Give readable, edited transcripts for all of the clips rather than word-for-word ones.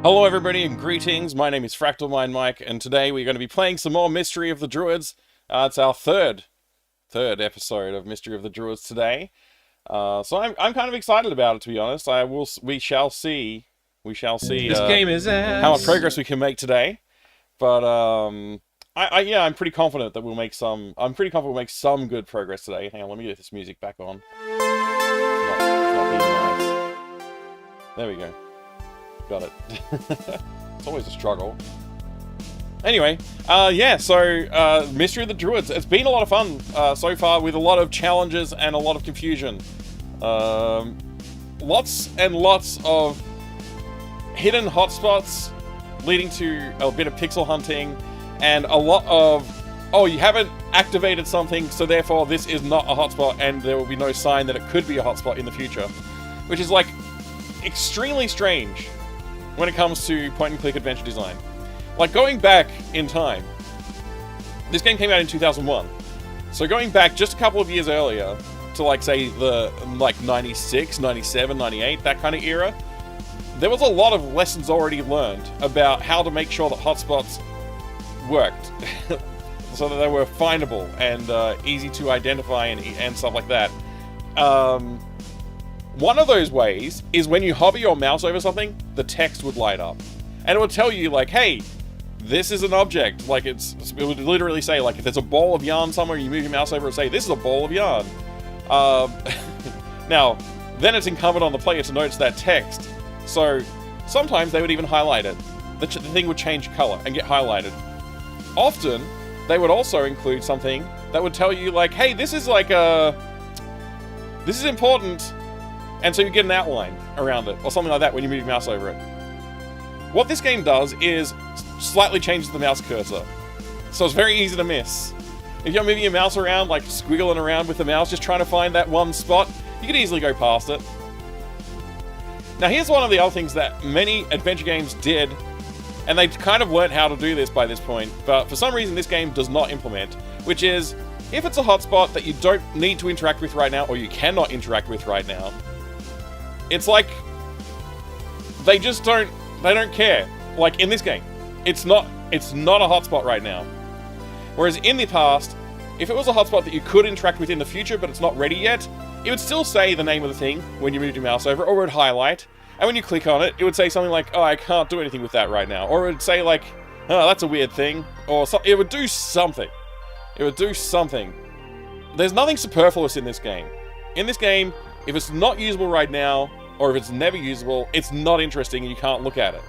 Hello everybody and greetings, my name is Fractal Mind Mike, and today we're going to be playing some more Mystery of the Druids. It's our third episode of Mystery of the Druids today. So I'm kind of excited about it, to be honest. We shall see This game is ass. how much progress we can make today. But I'm pretty confident that we'll make some. I'm pretty confident we'll make some good progress today. Hang on, let me get this music back on. It's not being nice. There we go. Got it. It's always a struggle. Anyway, Mystery of the Druids. It's been a lot of fun so far, with a lot of challenges and a lot of confusion. Lots and lots of hidden hotspots leading to a bit of pixel hunting, and a lot of, oh, you haven't activated something, so therefore this is not a hotspot, and there will be no sign that it could be a hotspot in the future. Which is, like, extremely strange when it comes to point-and-click adventure design. Like, going back in time, this game came out in 2001. So going back just a couple of years earlier to, like, say, the, 96, 97, 98, that kind of era, there was a lot of lessons already learned about how to make sure that hotspots worked. So that they were findable and easy to identify and stuff like that. One of those ways is when you hover your mouse over something, the text would light up. And it would tell you, like, hey, this is an object. Like, it would literally say, like, if there's a ball of yarn somewhere, you move your mouse over and say, this is a ball of yarn. Now, then it's incumbent on the player to notice that text. So, sometimes they would even highlight it. The thing would change color and get highlighted. Often, they would also include something that would tell you, like, hey, this is like this is important. And so you get an outline around it, or something like that when you move your mouse over it. What this game does is slightly changes the mouse cursor. So it's very easy to miss. If you're moving your mouse around, like squiggling around with the mouse, just trying to find that one spot, you can easily go past it. Now here's one of the other things that many adventure games did, and they kind of learned how to do this by this point, but for some reason this game does not implement, which is, if it's a hotspot that you don't need to interact with right now, or you cannot interact with right now, it's like, they don't care. Like, in this game, it's not a hotspot right now. Whereas in the past, if it was a hotspot that you could interact with in the future, but it's not ready yet, it would still say the name of the thing when you moved your mouse over, or it would highlight, and when you click on it, it would say something like, oh, I can't do anything with that right now, or it would say, like, oh, that's a weird thing, or it would do something. It would do something. There's nothing superfluous in this game. In this game, if it's not usable right now, or if it's never usable, it's not interesting and you can't look at it.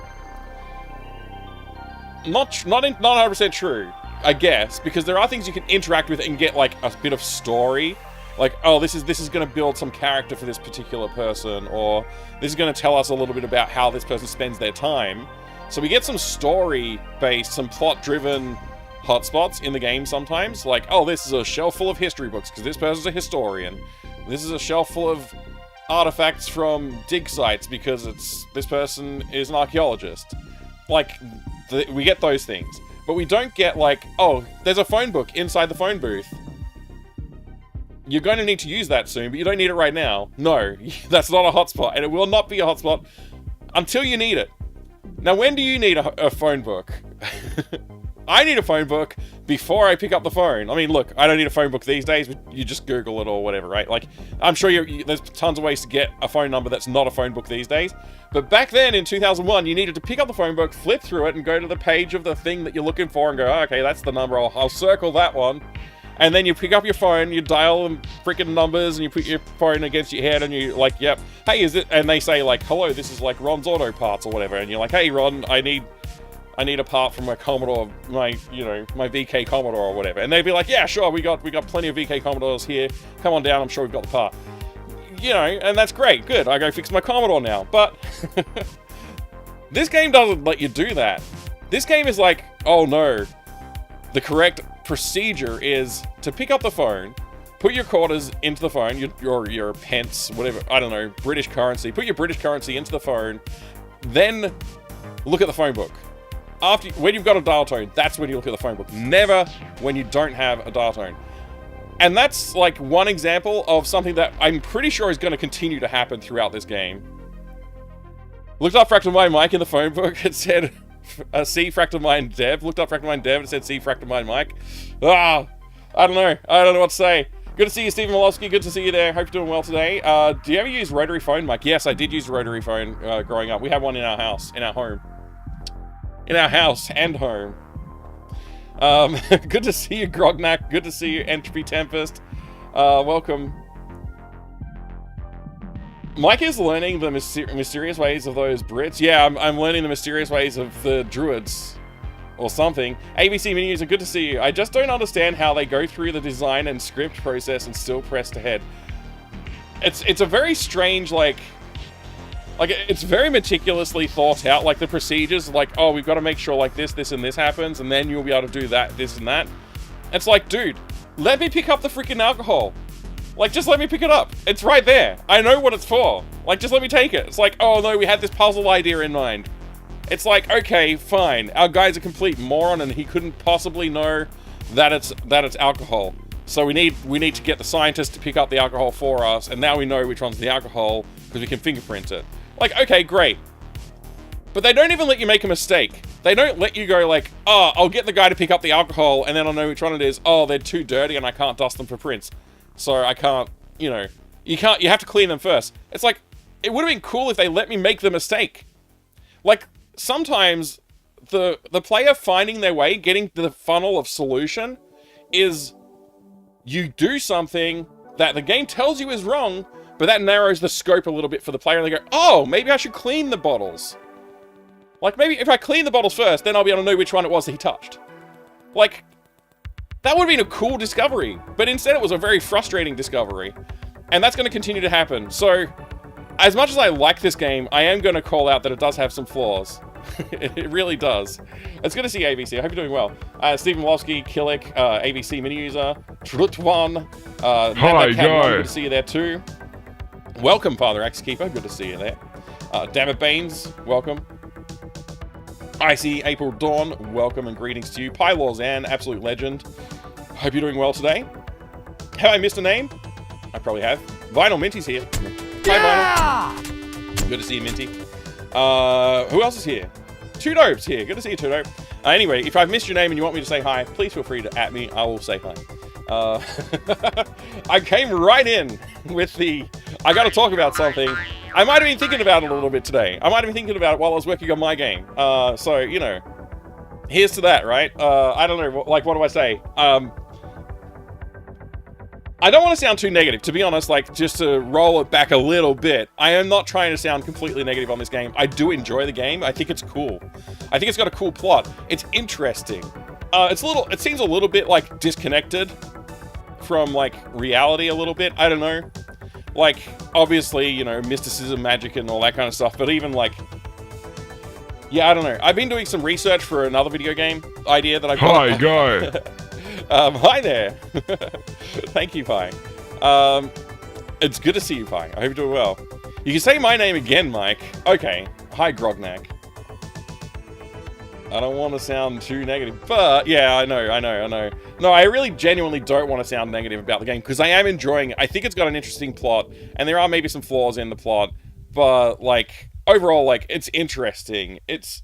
Not 100% true, I guess, because there are things you can interact with and get, like, a bit of story. Like, oh, this is going to build some character for this particular person, or this is going to tell us a little bit about how this person spends their time. So we get some story-based, some plot-driven hotspots in the game sometimes. Like, oh, this is a shelf full of history books, because this person's a historian. This is a shelf full of artifacts from dig sites, because this person is an archaeologist. Like, we get those things. But we don't get, like, oh, there's a phone book inside the phone booth. You're going to need to use that soon, but you don't need it right now. No, that's not a hotspot, and it will not be a hotspot until you need it. Now, when do you need a phone book? I need a phone book before I pick up the phone. I mean, look, I don't need a phone book these days, but you just Google it or whatever, right? Like, I'm sure there's tons of ways to get a phone number that's not a phone book these days. But back then, in 2001, you needed to pick up the phone book, flip through it, and go to the page of the thing that you're looking for and go, oh, okay, that's the number, I'll circle that one. And then you pick up your phone, you dial them freaking numbers, and you put your phone against your head, and you like, yep, hey, is it? And they say, like, hello, this is like Ron's Auto Parts or whatever, and you're like, hey, Ron, I need a part from my Commodore, my VK Commodore or whatever. And they'd be like, yeah, sure, we got plenty of VK Commodores here. Come on down, I'm sure we've got the part. You know, and that's great, good. I go fix my Commodore now. But this game doesn't let you do that. This game is like, oh no, the correct procedure is to pick up the phone, put your quarters into the phone, your pence, whatever, I don't know, British currency, put your British currency into the phone, then look at the phone book. When you've got a dial tone, that's when you look at the phone book. Never when you don't have a dial tone. And that's like one example of something that I'm pretty sure is going to continue to happen throughout this game. Looked up Fractal Mind Mike in the phone book. It said, C Fractal Mind Dev. Looked up Fractal Mind Dev. It said C Fractal Mind Mike. Ah, I don't know. I don't know what to say. Good to see you, Stephen Molowski. Good to see you there. Hope you're doing well today. Do you ever use rotary phone, Mike? Yes, I did use a rotary phone growing up. We had one in our house, in our home. In our house and home. Good to see you, Grognak. Good to see you, Entropy Tempest. Welcome. Mike is learning the mysterious ways of those Brits. Yeah, I'm learning the mysterious ways of the Druids. Or something. ABC Mini User, good to see you. I just don't understand how they go through the design and script process and still press ahead. It's a very strange, like it's very meticulously thought out, like the procedures, like, oh, we've got to make sure like this, and this happens, and then you'll be able to do that, this, and that. It's like, dude, let me pick up the freaking alcohol. Like, just let me pick it up. It's right there. I know what it's for. Like, just let me take it. It's like, oh no, we had this puzzle idea in mind. It's like, okay, fine. Our guy's a complete moron and he couldn't possibly know that it's alcohol. So we need to get the scientists to pick up the alcohol for us, and now we know which one's the alcohol because we can fingerprint it. Like, okay, great. But they don't even let you make a mistake. They don't let you go like, oh, I'll get the guy to pick up the alcohol and then I'll know which one it is. Oh, they're too dirty and I can't dust them for prints. So I can't, you have to clean them first. It's like, it would have been cool if they let me make the mistake. Like, sometimes the player finding their way, getting to the funnel of solution, is you do something that the game tells you is wrong, but that narrows the scope a little bit for the player, and they go, oh, maybe I should clean the bottles. Like, maybe if I clean the bottles first, then I'll be able to know which one it was that he touched. Like, that would have been a cool discovery, but instead it was a very frustrating discovery, and that's going to continue to happen. So, as much as I like this game, I am going to call out that it does have some flaws. It really does. It's good to see you, ABC. I hope you're doing well. Stephen Wolski, Killick, ABC Mini User, Trutwan, Hi, guys. Good to see you there too. Welcome, Father Axekeeper. Good to see you there. Dammit Baines, welcome. Icy April Dawn, welcome and greetings to you. Pylawzan, absolute legend. Hope you're doing well today. Have I missed a name? I probably have. Vinyl Minty's here. Hi, Vinyl. Good to see you, Minty. Who else is here? Tudope's here. Good to see you, Tudope. Anyway, if I've missed your name and you want me to say hi, please feel free to @ me. I will say hi. I came right in with the, I gotta talk about something. I might have been thinking about it a little bit today. I might have been thinking about it while I was working on my game. So, here's to that, right? I don't know, like, what do I say? I don't want to sound too negative, to be honest, like, just to roll it back a little bit. I am not trying to sound completely negative on this game. I do enjoy the game. I think it's cool. I think it's got a cool plot. It's interesting. It seems a little bit, like, disconnected from, like, reality a little bit. I don't know. Like, obviously, mysticism, magic, and all that kind of stuff, but even, like, yeah, I don't know. I've been doing some research for another video game idea that I've got. Hi, guy. Hi there. Thank you, Pi. It's good to see you, Pi. I hope you're doing well. You can say my name again, Mike. Okay. Hi, Grognak. I don't want to sound too negative, but yeah, I know. No, I really genuinely don't want to sound negative about the game, because I am enjoying it. I think it's got an interesting plot, and there are maybe some flaws in the plot, but, like, overall, like, it's interesting. It's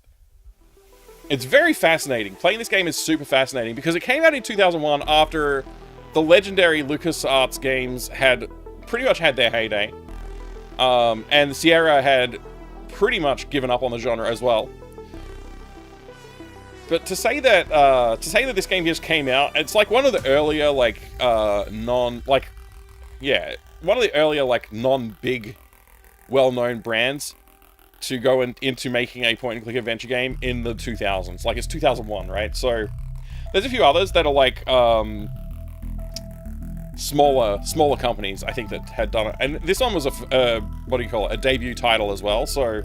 very fascinating. Playing this game is super fascinating, because it came out in 2001 after the legendary LucasArts games had pretty much had their heyday. And Sierra had pretty much given up on the genre as well. But to say that this game just came out, it's like one of the earlier, like, non-big, well-known brands to go into making a point-and-click adventure game in the 2000s. Like, it's 2001, right? So, there's a few others that are, like, smaller companies, I think, that had done it. And this one was a debut title as well, so,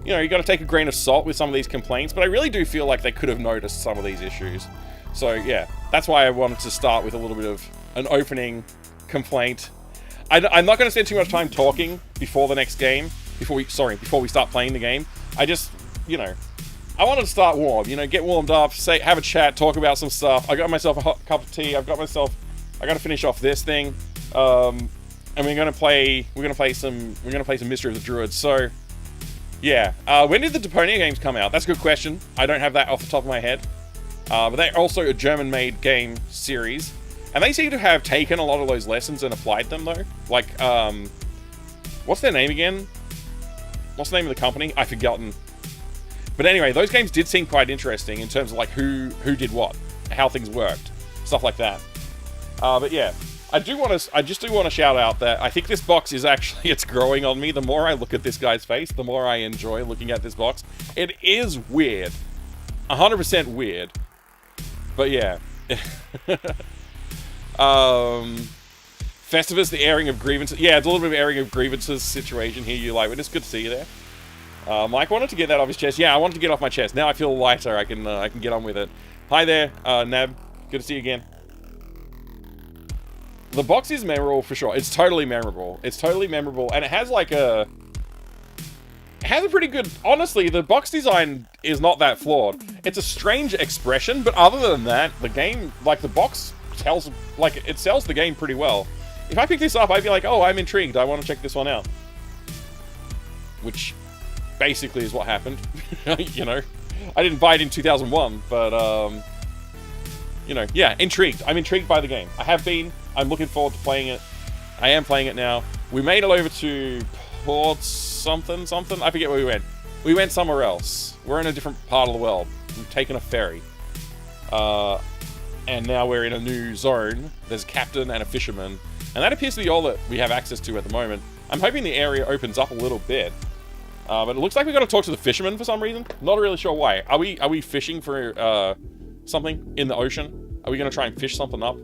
you gotta take a grain of salt with some of these complaints, but I really do feel like they could have noticed some of these issues. So, yeah, that's why I wanted to start with a little bit of an opening complaint. I'm not gonna spend too much time talking before the next game, before we start playing the game. I just, I wanted to start warm, get warmed up, have a chat, talk about some stuff. I got myself a hot cup of tea. I gotta finish off this thing. And we're gonna play some Mystery of the Druids. So, Yeah. When did the Deponia games come out? That's a good question. I don't have that off the top of my head. But they're also a German-made game series. And they seem to have taken a lot of those lessons and applied them, though. Like, what's their name again? What's the name of the company? I've forgotten. But anyway, those games did seem quite interesting in terms of, like, who did what, how things worked, stuff like that. But yeah, I just do want to shout out that I think this box is actually, it's growing on me. The more I look at this guy's face, the more I enjoy looking at this box. It is weird. 100% weird. But yeah. Festivus, the airing of grievances. Yeah, it's a little bit of airing of grievances situation here, you like. It's good to see you there. Mike wanted to get that off his chest. Yeah, I wanted to get off my chest. Now I feel lighter. I can get on with it. Hi there, Nab. Good to see you again. The box is memorable for sure. It's totally memorable. It's totally memorable, and it has like a... It has a pretty good... Honestly, the box design is not that flawed. It's a strange expression, but other than that, the game, like the box tells, like it sells the game pretty well. If I pick this up, I'd be like, oh, I'm intrigued. I want to check this one out. Which basically is what happened. You know, I didn't buy it in 2001, but you know, yeah, intrigued. I'm intrigued by the game. I have been. I'm looking forward to playing it. I am playing it now. We made it over to Port something. I forget where we went. We went somewhere else. We're in a different part of the world. We've taken a ferry. And now we're in a new zone. There's a captain and a fisherman. And that appears to be all that we have access to at the moment. I'm hoping the area opens up a little bit. But it looks like we've got to talk to the fisherman for some reason. Not really sure why. Are we fishing for something in the ocean? Are we going to try and fish something up?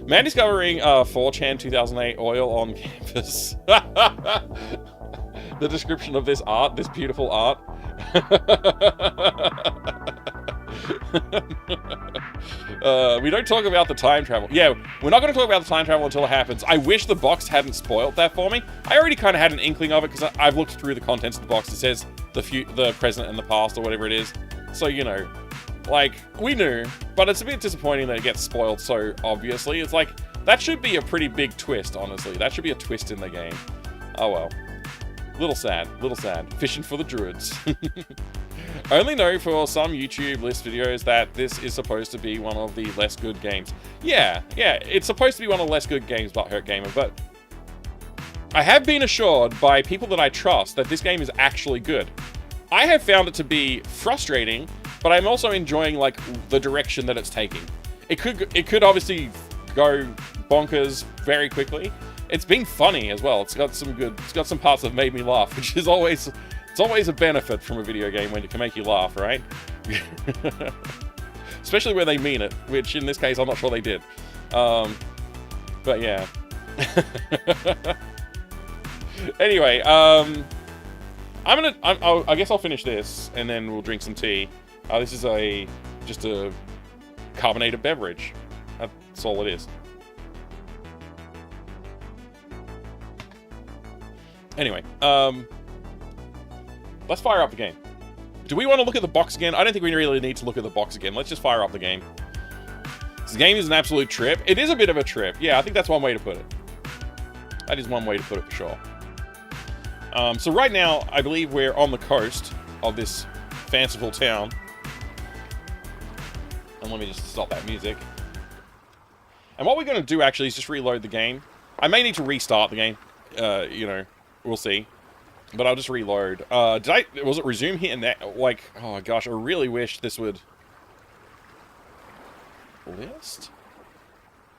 Man discovering 4chan 2008 oil on campus. The description of this art, this beautiful art. We don't talk about the time travel. Yeah, we're not going to talk about the time travel until it happens. I wish the box hadn't spoiled that for me. I already kind of had an inkling of it because I've looked through the contents of the box. It says the present and the past or whatever it is. So, you know, like, we knew, but it's a bit disappointing that it gets spoiled so obviously. It's like, that should be a pretty big twist, honestly. That should be a twist in the game. Oh well. Little sad, little sad. Fishing for the Druids. Only know for some YouTube list videos that this is supposed to be one of the less good games. Yeah, it's supposed to be one of the less good games, Butthurt Gamer, but I have been assured by people that I trust that this game is actually good. I have found it to be frustrating, but I'm also enjoying, like, the direction that it's taking. It could obviously go bonkers very quickly. It's been funny as well. It's got some parts that made me laugh, which is always... It's always a benefit from a video game when it can make you laugh, right? Especially when they mean it, which in this case, I'm not sure they did. But yeah. Anyway, I guess I'll finish this, and then we'll drink some tea. This is just a carbonated beverage. That's all it is. Anyway, let's fire up the game. Do we want to look at the box again? I don't think we really need to look at the box again. Let's just fire up the game. This game is an absolute trip. It is a bit of a trip. Yeah, I think that's one way to put it. That is one way to put it for sure. So right now, I believe we're on the coast of this fanciful town. And let me just stop that music. And what we're going to do actually is just reload the game. I may need to restart the game. You know, we'll see. But I'll just reload. Was it resume here and that? Like, oh gosh, I really wish this would... List?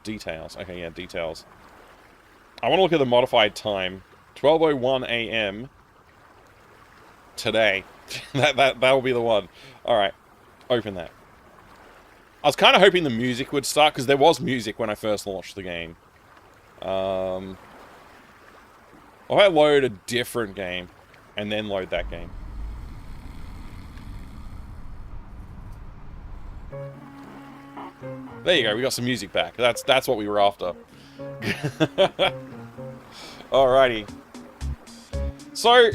Details. Okay, yeah, details. I want to look at the modified time. 12:01 a.m. today. That'll be the one. Alright, open that. I was kind of hoping the music would start, because there was music when I first launched the game. If I load a different game, and then load that game. There you go, we got some music back. That's what we were after. Alrighty. So,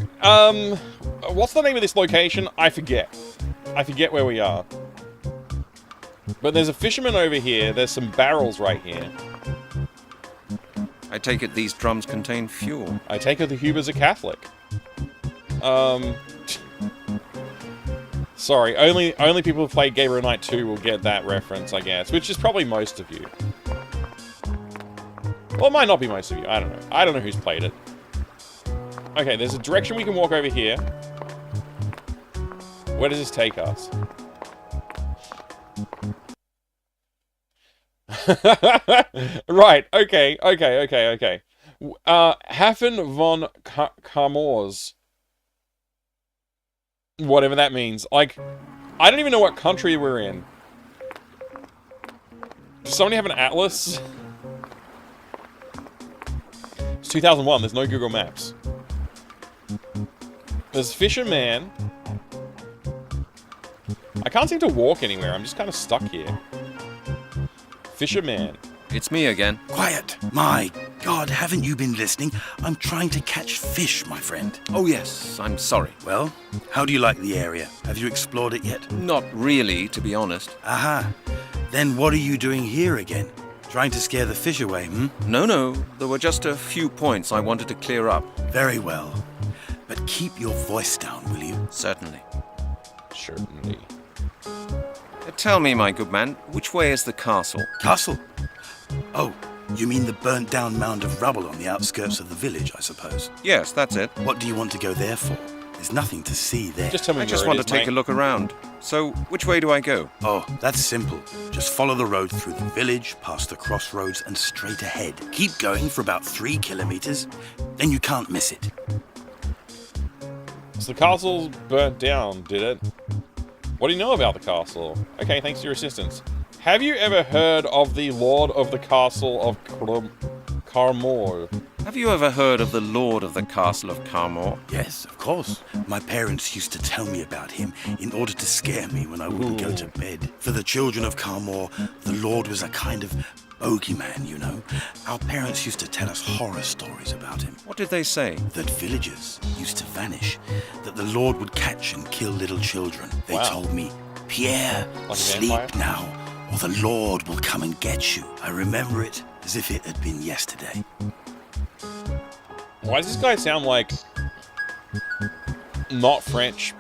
what's the name of this location? I forget. I forget where we are. But there's a fisherman over here, there's some barrels right here. I take it these drums contain fuel. I take it the Huber's a Catholic. Sorry, only people who played Gabriel Knight 2 will get that reference, I guess. Which is probably most of you. Well, it might not be most of you. I don't know. I don't know who's played it. Okay, there's a direction we can walk over here. Where does this take us? Right, okay. Hafen von Kamors. Whatever that means. Like, I don't even know what country we're in. Does somebody have an atlas? It's 2001, there's no Google Maps. There's Fisherman. I can't seem to walk anywhere, I'm just kind of stuck here. Fisherman. It's me again. Quiet! My God, haven't you been listening? I'm trying to catch fish, my friend. Oh yes, I'm sorry. Well, how do you like the area? Have you explored it yet? Not really, to be honest. Aha. Then what are you doing here again? Trying to scare the fish away, hmm? No, there were just a few points I wanted to clear up. Very well. But keep your voice down, will you? Certainly. Certainly. Tell me, my good man, which way is the castle? Castle? Oh, you mean the burnt-down mound of rubble on the outskirts of the village, I suppose? Yes, that's it. What do you want to go there for? There's nothing to see there. Just tell me I just where want it to is, take mate. a look around. So, which way do I go? Oh, that's simple. Just follow the road through the village, past the crossroads, and straight ahead. Keep going for about 3 kilometers, then you can't miss it. So the castle's burnt down, did it? What do you know about the castle? Okay, thanks for your assistance. Have you ever heard of the Lord of the Castle of Carmore? Have you ever heard of the Lord of the Castle of Carmore? Yes, of course. My parents used to tell me about him in order to scare me when I wouldn't go to bed. For the children of Carmore, the Lord was a kind of bogeyman, you know. Our parents used to tell us horror stories about him. What did they say? That villagers used to vanish, that the Lord would catch and kill little children. They told me, Pierre, Like a sleep vampire? now, or the Lord will come and get you. I remember it as if it had been yesterday. Why does this guy sound like... not French?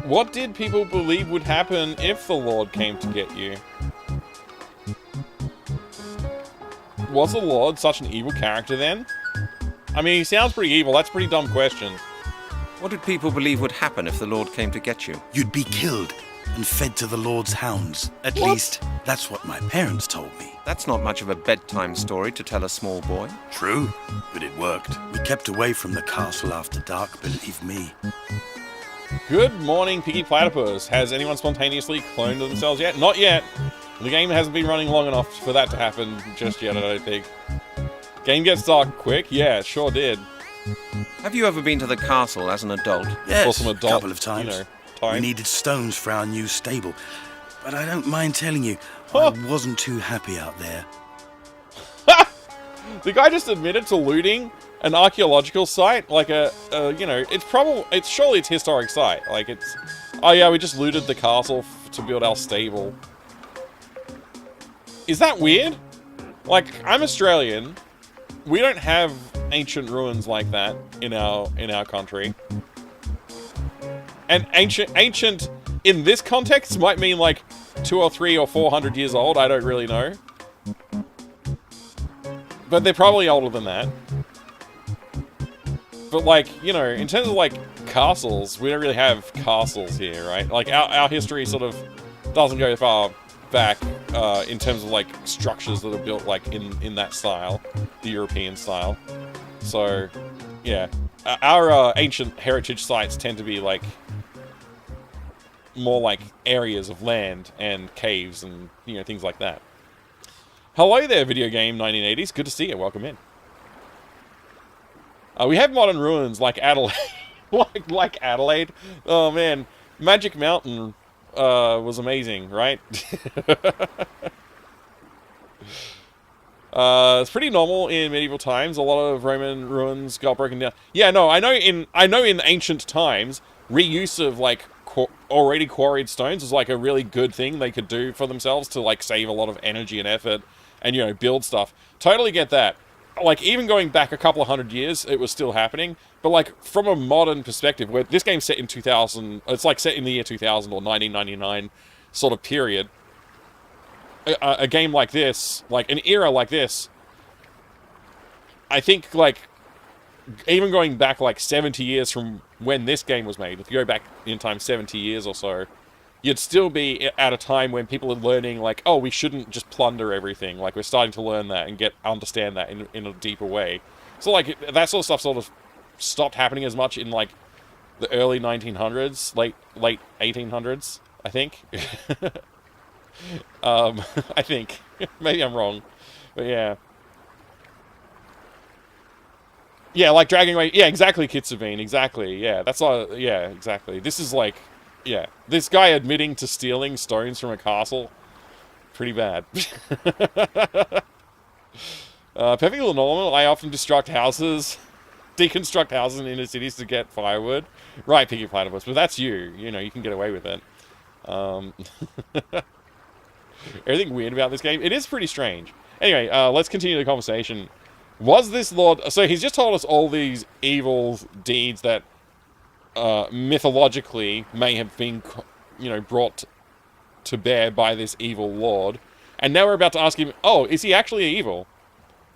What did people believe would happen if the Lord came to get you? Was the Lord such an evil character then? I mean, he sounds pretty evil. That's a pretty dumb question. What did people believe would happen if the Lord came to get you? You'd be killed and fed to the Lord's hounds. At What? least, that's what my parents told me. That's not much of a bedtime story to tell a small boy. True, but it worked. We kept away from the castle after dark, believe me. Good morning, Piggy Platypus. Has anyone spontaneously cloned themselves yet? Not yet. The game hasn't been running long enough for that to happen just yet, I don't think. Game gets dark quick? Yeah, it sure did. Have you ever been to the castle as an adult? Yes, Awesome a adult, couple of times. you know, We time. needed stones for our new stable. But I don't mind telling you, Huh. I wasn't too happy out there. The guy just admitted to looting an archaeological site, like you know, surely it's historic site. Like it's, oh yeah, we just looted the castle to build our stable. Is that weird? Like, I'm Australian. We don't have ancient ruins like that in our country. And ancient in this context might mean like 200 or 300 or 400 years old. I don't really know. But they're probably older than that. But like, you know, in terms of like castles, we don't really have castles here, right? Like our history sort of doesn't go far back in terms of like structures that are built like in that style, the European style. So, yeah, our ancient heritage sites tend to be like more like areas of land and caves and, you know, things like that. Hello there, video game 1980s. Good to see you. Welcome in. We have modern ruins like Adelaide. like Adelaide. Oh man, Magic Mountain was amazing, right? It's pretty normal in medieval times. A lot of Roman ruins got broken down. Yeah, no, I know in ancient times, reuse of like already quarried stones was like a really good thing they could do for themselves to like save a lot of energy and effort and, you know, build stuff. Totally get that. like, even going back a couple of 100 years, it was still happening. But, like, from a modern perspective, where this game's set in 2000, it's, like, set in the year 2000 or 1999 sort of period. A game like this, like, an era like this, I think, like, even going back, like, 70 years from when this game was made, if you go back in time 70 years or so, you'd still be at a time when people are learning, like, oh, we shouldn't just plunder everything. Like, we're starting to learn that and understand that in a deeper way. So, like, that sort of stuff sort of stopped happening as much in, like, the early 1900s, late 1800s, I think. I think. Maybe I'm wrong. But, yeah. Yeah, like dragging away... Yeah, exactly, Kitsavine, exactly. Yeah, that's all... Yeah, exactly. This is, like... Yeah, this guy admitting to stealing stones from a castle, pretty bad. Perfectly normal, I often deconstruct houses in inner cities to get firewood. Right, Piggy Platypus, but that's you. You know, you can get away with it. Everything weird about this game? It is pretty strange. Anyway, let's continue the conversation. Was this Lord... So he's just told us all these evil deeds that... mythologically may have been, you know, brought to bear by this evil lord. And now we're about to ask him, oh, is he actually evil?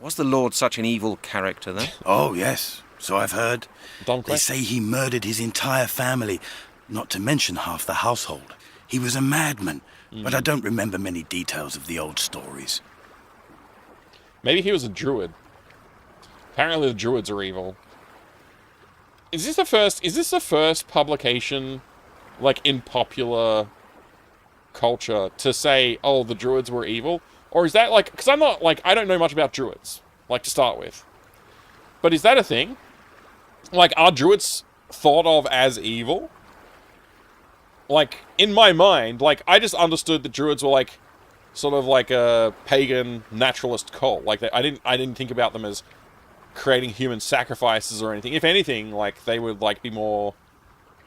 Was the Lord such an evil character, then? Oh, yes. So I've heard. Dumb They say he murdered his entire family, not to mention half the household. He was a madman, but I don't remember many details of the old stories. Maybe he was a druid. Apparently the druids are evil. Is this the first publication, like, in popular culture to say, oh, the druids were evil? Or is that, like, because I'm not, like, I don't know much about druids, like, to start with. But is that a thing? Like, are druids thought of as evil? Like, in my mind, like, I just understood that druids were, like, sort of like a pagan naturalist cult. Like, I didn't think about them as creating human sacrifices or anything. If anything, like, they would, like, be more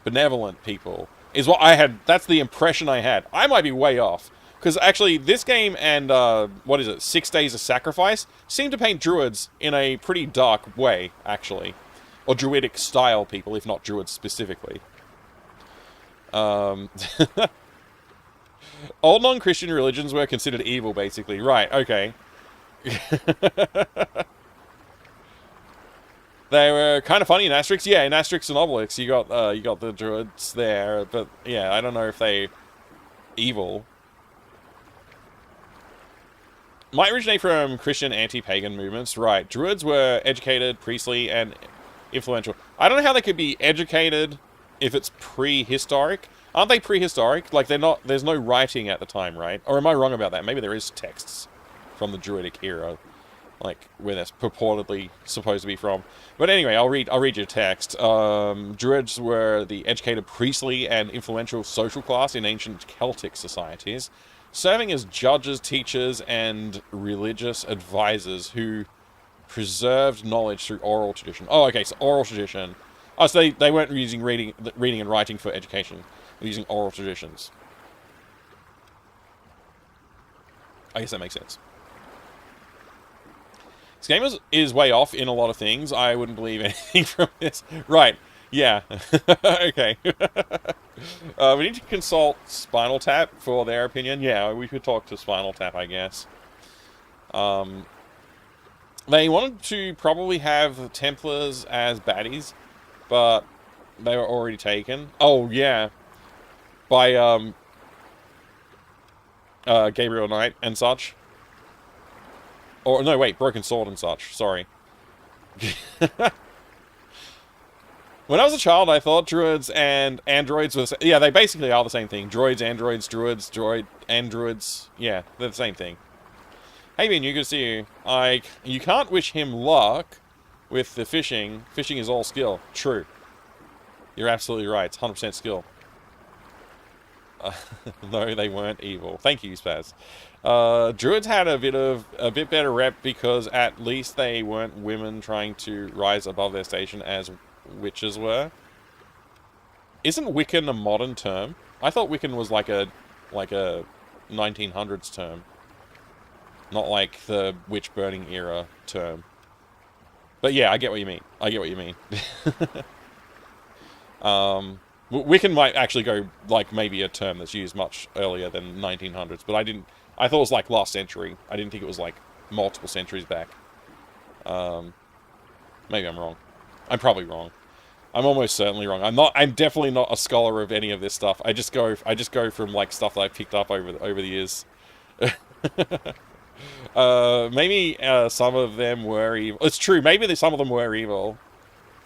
benevolent people. Is what I had, that's the impression I had. I might be way off. Because actually, this game and, 6 Days of Sacrifice seem to paint druids in a pretty dark way, actually. Or druidic style people, if not druids specifically. All non-Christian religions were considered evil, basically. Right, okay. They were kind of funny in Asterix. Yeah, in Asterix and Obelix, you got the druids there, but yeah, I don't know if they evil. Might originate from Christian anti-pagan movements, right? Druids were educated, priestly, and influential. I don't know how they could be educated if it's prehistoric. Aren't they prehistoric? Like, they're not. There's no writing at the time, right? Or am I wrong about that? Maybe there is texts from the Druidic era, like where that's purportedly supposed to be from. But anyway, I'll read your text. Druids were the educated, priestly, and influential social class in ancient Celtic societies, serving as judges, teachers, and religious advisors who preserved knowledge through oral tradition. Oh, okay, so oral tradition. Oh, so they weren't using reading and writing for education. They're using oral traditions. I guess that makes sense. This game is way off in a lot of things. I wouldn't believe anything from this. Right. Yeah. Okay. We need to consult Spinal Tap for their opinion. Yeah, we could talk to Spinal Tap, I guess. They wanted to probably have Templars as baddies, but they were already taken. Oh, yeah. By, Gabriel Knight and such. Or, no, wait, Broken Sword and such. Sorry. When I was a child, I thought druids and androids were... Yeah, they basically are the same thing. Droids, androids, druids, androids. Yeah, they're the same thing. Hey, Ben, you good to see you. You can't wish him luck with the fishing. Fishing is all skill. True. You're absolutely right. It's 100% skill. No, they weren't evil. Thank you, Spaz. Druids had a bit better rep because at least they weren't women trying to rise above their station as witches were. Isn't Wiccan a modern term? I thought Wiccan was like a 1900s term, not like the witch burning era term. But yeah, I get what you mean. I get what you mean. Wiccan might actually go, like, maybe a term that's used much earlier than 1900s, but I thought it was, like, last century. I didn't think it was, like, multiple centuries back. Maybe I'm wrong. I'm probably wrong. I'm almost certainly wrong. I'm definitely not a scholar of any of this stuff. I just go from, like, stuff that I've picked up over the years. Maybe some of them were evil. It's true, maybe some of them were evil.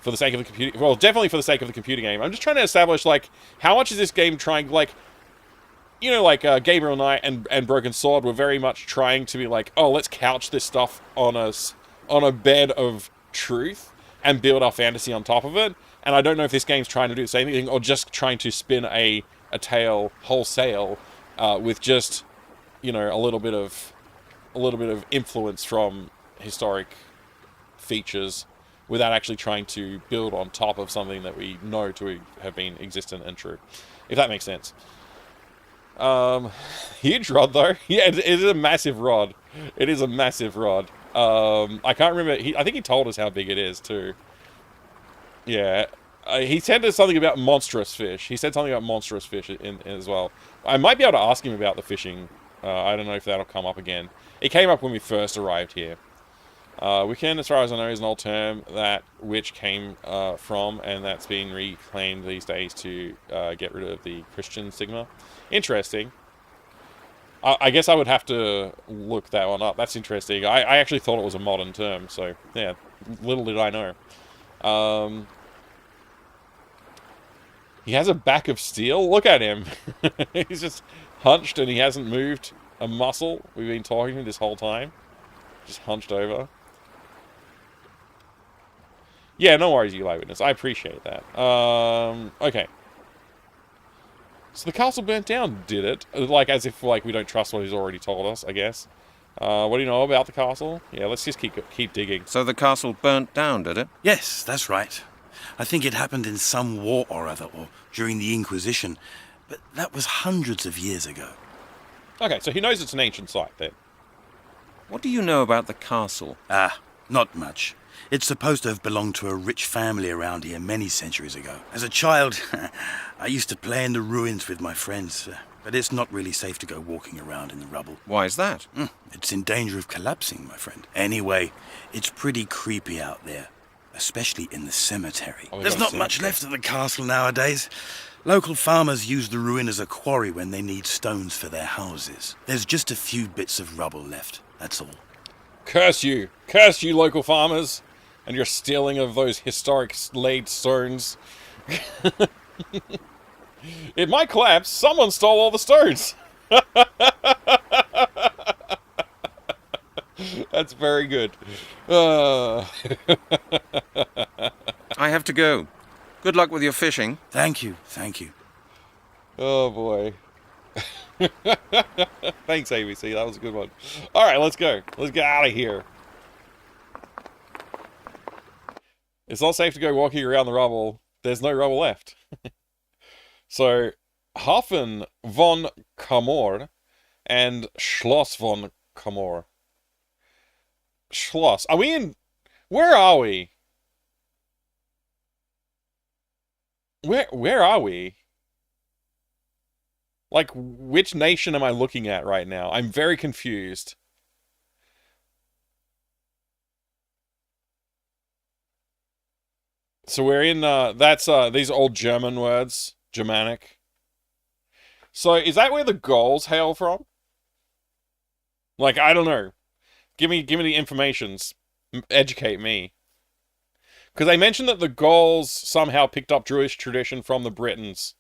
For the sake of the computer... Well, definitely for the sake of the computer game. I'm just trying to establish, like, how much is this game trying... Like, you know, like, Gabriel Knight and Broken Sword were very much trying to be like, oh, let's couch this stuff on a bed of truth and build our fantasy on top of it. And I don't know if this game's trying to do the same thing or just trying to spin a tale wholesale with just, you know, a little bit of influence from historic features, without actually trying to build on top of something that we know to have been existent and true. If that makes sense. Huge rod, though. Yeah, it is a massive rod. It is a massive rod. I can't remember. I think he told us how big it is, too. Yeah. He said there's something about monstrous fish. He said something about monstrous fish in as well. I might be able to ask him about the fishing. I don't know if that'll come up again. It came up when we first arrived here. Wiccan, as far as I know, is an old term that which came from, and that's being reclaimed these days to get rid of the Christian stigma. Interesting. I guess I would have to look that one up. That's interesting. I actually thought it was a modern term, so yeah, little did I know. He has a back of steel. Look at him. He's just hunched and he hasn't moved a muscle. We've been talking to him this whole time. Just hunched over. Yeah, no worries, Eli Witness. I appreciate that. Okay. So the castle burnt down, did it? Like, as if, like, we don't trust what he's already told us, I guess. What do you know about the castle? Yeah, let's just keep digging. So the castle burnt down, did it? Yes, that's right. I think it happened in some war or other, or during the Inquisition. But that was hundreds of years ago. Okay, so he knows it's an ancient site, then. What do you know about the castle? Not much. It's supposed to have belonged to a rich family around here many centuries ago. As a child, I used to play in the ruins with my friends, but it's not really safe to go walking around in the rubble. Why is that? It's in danger of collapsing, my friend. Anyway, it's pretty creepy out there, especially in the cemetery. There's not much left of the castle nowadays. Local farmers use the ruin as a quarry when they need stones for their houses. There's just a few bits of rubble left, that's all. Curse you! Curse you, local farmers! And your stealing of those historic laid stones. It might collapse. Someone stole all the stones. That's very good. I have to go. Good luck with your fishing. Thank you, thank you. Oh, boy. Thanks, ABC. That was a good one. All right, let's go. Let's get out of here. It's not safe to go walking around the rubble. There's no rubble left. So, Hafen von Kamor and Schloss von Kamor. Schloss. Are we in... Where are we? Where are we? Like, which nation am I looking at right now? I'm very confused. So we're in, that's, these old German words. Germanic. So, is that where the Gauls hail from? Like, I don't know. Give me the informations. Educate me. Because they mentioned that the Gauls somehow picked up Jewish tradition from the Britons.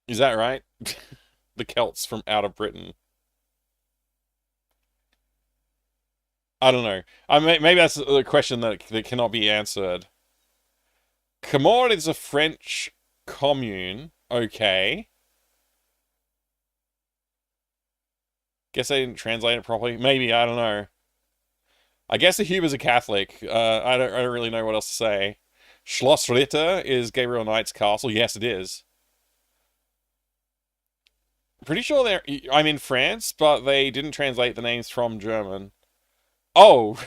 Is that right? The Celts from out of Britain. I don't know. Maybe that's a question that cannot be answered. Camor is a French commune. Okay. Guess they didn't translate it properly. Maybe, I don't know. I guess the Huber's a Catholic. I don't really know what else to say. Schloss Ritter is Gabriel Knight's castle. Yes, it is. Pretty sure I'm in France, but they didn't translate the names from German. Oh!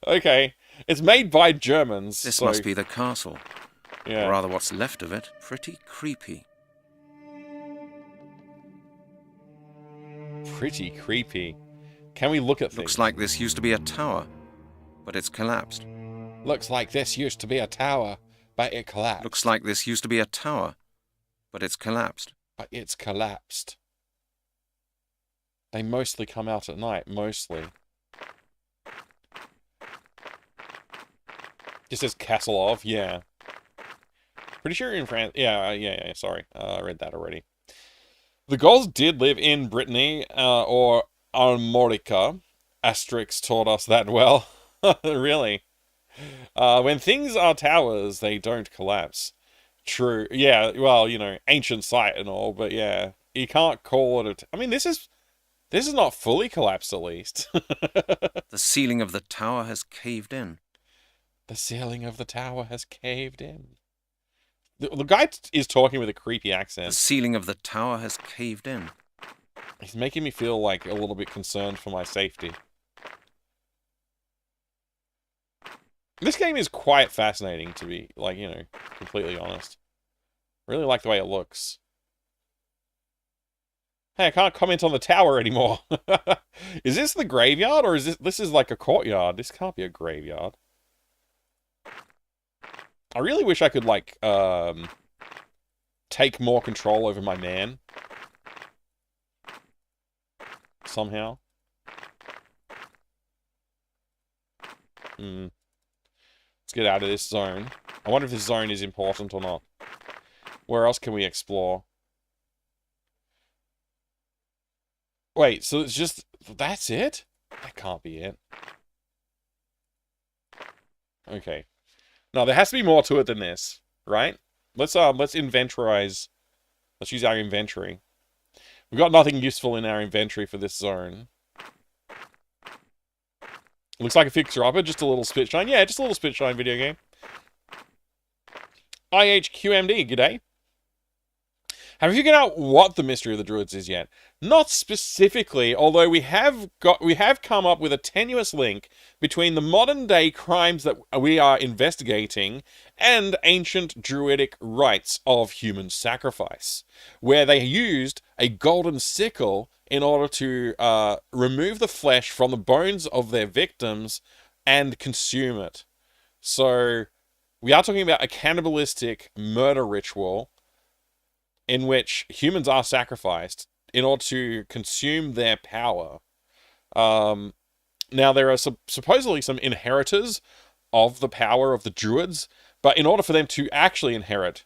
Okay. It's made by Germans. This so... must be the castle. Yeah. Or rather, what's left of it. Pretty creepy. Pretty creepy. Can we look at things? Looks like this used to be a tower, but it's collapsed. Looks like this used to be a tower, but it collapsed. Looks like this used to be a tower, but it's collapsed. But it's collapsed. They mostly come out at night, mostly. Just says Castle of, yeah. Pretty sure in France. Yeah, sorry. I read that already. The Gauls did live in Brittany, or Armorica. Asterix taught us that well. Really. When things are towers, they don't collapse. True. Yeah, well, you know, ancient site and all, but yeah. You can't call it I mean, this is not fully collapsed, at least. The ceiling of the tower has caved in. The ceiling of the tower has caved in. The guy is talking with a creepy accent. The ceiling of the tower has caved in. He's making me feel, like, a little bit concerned for my safety. This game is quite fascinating, to be, like, you know, completely honest. Really like the way it looks. Hey, I can't comment on the tower anymore. Is this the graveyard, or is this is like a courtyard? This can't be a graveyard. I really wish I could, like, take more control over my man. Somehow. Let's get out of this zone. I wonder if this zone is important or not. Where else can we explore? Wait, so it's just... That's it? That can't be it. Okay. No, there has to be more to it than this, right? Let's inventorize. Let's use our inventory. We've got nothing useful in our inventory for this zone. Looks like a fixer-upper, just a little spit shine. Yeah, just a little spit shine video game. IHQMD, g'day. Have you figured out what the mystery of the Druids is yet? Not specifically, although we have come up with a tenuous link between the modern day crimes that we are investigating and ancient Druidic rites of human sacrifice, where they used a golden sickle in order to remove the flesh from the bones of their victims and consume it. So we are talking about a cannibalistic murder ritual in which humans are sacrificed in order to consume their power. Now, there are supposedly some inheritors of the power of the Druids, but in order for them to actually inherit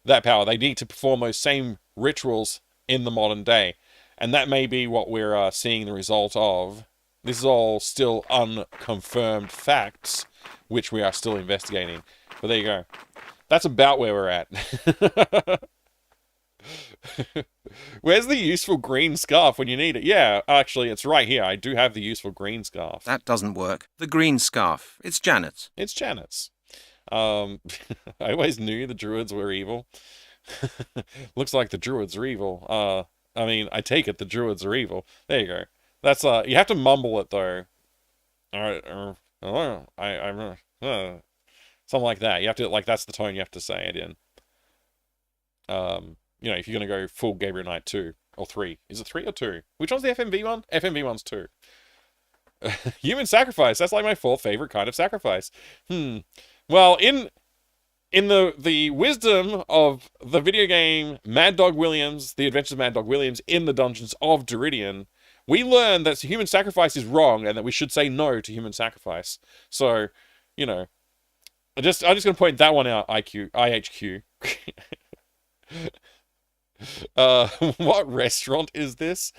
that power, they need to perform those same rituals in the modern day. And that may be what we're seeing the result of. This is all still unconfirmed facts, which we are still investigating. But there you go. That's about where we're at. Where's the useful green scarf when you need it? Yeah, actually, it's right here. I do have the useful green scarf. That doesn't work. The green scarf. It's Janet's. It's Janet's. I always knew the Druids were evil. Looks like the Druids are evil. I mean, I take it the Druids are evil. There you go. That's, you have to mumble it, though. Something like that. You have to, like, that's the tone you have to say it in. You know, if you're going to go full Gabriel Knight 2 or 3. Is it 3 or 2? Which one's the FMV one? FMV one's 2. Human sacrifice. That's like my fourth favorite kind of sacrifice. Well, in the wisdom of the video game Mad Dog Williams, The Adventures of Mad Dog Williams in the Dungeons of Duridian, we learned that human sacrifice is wrong and that we should say no to human sacrifice. So, you know, I'm just going to point that one out, IHQ. What restaurant is this?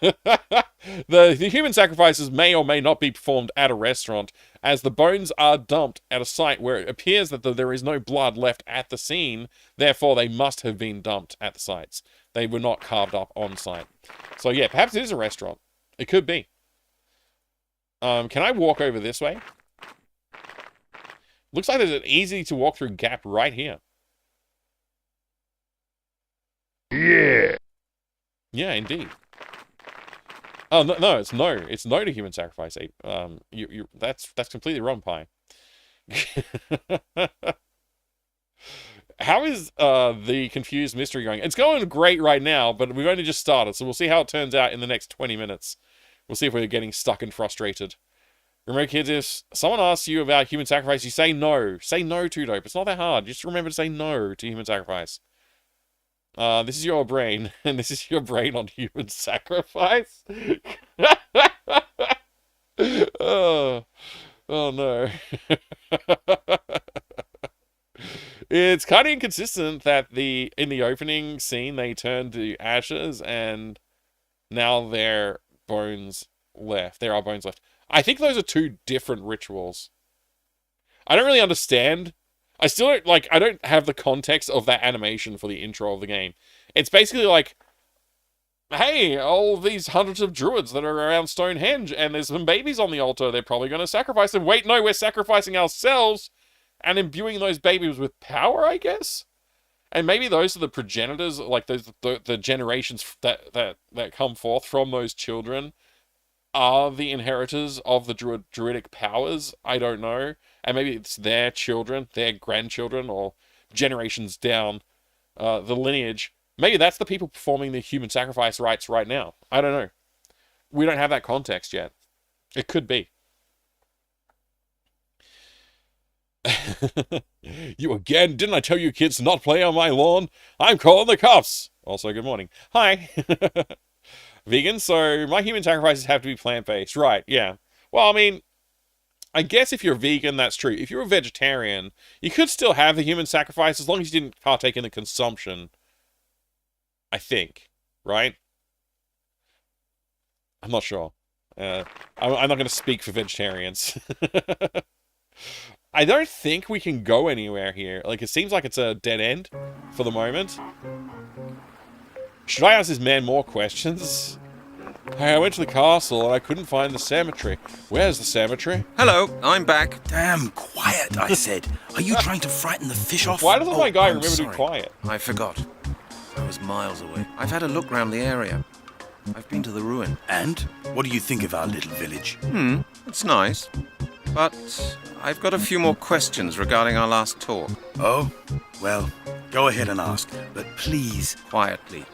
The human sacrifices may or may not be performed at a restaurant, as the bones are dumped at a site where it appears that there is no blood left at the scene, therefore they must have been dumped at the sites. They were not carved up on site. So yeah, perhaps it is a restaurant. It could be. Can I walk over this way? Looks like there's an easy to walk through gap right here. Yeah. Yeah, indeed. Oh no, it's no. It's no to human sacrifice. That's completely wrong, Pie. How is the confused mystery going? It's going great right now, but we've only just started, so we'll see how it turns out in the next 20 minutes. We'll see if we're getting stuck and frustrated. Remember, kids, if someone asks you about human sacrifice, you say no. Say no to dope. It's not that hard. Just remember to say no to human sacrifice. This is your brain, and this is your brain on human sacrifice. Oh no. It's kind of inconsistent that in the opening scene they turned to ashes and now they're bones left. There are bones left. I think those are two different rituals. I don't really understand. I still don't, like, I don't have the context of that animation for the intro of the game. It's basically like, hey, all these hundreds of druids that are around Stonehenge, and there's some babies on the altar, they're probably going to sacrifice them. Wait, no, we're sacrificing ourselves and imbuing those babies with power, I guess? And maybe those are the progenitors, like the generations that come forth from those children are the inheritors of the druidic powers. I don't know. And maybe it's their children, their grandchildren, or generations down the lineage. Maybe that's the people performing the human sacrifice rites right now. I don't know. We don't have that context yet. It could be. You again? Didn't I tell you kids to not play on my lawn? I'm calling the cops. Also, good morning. Hi. Vegan, so my human sacrifices have to be plant-based. Right, yeah. Well, I mean, I guess if you're vegan, that's true. If you're a vegetarian, you could still have the human sacrifice as long as you didn't partake in the consumption. I think. Right? I'm not sure. I'm not going to speak for vegetarians. I don't think we can go anywhere here. Like, it seems like it's a dead end for the moment. Should I ask this man more questions? Hey, I went to the castle and I couldn't find the cemetery. Where's the cemetery? Hello, I'm back. Damn quiet, I said. Are you trying to frighten the fish off? Why doesn't my guy I'm remember to be sorry. quiet? I forgot. I was miles away. I've had a look round the area. I've been to the ruin. And? What do you think of our little village? It's nice. But I've got a few more questions regarding our last talk. Oh? Well, go ahead and ask, but please. Quietly.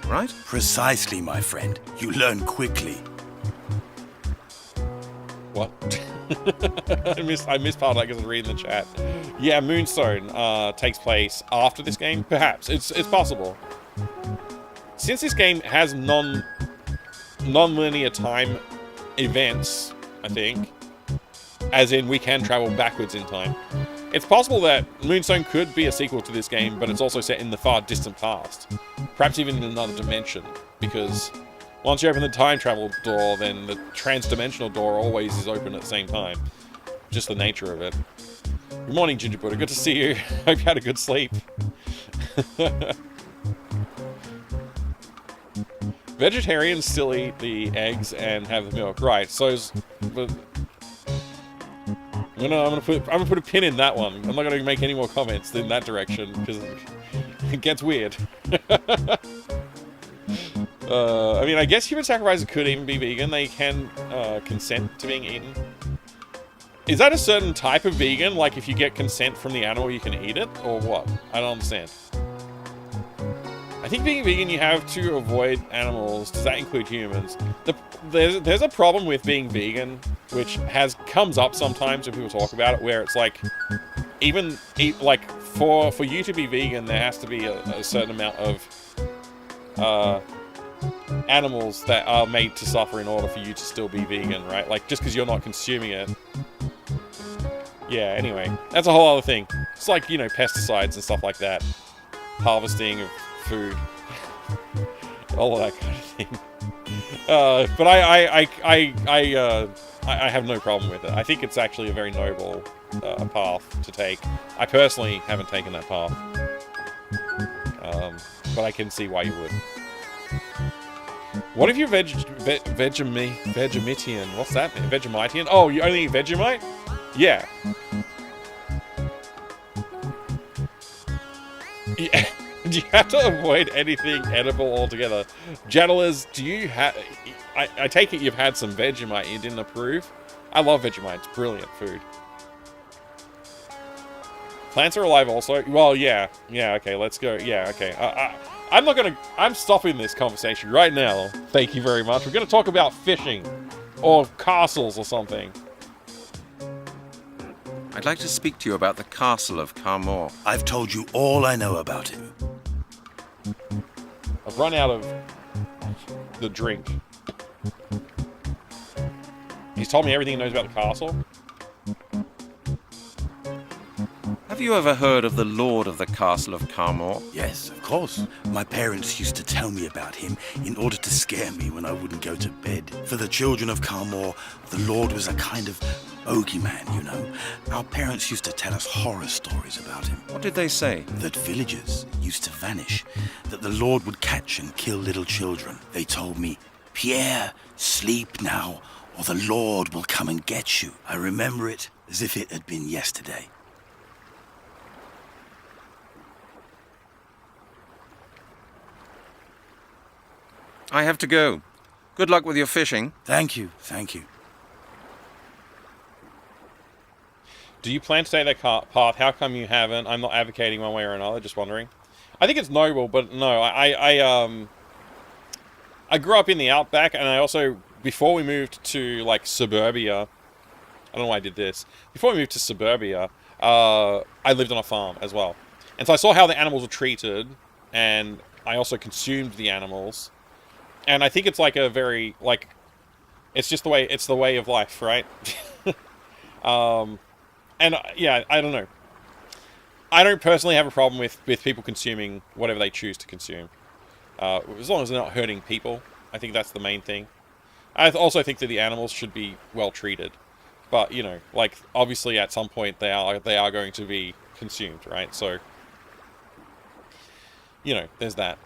Right? Precisely, my friend. You learn quickly. What? I missed part of that because I was reading the chat. Yeah, Moonstone takes place after this game. Perhaps. It's possible. Since this game has non-linear time events, I think, as in we can travel backwards in time, it's possible that Moonstone could be a sequel to this game, but it's also set in the far distant past. Perhaps even in another dimension, because once you open the time travel door, then the trans-dimensional door always is open at the same time. Just the nature of it. Good morning, Ginger Buddha. Good to see you. Hope you had a good sleep. Vegetarians still eat the eggs and have the milk, right? So, I'm gonna put a pin in that one. I'm not gonna make any more comments in that direction because it gets weird. I mean, I guess human sacrifices could even be vegan. They can consent to being eaten. Is that a certain type of vegan? Like, if you get consent from the animal, you can eat it, or what? I don't understand. I think being vegan, you have to avoid animals. Does that include humans? There's a problem with being vegan, which comes up sometimes when people talk about it, where it's like, for you to be vegan, there has to be a certain amount of animals that are made to suffer in order for you to still be vegan, right? Like, just because you're not consuming it. Yeah, anyway, that's a whole other thing. It's like, you know, pesticides and stuff like that. Harvesting of food. All of that kind of thing. But I have no problem with it. I think it's actually a very noble path to take. I personally haven't taken that path. But I can see why you would. What if you're Vegemitian? What's that mean? Vegemitian? Oh, you only eat Vegemite? Yeah. Yeah. You have to avoid anything edible altogether. Janellas, do you have... I take it you've had some Vegemite you didn't approve? I love Vegemite. It's brilliant food. Plants are alive also? Well, yeah. Yeah, okay, let's go. Yeah, okay. I'm not gonna... I'm stopping this conversation right now. Thank you very much. We're gonna talk about fishing. Or castles or something. I'd like to speak to you about the castle of Carmore. I've told you all I know about it. I've run out of the drink. He's told me everything he knows about the castle. Have you ever heard of the Lord of the Castle of Carmore? Yes, of course. My parents used to tell me about him in order to scare me when I wouldn't go to bed. For the children of Carmore, the Lord was a kind of bogeyman, you know. Our parents used to tell us horror stories about him. What did they say? That villagers used to vanish, that the Lord would catch and kill little children. They told me, Pierre, sleep now, or the Lord will come and get you. I remember it as if it had been yesterday. I have to go. Good luck with your fishing. Thank you, thank you. Do you plan to take that path? How come you haven't? I'm not advocating one way or another, just wondering. I think it's noble, but no, I grew up in the outback, and I also, before we moved to, like, suburbia, I don't know why I did this. Before we moved to suburbia, I lived on a farm as well. And so I saw how the animals were treated, and I also consumed the animals. And I think it's like a very, like, it's just the way of life, right? And yeah, I don't know. I don't personally have a problem with people consuming whatever they choose to consume. As long as they're not hurting people. I think that's the main thing. I also think that the animals should be well treated. But, you know, like, obviously at some point they are going to be consumed, right? So, you know, there's that.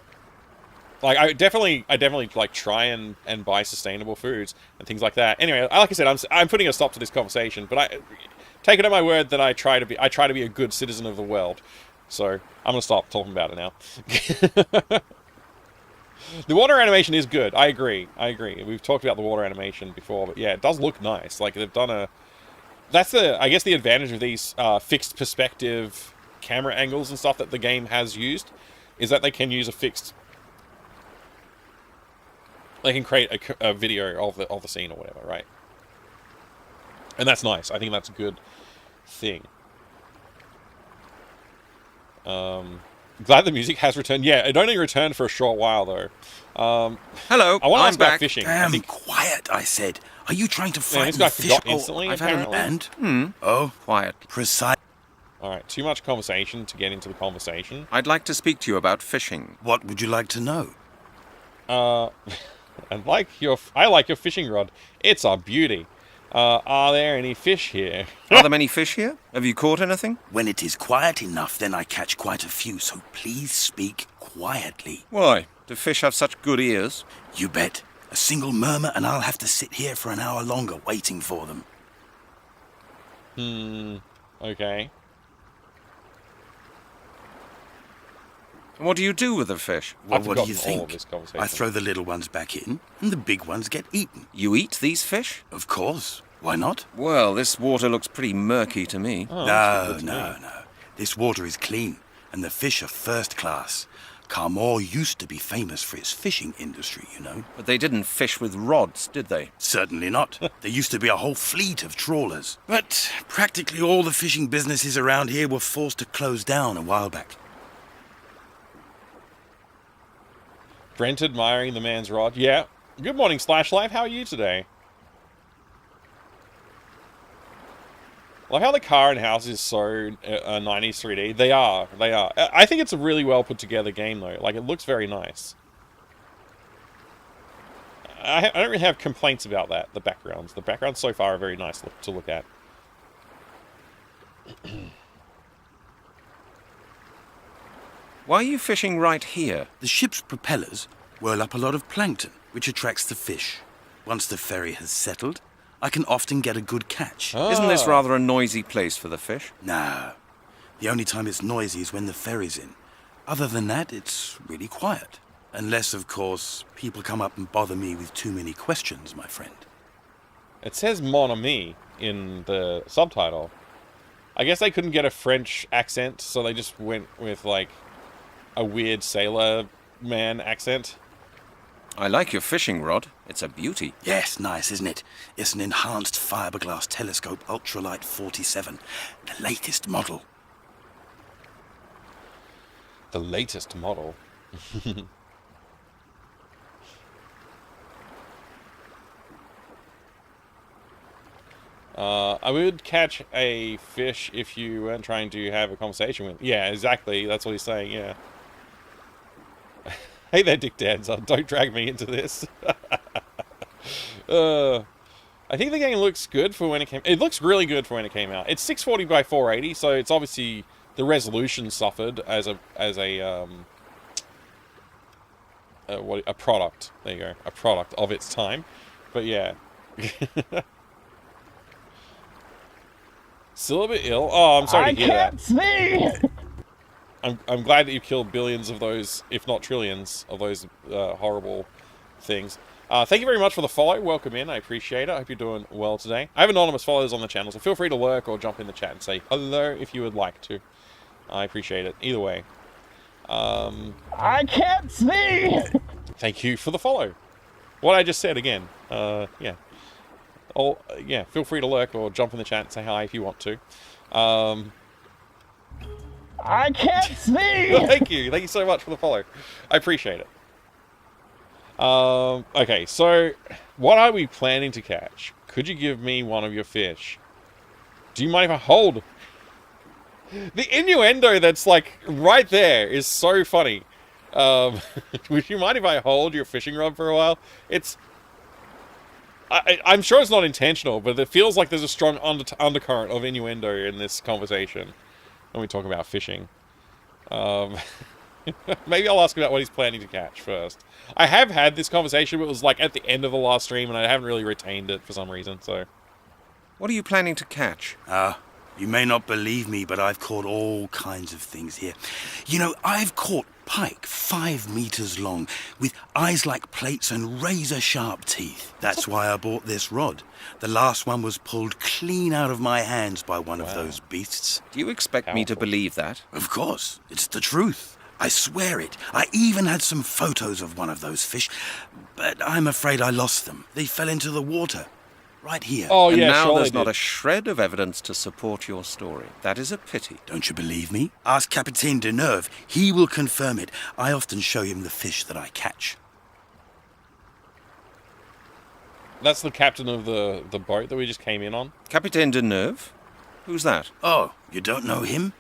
Like, I definitely like try and buy sustainable foods and things like that. Anyway, like I said, I'm putting a stop to this conversation, but take it at my word that I try to be a good citizen of the world. So I'm gonna stop talking about it now. The water animation is good. I agree. We've talked about the water animation before, but yeah, it does look nice. Like, they've done that's I guess the advantage of these fixed perspective camera angles and stuff that the game has used is that they can use a fixed. They can create a video of the scene or whatever, right? And that's nice. I think that's a good thing. Glad the music has returned. Yeah, it only returned for a short while, though. Hello, I want to ask back. about fishing. Quiet, I said. Are you trying to frighten this guy the fish? forgot instantly, I've had apparently. Oh, quiet. precise. Alright, too much conversation to get into the conversation. I'd like to speak to you about fishing. What would you like to know? I like your fishing rod. It's a beauty. Are there any fish here? Are there many fish here? Have you caught anything? When it is quiet enough, then I catch quite a few, so please speak quietly. Why? Do fish have such good ears? You bet. A single murmur and I'll have to sit here for an hour longer waiting for them. Okay. And what do you do with the fish? Well, I've what do you forgotten all of think? this conversation. I throw the little ones back in, and the big ones get eaten. You eat these fish? Of course. Why not? Well, this water looks pretty murky to me. Oh, No. This water is clean, and the fish are first class. Carmore used to be famous for its fishing industry, you know. But they didn't fish with rods, did they? Certainly not. There used to be a whole fleet of trawlers. But practically all the fishing businesses around here were forced to close down a while back. Brent admiring the man's rod. Yeah. Good morning, Slash Life. How are you today? Love how the car and house is so 90s 3D. They are. I think it's a really well put together game, though. Like, it looks very nice. I don't really have complaints about that, the backgrounds. The backgrounds so far are very nice to look at. Why are you fishing right here? The ship's propellers whirl up a lot of plankton, which attracts the fish. Once the ferry has settled, I can often get a good catch. Isn't this rather a noisy place for the fish? No. The only time it's noisy is when the ferry's in. Other than that, it's really quiet. Unless, of course, people come up and bother me with too many questions, my friend. It says mon ami in the subtitle. I guess they couldn't get a French accent, so they just went with, like, a weird sailor man accent. I like your fishing rod. It's a beauty. Yes, nice, isn't it? It's an enhanced fiberglass telescope ultralight 47. The latest model. The latest model. I would catch a fish if you weren't trying to have a conversation with. Yeah, exactly. That's what he's saying, yeah. Hey there, Dick Dancer. Don't drag me into this. I think the game looks good for when it came... It looks really good for when it came out. It's 640 by 480, so it's obviously... The resolution suffered as a product. There you go. A product of its time. But yeah. Still a bit ill. Oh, I'm sorry to hear that. I can't see! I'm glad that you killed billions of those, if not trillions, of those horrible things. Thank you very much for the follow. Welcome in. I appreciate it. I hope you're doing well today. I have anonymous followers on the channel, so feel free to lurk or jump in the chat and say hello if you would like to. I appreciate it. Either way. I can't see! Thank you for the follow. What I just said again. Yeah. Oh, yeah, feel free to lurk or jump in the chat and say hi if you want to. I can't see! Thank you. Thank you so much for the follow. I appreciate it. Okay, so what are we planning to catch? Could you give me one of your fish? Do you mind if I hold? The innuendo that's like right there is so funny. Would you mind if I hold your fishing rod for a while? I'm sure it's not intentional, but it feels like there's a strong undercurrent of innuendo in this conversation when we talk about fishing. Maybe I'll ask about what he's planning to catch first. I have had this conversation, but it was like at the end of the last stream, and I haven't really retained it for some reason, so... What are you planning to catch? You may not believe me, but I've caught all kinds of things here. You know, I've caught pike 5 meters long, with eyes like plates and razor-sharp teeth. That's why I bought this rod. The last one was pulled clean out of my hands by one of those beasts. Do you expect me to believe that? Of course. It's the truth. I swear it. I even had some photos of one of those fish, but I'm afraid I lost them. They fell into the water. Right here. Oh, and yeah, now sure there's not a shred of evidence to support your story. That is a pity. Don't you believe me? Ask Capitaine Deneuve. He will confirm it. I often show him the fish that I catch. That's the captain of the boat that we just came in on? Capitaine Deneuve? Who's that? Oh, you don't know him?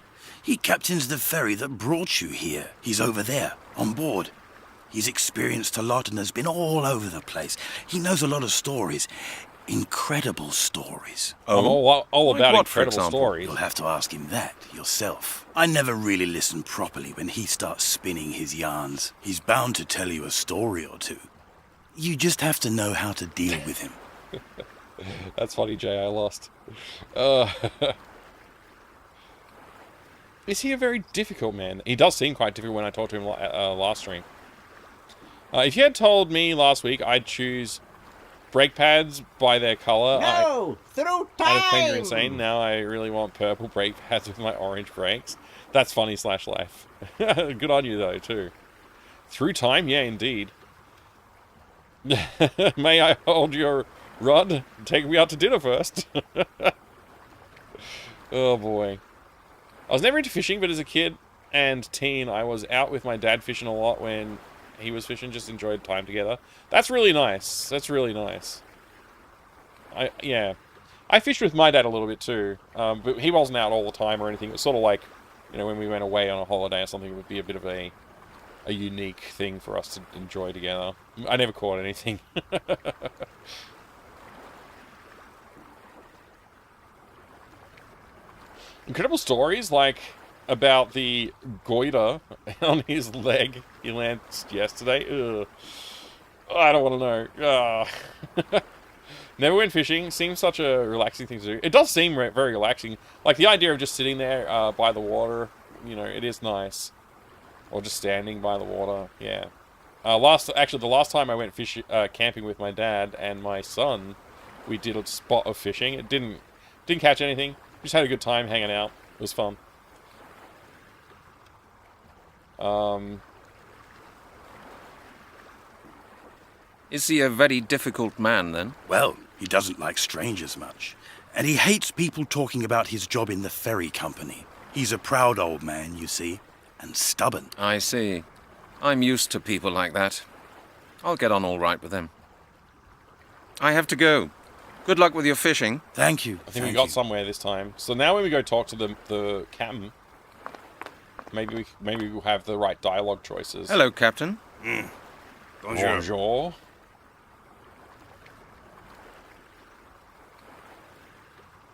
He captains the ferry that brought you here. He's over there, on board. He's experienced a lot and has been all over the place. He knows a lot of stories. Incredible stories. Oh, I'm all about what, for incredible example? stories. You'll have to ask him that yourself. I never really listen properly when he starts spinning his yarns. He's bound to tell you a story or two. You just have to know how to deal with him. That's funny, Jay. I lost. Is he a very difficult man? He does seem quite difficult when I talked to him last stream. If you had told me last week I'd choose brake pads by their color, through time! I'd have claimed you're insane. Now I really want purple brake pads with my orange brakes. That's funny / life. Good on you, though, too. Through time? Yeah, indeed. May I hold your rod? Take me out to dinner first. Oh, boy. I was never into fishing, but as a kid and teen, I was out with my dad fishing a lot when he was fishing, just enjoyed time together. That's really nice. That's really nice. Yeah. I fished with my dad a little bit too, but he wasn't out all the time or anything. It was sort of like, you know, when we went away on a holiday or something, it would be a bit of a unique thing for us to enjoy together. I never caught anything. Incredible stories, like about the goiter on his leg he lanced yesterday. Ugh. I don't want to know. Never went fishing. Seems such a relaxing thing to do. It does seem very relaxing. Like the idea of just sitting there by the water, you know, it is nice. Or just standing by the water. Yeah. The last time I went camping with my dad and my son, we did a spot of fishing. It didn't catch anything. We just had a good time hanging out. It was fun. Is he a very difficult man, then? Well, he doesn't like strangers much. And he hates people talking about his job in the ferry company. He's a proud old man, you see, and stubborn. I see. I'm used to people like that. I'll get on all right with him. I have to go. Good luck with your fishing. Thank you. I think we got somewhere this time. So now when we go talk to the captain, maybe we'll have the right dialogue choices. Hello, Captain. Bonjour.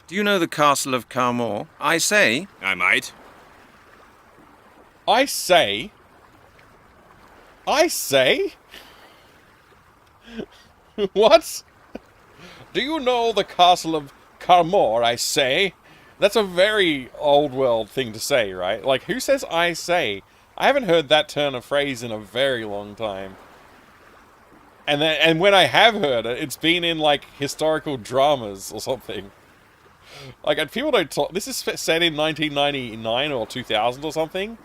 Do you know the castle of Carmore? I say. I might. I say? What? Do you know the castle of Carmore, I say? That's a very old world thing to say, right? Like, who says I say? I haven't heard that turn of phrase in a very long time. And when I have heard it, it's been in, like, historical dramas or something. Like, and people don't talk... This is set in 1999 or 2000 or something.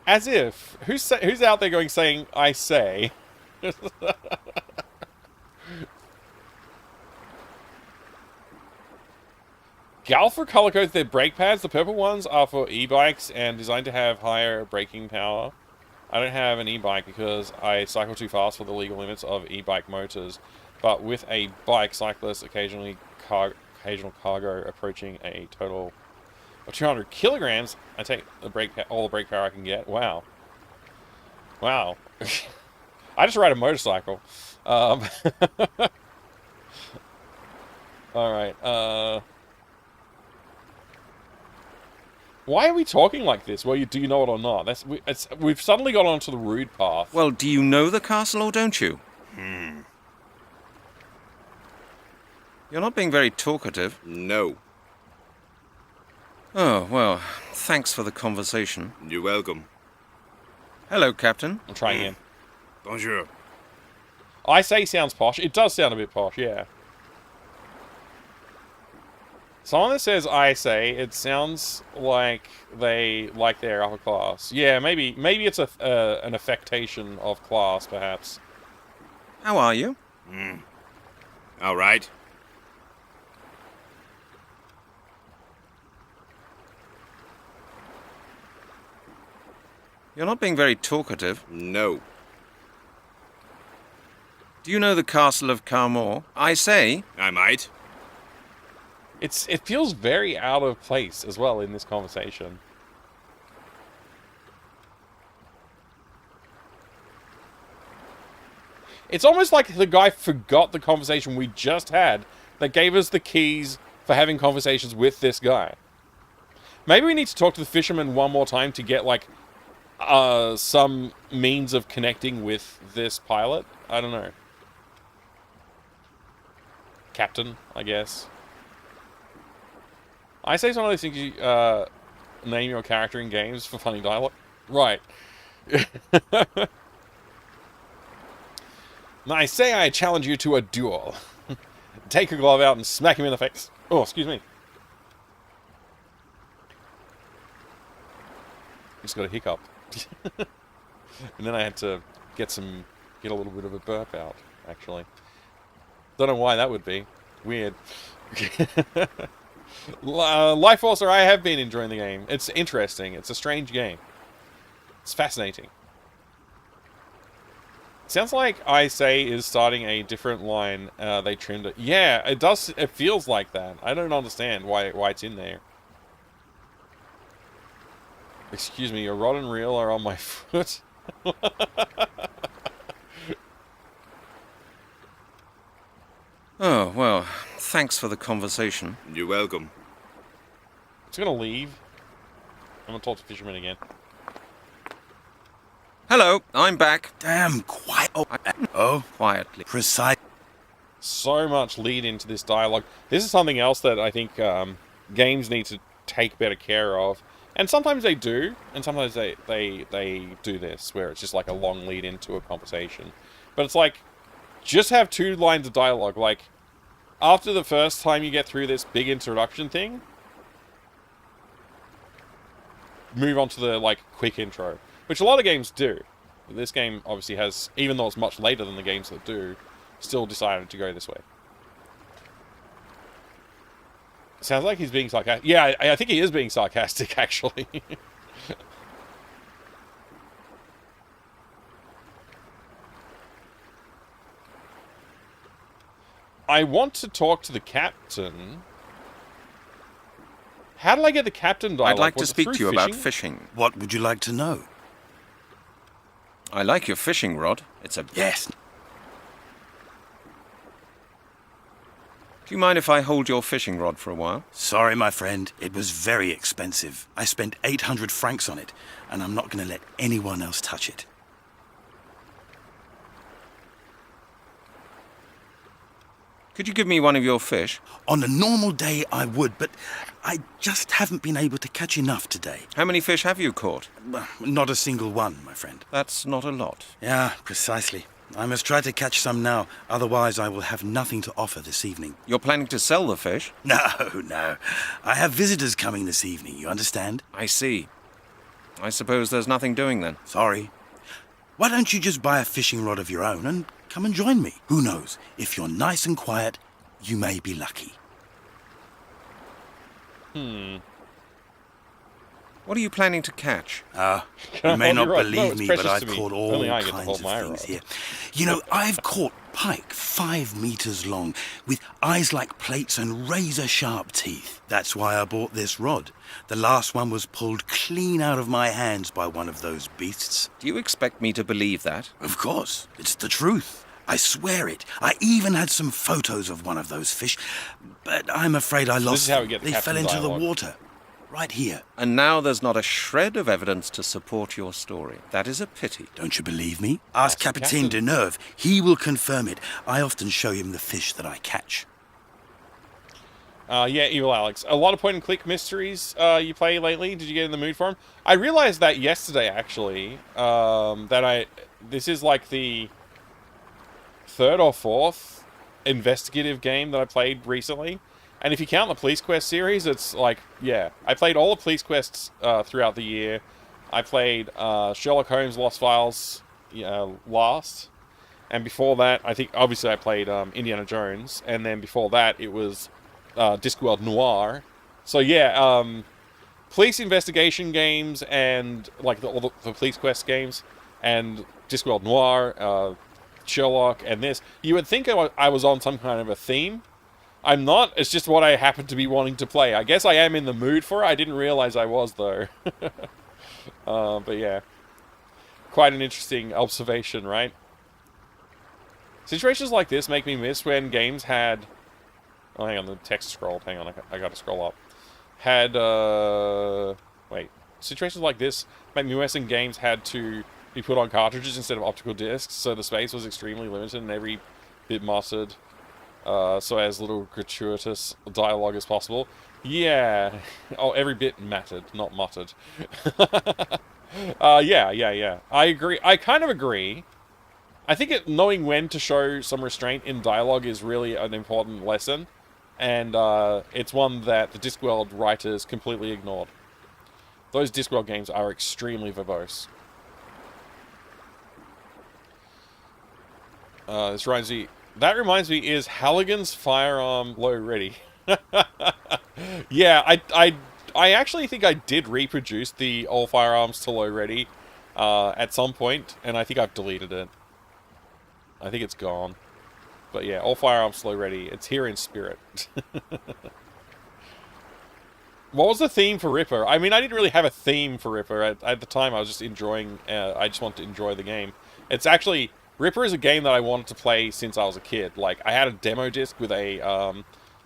As if. Who's out there saying, I say? Galfer color codes their brake pads. The purple ones are for e-bikes and designed to have higher braking power. I don't have an e-bike because I cycle too fast for the legal limits of e-bike motors. But with a bike, cyclists occasional cargo approaching a total of 200 kilograms. I take all the brake power I can get. Wow. I just ride a motorcycle. Alright, why are we talking like this? Well, do you know it or not? We've suddenly got onto the rude path. Well, do you know the castle or don't you? You're not being very talkative. No. Oh, well, thanks for the conversation. You're welcome. Hello, Captain. I'm trying again. Bonjour. I say sounds posh. It does sound a bit posh, yeah. Someone that says I say, it sounds like they like their upper class. Yeah, maybe it's an affectation of class, perhaps. How are you? All right. You're not being very talkative. No. Do you know the castle of Carmore? I say. I might. It feels very out of place as well in this conversation. It's almost like the guy forgot the conversation we just had that gave us the keys for having conversations with this guy. Maybe we need to talk to the fisherman one more time to get, like, some means of connecting with this pilot. I don't know. Captain, I guess. I say some of those things you name your character in games for funny dialogue. Right. I say I challenge you to a duel. Take your glove out and smack him in the face. Oh, excuse me. Just got a hiccup. And then I had to get a little bit of a burp out, actually. Don't know why that would be. Weird. Life Forcer, I have been enjoying the game. It's interesting. It's a strange game. It's fascinating. Sounds like I say is starting a different line. They trimmed it. Yeah, it does. It feels like that. I don't understand why it's in there. Excuse me, a rod and reel are on my foot. Oh, well, thanks for the conversation. You're welcome. It's gonna leave. I'm gonna talk to fisherman again. Hello, I'm back. Damn quiet. Oh, Quietly. precise. So much lead into this dialogue. This is something else that I think games need to take better care of. And sometimes they do, and sometimes they do this, where it's just like a long lead into a conversation. But it's like, just have 2 lines of dialogue. Like, after the first time you get through this big introduction thing, move on to the, like, quick intro. Which a lot of games do. But this game obviously has, even though it's much later than the games that do, still decided to go this way. Sounds like he's being sarcastic. Yeah, I think he is being sarcastic, actually. I want to talk to the captain. How did I get the captain dialogue? I'd like to speak to you about fishing. What would you like to know? I like your fishing rod. It's a... Yes. Do you mind if I hold your fishing rod for a while? Sorry, my friend. It was very expensive. I spent 800 francs on it, and I'm not going to let anyone else touch it. Could you give me one of your fish? On a normal day, I would, but I just haven't been able to catch enough today. How many fish have you caught? Well, not a single one, my friend. That's not a lot. Yeah, precisely. I must try to catch some now, otherwise I will have nothing to offer this evening. You're planning to sell the fish? No, no. I have visitors coming this evening, you understand? I see. I suppose there's nothing doing then. Sorry. Why don't you just buy a fishing rod of your own and come and join me? Who knows? If you're nice and quiet, you may be lucky. What are you planning to catch? You may not believe it's me, but precious I've to me. caught all Only I get to kinds hold of my things rod. here. You know, I've caught pike 5 meters long, with eyes like plates and razor-sharp teeth. That's why I bought this rod. The last one was pulled clean out of my hands by one of those beasts. Do you expect me to believe that? Of course, it's the truth. I swear it. I even had some photos of one of those fish, but I'm afraid I lost is how we them. get the They fell captain into dialogue. the water. Right here. And now there's not a shred of evidence to support your story. That is a pity. Don't you believe me? Ask the Capitaine captain. Deneuve. He will confirm it. I often show him the fish that I catch. Yeah, Evil Alex. A lot of point-and-click mysteries you play lately. Did you get in the mood for them? I realized that yesterday, actually. This is like the 3rd or 4th investigative game that I played recently. And if you count the Police Quest series, it's like, yeah. I played all the Police Quests throughout the year. I played Sherlock Holmes Lost Files last. And before that, I think, obviously I played Indiana Jones. And then before that, it was Discworld Noir. So yeah, police investigation games and like all the Police Quest games and Discworld Noir, Sherlock, and this. You would think I was on some kind of a theme. I'm not. It's just what I happen to be wanting to play. I guess I am in the mood for it. I didn't realize I was, though. But yeah. Quite an interesting observation, right? Situations like this make me miss when games had... Oh, hang on, the text scrolled. Hang on, I gotta scroll up. Wait. Situations like this make me miss when games had to be put on cartridges instead of optical discs, so the space was extremely limited and every bit muttered. So as little gratuitous dialogue as possible. Yeah. Oh, every bit mattered, not muttered. Yeah. I agree. I kind of agree. I think knowing when to show some restraint in dialogue is really an important lesson. And it's one that the Discworld writers completely ignored. Those Discworld games are extremely verbose. That reminds me, is Halligan's firearm low ready? Yeah, I actually think I did reproduce the all firearms to low ready at some point, and I think I've deleted it. I think it's gone. But yeah, all firearms to low ready. It's here in spirit. What was the theme for Ripper? I mean, I didn't really have a theme for Ripper. At the time, I was just enjoying... I just wanted to enjoy the game. It's actually... Ripper is a game that I wanted to play since I was a kid. Like, I had a demo disc with a,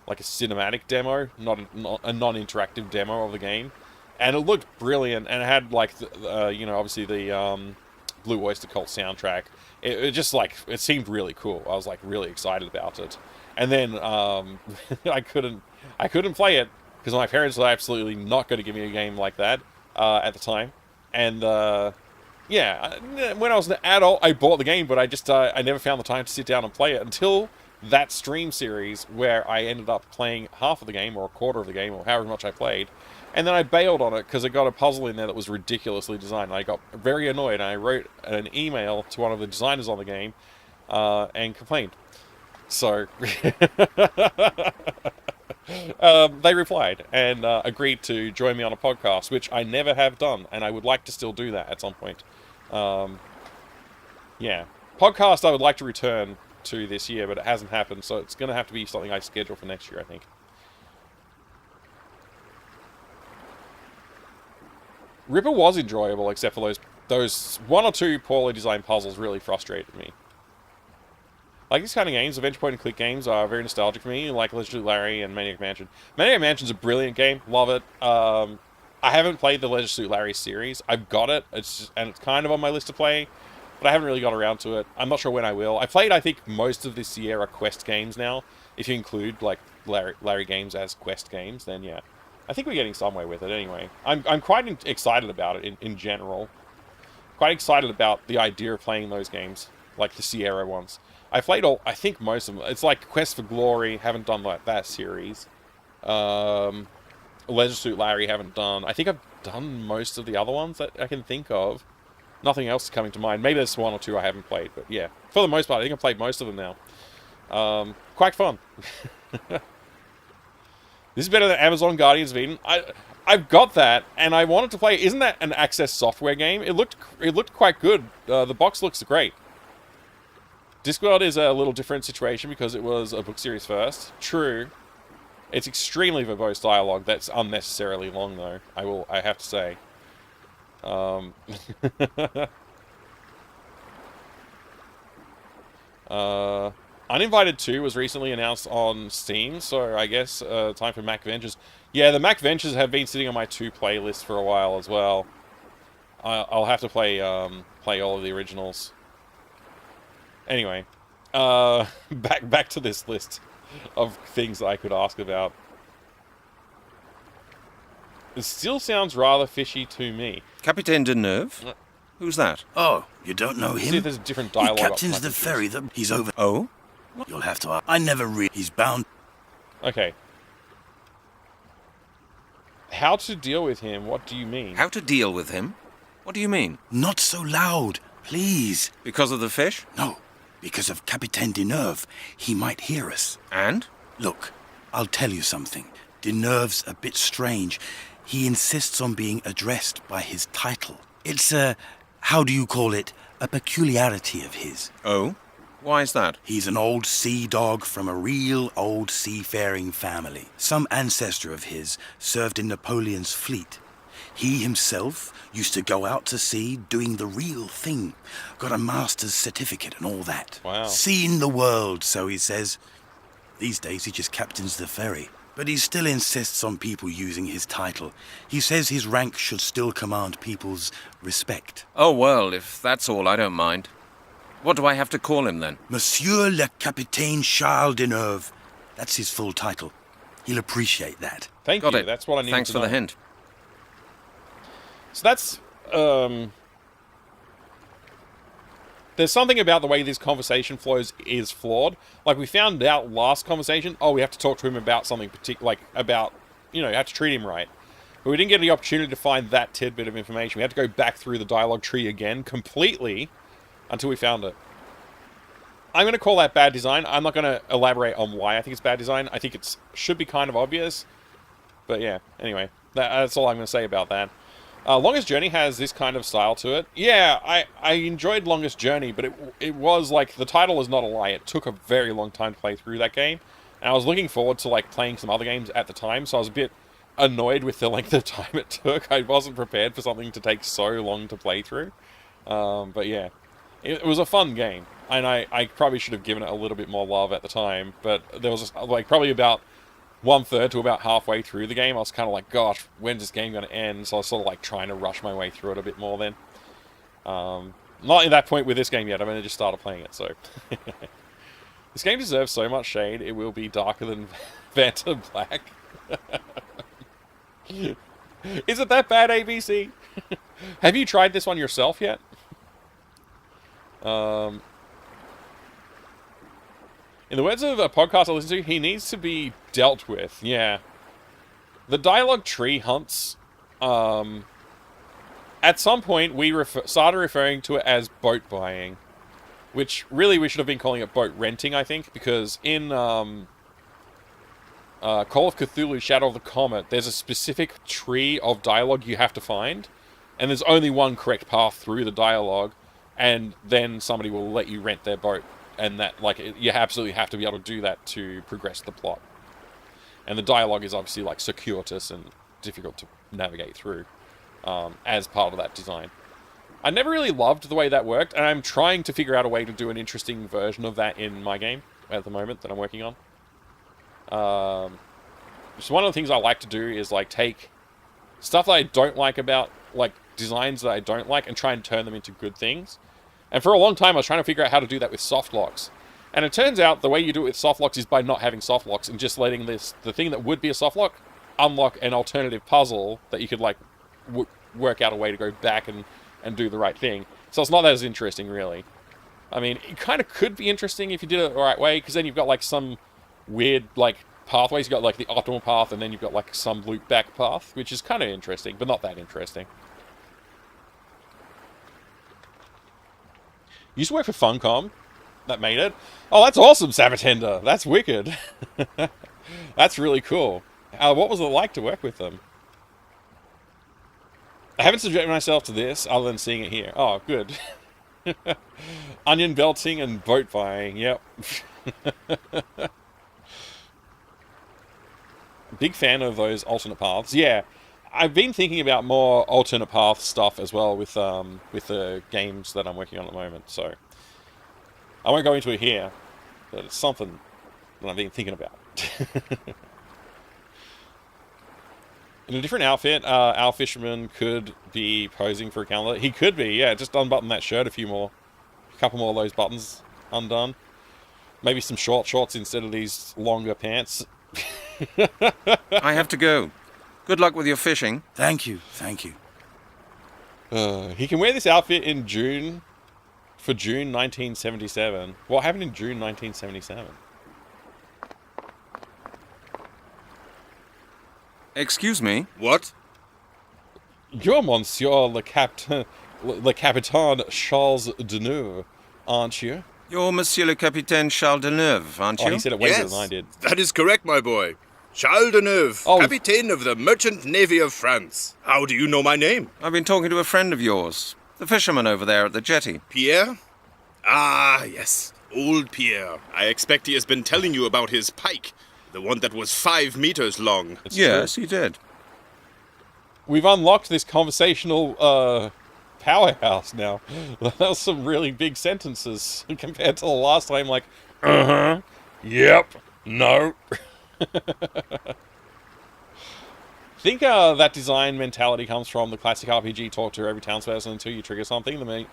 like a cinematic demo, not a non-interactive demo of the game. And it looked brilliant, and it had, like, obviously the Blue Oyster Cult soundtrack. It just, like, it seemed really cool. I was, like, really excited about it. And then, I couldn't play it, because my parents were absolutely not going to give me a game like that. at the time. And, yeah, when I was an adult, I bought the game, but I never found the time to sit down and play it until that stream series where I ended up playing half of the game, or a quarter of the game, or however much I played. And then I bailed on it because it got a puzzle in there that was ridiculously designed. I got very annoyed, and I wrote an email to one of the designers on the game and complained. So they replied and agreed to join me on a podcast, which I never have done, and I would like to still do that at some point. Yeah, podcast I would like to return to this year, but it hasn't happened, so it's going to have to be something I schedule for next year, I think. Ripper was enjoyable, except for those one or two poorly designed puzzles really frustrated me. Like, these kind of games, adventure point and click games, are very nostalgic for me, like Leisure Suit Larry and Maniac Mansion. Maniac Mansion's a brilliant game, love it. I haven't played the Leisure Suit Larry series. I've got it, and it's kind of on my list to play, but I haven't really got around to it. I'm not sure when I will. I played, I think, most of this year are quest games now. If you include, like, Larry games as quest games, then yeah. I think we're getting somewhere with it anyway. I'm quite excited about it in general. Quite excited about the idea of playing those games, like the Sierra ones. I played I think most of them. It's like Quest for Glory, haven't done that series. Leisure Suit Larry, haven't done. I think I've done most of the other ones that I can think of. Nothing else is coming to mind. Maybe there's one or two I haven't played, but yeah. For the most part, I think I've played most of them now. Quite fun. This is better than Amazon Guardians of Eden. I've got that, and I wanted to play. Isn't that an Access Software game? It looked quite good. The box looks great. Discworld is a little different situation because it was a book series first. True. It's extremely verbose dialogue. That's unnecessarily long, though. I have to say. Uninvited 2 was recently announced on Steam, so I guess time for Mac Ventures. Yeah, the Mac Ventures have been sitting on my 2 playlist for a while as well. I'll have to play all of the originals. Anyway, back to this list of things that I could ask about. It still sounds rather fishy to me. Capitaine Deneuve? Who's that? Oh, you don't know him? See if there's a different dialogue. He captains the ferry that he's over. Oh? You'll have to ask. I never read. He's bound. Okay. How to deal with him? What do you mean? How to deal with him? What do you mean? Not so loud, please. Because of the fish? No, because of Capitaine Deneuve. He might hear us. And? Look, I'll tell you something. Deneuve's a bit strange. He insists on being addressed by his title. It's how do you call it? A peculiarity of his. Oh? Why is that? He's an old sea dog from a real old seafaring family. Some ancestor of his served in Napoleon's fleet. He himself used to go out to sea doing the real thing. Got a master's certificate and all that. Wow. Seen the world, so he says. These days he just captains the ferry. But he still insists on people using his title. He says his rank should still command people's respect. Oh, well, if that's all, I don't mind. What do I have to call him, then? Monsieur le Capitaine Charles Deneuve. That's his full title. He'll appreciate that. Thank Got you. it. That's what I needed Thanks to for know. the hint. So that's, there's something about the way this conversation flows is flawed. Like, we found out last conversation, we have to talk to him about something particular, like, about, you have to treat him right. But we didn't get the opportunity to find that tidbit of information. We had to go back through the dialogue tree again, completely, until we found it. I'm going to call that bad design. I'm not going to elaborate on why I think it's bad design. I think it should be kind of obvious. But yeah, anyway, that's all I'm going to say about that. Longest Journey has this kind of style to it. Yeah, I enjoyed Longest Journey, but it was like, the title is not a lie. It took a very long time to play through that game. And I was looking forward to like playing some other games at the time, so I was a bit annoyed with the length of time it took. I wasn't prepared for something to take so long to play through. But yeah, it was a fun game. And I probably should have given it a little bit more love at the time, but there was like probably about 1/3 to about halfway through the game, I was kind of like, gosh, when's this game going to end? So I was sort of like trying to rush my way through it a bit more then. Not at that point with this game yet, I've only just started playing it, so. This game deserves so much shade, it will be darker than Vanta Black. Is it that bad, ABC? Have you tried this one yourself yet? In the words of a podcast I listen to, he needs to be dealt with. Yeah. The dialogue tree hunts, at some point we started referring to it as boat buying, which really we should have been calling it boat renting, I think, because in Call of Cthulhu Shadow of the Comet, there's a specific tree of dialogue you have to find, and there's only one correct path through the dialogue, and then somebody will let you rent their boat, and that, like, you absolutely have to be able to do that to progress the plot. And the dialogue is obviously, like, circuitous and difficult to navigate through, as part of that design. I never really loved the way that worked, and I'm trying to figure out a way to do an interesting version of that in my game at the moment that I'm working on. So one of the things I like to do is, like, take stuff that I don't like about, like, designs that I don't like and try and turn them into good things. And for a long time I was trying to figure out how to do that with soft locks. And it turns out the way you do it with soft locks is by not having soft locks and just letting the thing that would be a soft lock unlock an alternative puzzle that you could, like, work out a way to go back and do the right thing. So it's not as interesting, really. I mean, it kind of could be interesting if you did it the right way, because then you've got, like, some weird, like, pathways. You've got, like, the optimal path, and then you've got, like, some loop back path, which is kind of interesting, but not that interesting. You used to work for Funcom. That made it. Oh, that's awesome, Sabatender. That's wicked. That's really cool. What was it like to work with them? I haven't subjected myself to this other than seeing it here. Oh, good. Onion belting and boat buying. Yep. Big fan of those alternate paths. Yeah, I've been thinking about more alternate path stuff as well with the games that I'm working on at the moment. So I won't go into it here, but it's something that I've been thinking about. In a different outfit, our fisherman could be posing for a calendar. He could be, yeah. Just unbutton that shirt a couple more of those buttons undone. Maybe some short shorts instead of these longer pants. I have to go. Good luck with your fishing. Thank you, thank you. He can wear this outfit in June, for June 1977. What happened in June 1977? Excuse me? What? You're Monsieur le Capitaine Charles Deneuve, aren't you? You're Monsieur le Capitaine Charles Deneuve, aren't you? Oh, he said it way better than I did. That is correct, my boy. Charles Deneuve, Oh. Captain of the Merchant Navy of France. How do you know my name? I've been talking to a friend of yours, the fisherman over there at the jetty. Pierre? Ah, yes. Old Pierre. I expect he has been telling you about his pike. The one that was 5 meters long. It's Yes, true. he did. We've unlocked this conversational powerhouse now. That was some really big sentences compared to the last time, like, uh-huh, yep, no. I think that design mentality comes from the classic RPG talk to every townsperson until you trigger something. The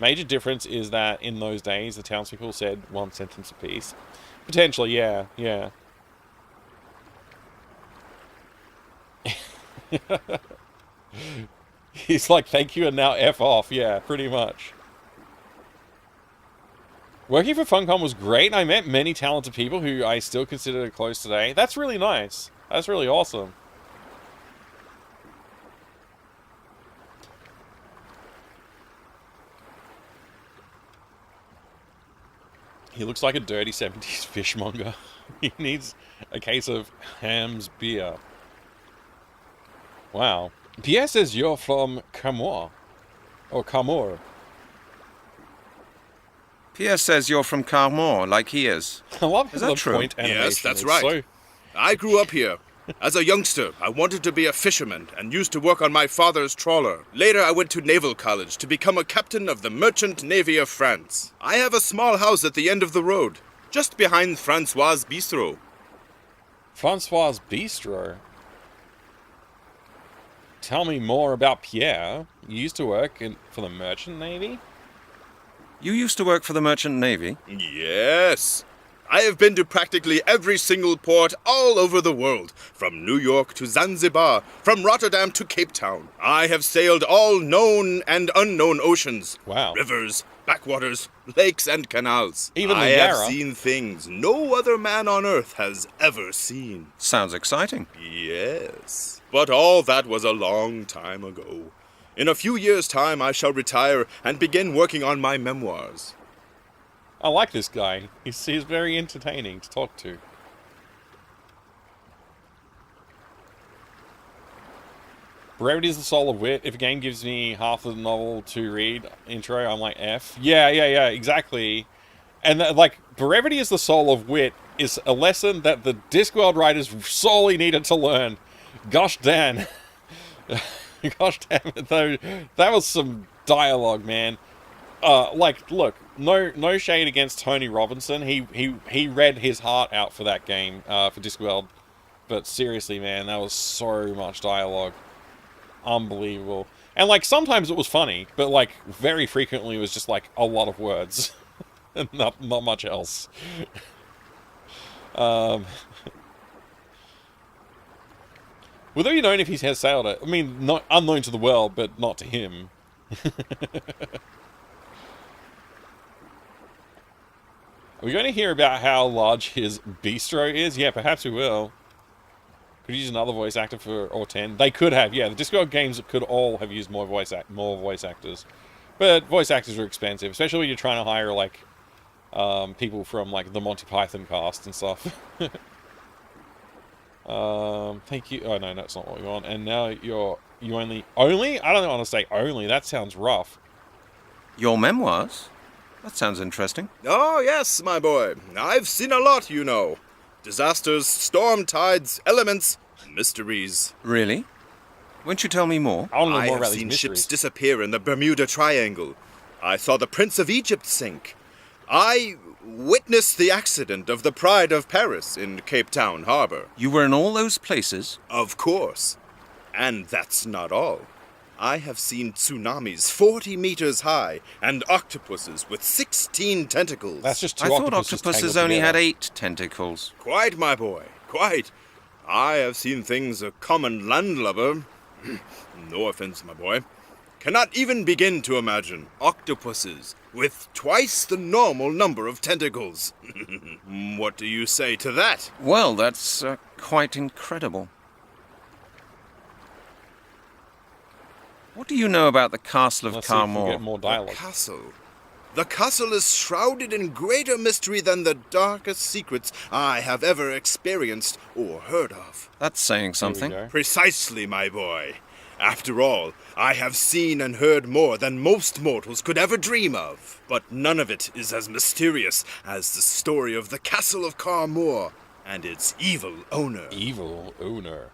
major difference is that in those days, the townspeople said one sentence apiece. Potentially, yeah. He's like, thank you and now F off. Yeah, pretty much. Working for Funcom was great. I met many talented people who I still consider close today. That's really nice. That's really awesome. He looks like a dirty 70s fishmonger. He needs a case of Ham's beer. Wow. Pierre says you're from Camor. Or Camor. Pierre says you're from Carmore, like he is. I love Is the that true? point animation. Yes, that's is right. So... I grew up here. As a youngster, I wanted to be a fisherman and used to work on my father's trawler. Later, I went to naval college to become a captain of the Merchant Navy of France. I have a small house at the end of the road, just behind Francois' Bistro. Francois' Bistro? Tell me more about Pierre. You used to work for the Merchant Navy? You used to work for the Merchant Navy? Yes. I have been to practically every single port all over the world, from New York to Zanzibar, from Rotterdam to Cape Town. I have sailed all known and unknown oceans, Wow. rivers, backwaters, lakes, and canals. Even the I have Yarra. seen things no other man on earth has ever seen. Sounds exciting. Yes, but all that was a long time ago. In a few years' time, I shall retire and begin working on my memoirs. I like this guy. He's very entertaining to talk to. Brevity is the soul of wit. If a game gives me half the novel to read intro, I'm like, F. Yeah, exactly. And like, brevity is the soul of wit is a lesson that the Discworld writers sorely needed to learn. Gosh damn. Gosh damn it, though. That was some dialogue, man. Like, look, no shade against Tony Robinson. He read his heart out for that game, for Discworld. But seriously, man, that was so much dialogue. Unbelievable. And, like, sometimes it was funny, but, like, very frequently it was just, like, a lot of words. And not much else. Will there be known if he has sailed it? I mean, not unknown to the world, but not to him. Are we going to hear about how large his bistro is? Yeah, perhaps we will. Could use another voice actor for or 10. They could have, yeah. The Discworld games could all have used more voice actors, but voice actors are expensive, especially when you're trying to hire like people from like the Monty Python cast and stuff. Thank you. Oh no, that's not what we want. And now you only. I don't want to say only. That sounds rough. Your memoirs? That sounds interesting. Oh, yes, my boy. I've seen a lot, you know. Disasters, storm tides, elements, mysteries. Really? Won't you tell me more? I want to know I more have about these seen mysteries. ships disappear in the Bermuda Triangle. I saw the Prince of Egypt sink. I witnessed the accident of the Pride of Paris in Cape Town Harbor. You were in all those places? Of course. And that's not all. I have seen tsunamis 40 meters high and octopuses with 16 tentacles. That's just two I thought octopuses octopuses tangled only had together. 8 tentacles. Quite, my boy, quite. I have seen things a common landlubber, no offense, my boy, cannot even begin to imagine. Octopuses with twice the normal number of tentacles. What do you say to that? Well, that's quite incredible. What do you know about the castle of Let's see if we Carmore? get more dialogue. Castle. The castle is shrouded in greater mystery than the darkest secrets I have ever experienced or heard of. That's saying Here we something. go. Precisely, my boy. After all, I have seen and heard more than most mortals could ever dream of. But none of it is as mysterious as the story of the castle of Carmore and its evil owner. Evil owner.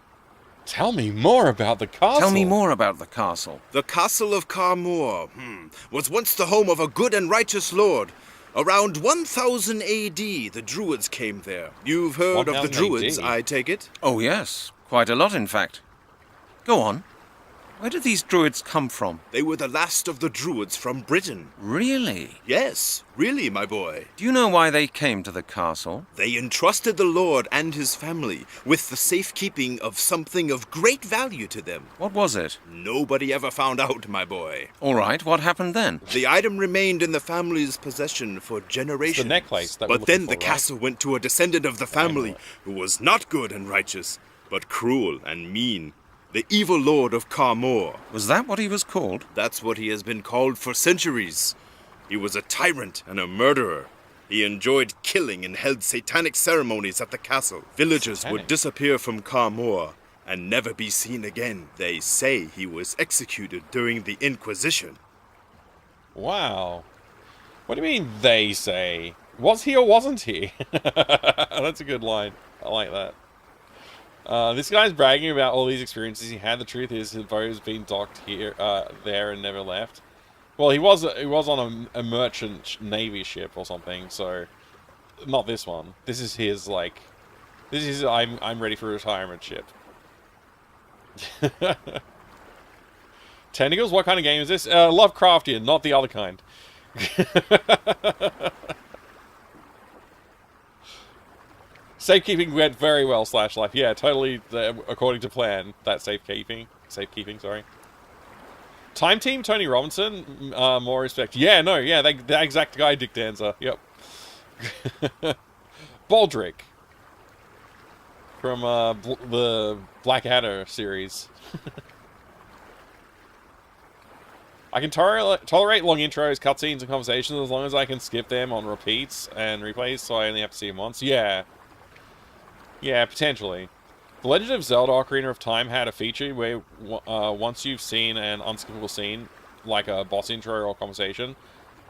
Tell me more about the castle. Tell me more about the castle. The castle of Carmore was once the home of a good and righteous lord. Around 1000 AD, the Druids came there. You've heard of the 1000 Druids, AD? I take it? Oh, yes. Quite a lot, in fact. Go on. Where did these druids come from? They were the last of the Druids from Britain. Really? Yes, really, my boy. Do you know why they came to the castle? They entrusted the Lord and his family with the safekeeping of something of great value to them. What was it? Nobody ever found out, my boy. All right, what happened then? The item remained in the family's possession for generations. It's the necklace that we're But then looking the for, right? castle went to a descendant of the family who was not good and righteous, but cruel and mean. The evil lord of Carmore. Was that what he was called? That's what he has been called for centuries. He was a tyrant and a murderer. He enjoyed killing and held satanic ceremonies at the castle. Villagers Satanic? would disappear from Carmore and never be seen again. They say he was executed during the Inquisition. Wow. What do you mean, they say? Was he or wasn't he? That's a good line. I like that. This guy's bragging about all these experiences he had. The truth is, his boat has been docked here, there, and never left. Well, he was on a merchant navy ship or something. So, not this one. This is his like. This is I'm ready for retirement ship. Tentacles? What kind of game is this? Lovecraftian, not the other kind. Safekeeping went very well, /life. Yeah, totally according to plan. That safekeeping, sorry. Time Team, Tony Robinson, more respect. Yeah, no, yeah, that exact guy, Dick Danza. Yep. Baldric. From the Blackadder series. I can tolerate long intros, cutscenes, and conversations as long as I can skip them on repeats and replays, so I only have to see them once. Yeah. Yeah, potentially. The Legend of Zelda Ocarina of Time had a feature where once you've seen an unskippable scene, like a boss intro or conversation,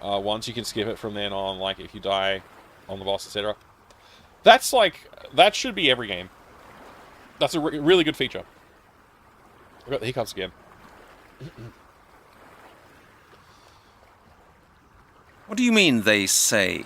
once you can skip it from then on, like if you die on the boss, etc. That's like, that should be every game. That's a really good feature. I've got the hiccups again. What do you mean, they say?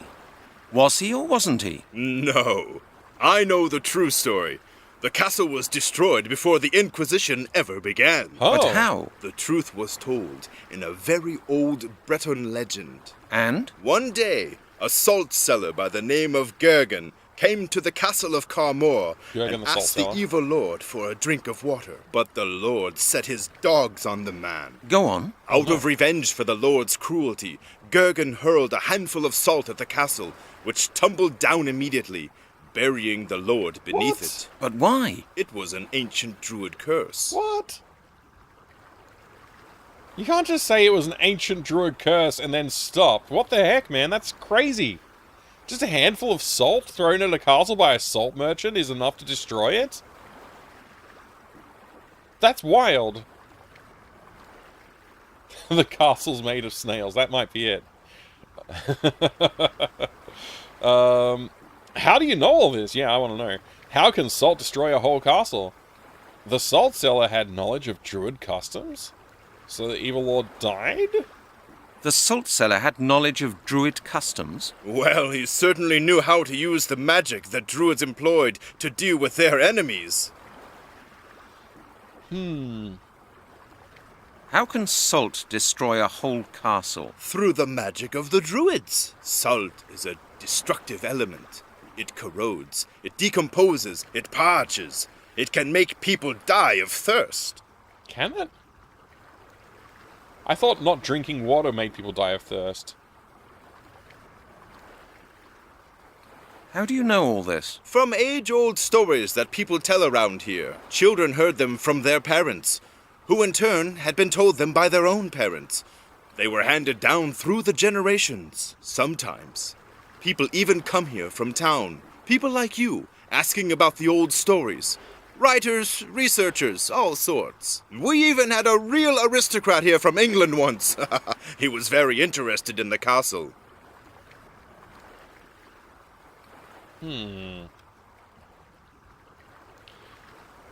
Was he or wasn't he? No. I know the true story. The castle was destroyed before the Inquisition ever began. Oh. But how? The truth was told in a very old Breton legend. And? One day, a salt seller by the name of Gergen came to the castle of Carmore and asked the evil lord for a drink of water. But the lord set his dogs on the man. Go on. Out of revenge for the lord's cruelty, Gergen hurled a handful of salt at the castle, which tumbled down immediately, burying the lord beneath it. But why? It was an ancient druid curse. What? You can't just say it was an ancient druid curse and then stop. What the heck, man? That's crazy. Just a handful of salt thrown at a castle by a salt merchant is enough to destroy it? That's wild. The castle's made of snails. That might be it. How do you know all this? Yeah, I want to know. How can salt destroy a whole castle? The salt seller had knowledge of druid customs? So the evil lord died? The salt seller had knowledge of druid customs? Well, he certainly knew how to use the magic that druids employed to deal with their enemies. How can salt destroy a whole castle? Through the magic of the druids. Salt is a destructive element. It corrodes, it decomposes, it parches. It can make people die of thirst. Can it? I thought not drinking water made people die of thirst. How do you know all this? From age-old stories that people tell around here. Children heard them from their parents, who in turn had been told them by their own parents. They were handed down through the generations. Sometimes, people even come here from town. People like you, asking about the old stories. Writers, researchers, all sorts. We even had a real aristocrat here from England once. He was very interested in the castle.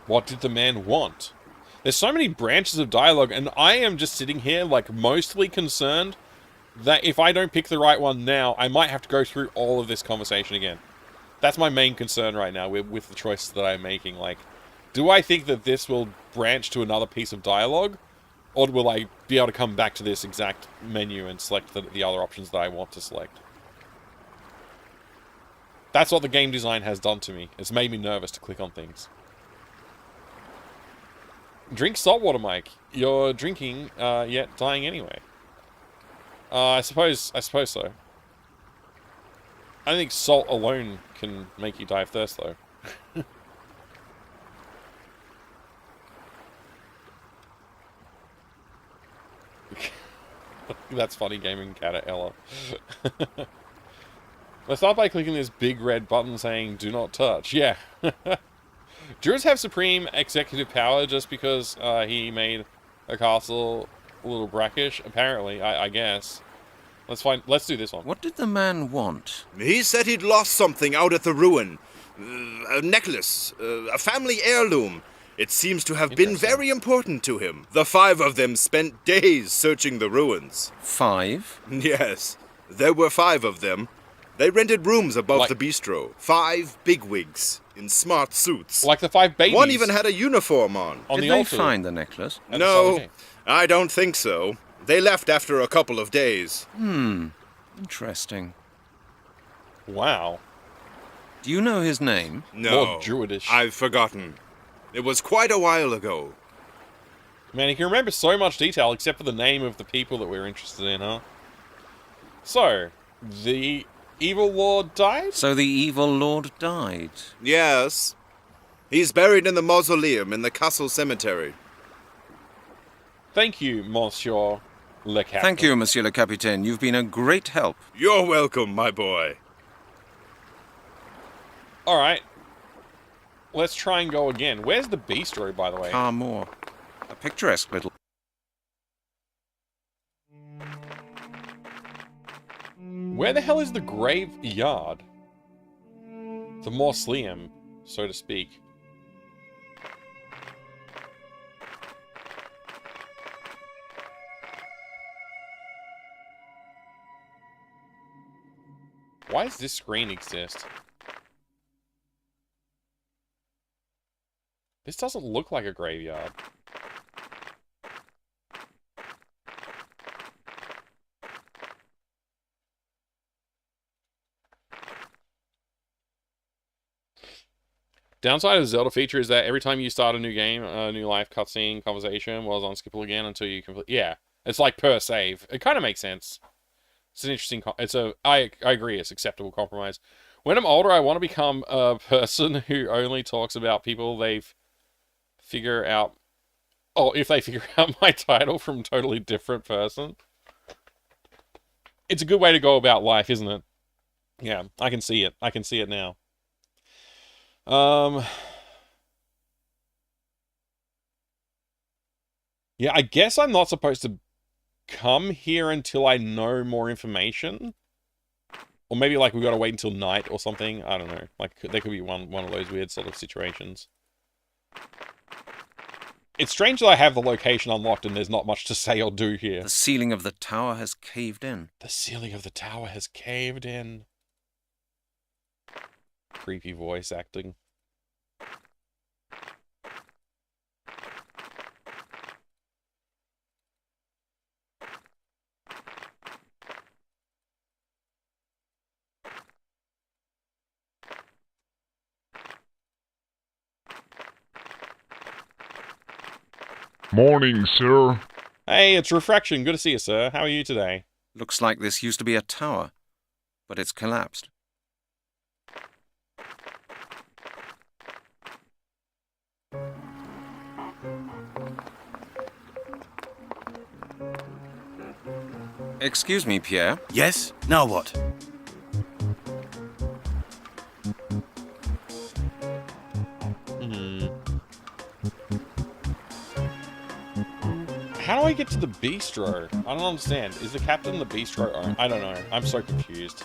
What did the man want? There's so many branches of dialogue, and I am just sitting here, like, mostly concerned that if I don't pick the right one now, I might have to go through all of this conversation again. That's my main concern right now with the choices that I'm making. Like, do I think that this will branch to another piece of dialogue? Or will I be able to come back to this exact menu and select the other options that I want to select? That's what the game design has done to me. It's made me nervous to click on things. Drink saltwater, Mike. You're drinking, yet dying anyway. I suppose so. I don't think salt alone can make you die of thirst, though. That's funny, gaming cat at Ella. Let's start by clicking this big red button saying, do not touch. Yeah. Druids have supreme executive power just because he made a castle a little brackish, apparently, I guess. Let's do this one. What did the man want? He said he'd lost something out at the ruin. A necklace, a family heirloom. It seems to have been very important to him. The 5 of them spent days searching the ruins. 5? Yes, there were 5 of them. They rented rooms above the bistro. 5 bigwigs in smart suits. Like the 5 babies. One even had a uniform on. Did they find the necklace? No, I don't think so. They left after a couple of days. Interesting. Wow. Do you know his name? No, More Druidish. I've forgotten. It was quite a while ago. Man, he can remember so much detail except for the name of the people that we're interested in, huh? So, the evil lord died? So the evil lord died. Yes. He's buried in the mausoleum in the castle cemetery. Thank you, Monsieur Le Captain. Thank you, Monsieur le Capitaine. You've been a great help. You're welcome, my boy. Alright. Let's try and go again. Where's the bistro, by the way? Carmore. A picturesque little... Where the hell is the graveyard? The mausoleum, so to speak. Why does this screen exist? This doesn't look like a graveyard. Downside of the Zelda feature is that every time you start a new game, a new life cutscene conversation was unskippable again until you complete. Yeah, it's like per save. It kind of makes sense. It's an interesting. I agree. It's acceptable compromise. When I'm older, I want to become a person who only talks about people they've figure out. Oh, if they figure out my title from a totally different person. It's a good way to go about life, isn't it? Yeah, I can see it. I can see it now. Yeah, I guess I'm not supposed to come here until I know more information. Or maybe, like, we've got to wait until night or something. I don't know. Like, there could be one of those weird sort of situations. It's strange that I have the location unlocked and there's not much to say or do here. The ceiling of the tower has caved in. The ceiling of the tower has caved in. Creepy voice acting. Morning, sir. Hey, it's Refraction. Good to see you, sir. How are you today? Looks like this used to be a tower, but it's collapsed. Excuse me, Pierre. Yes? Now what? How do I get to the bistro? I don't understand. Is the captain the bistro owner? I don't know. I'm so confused.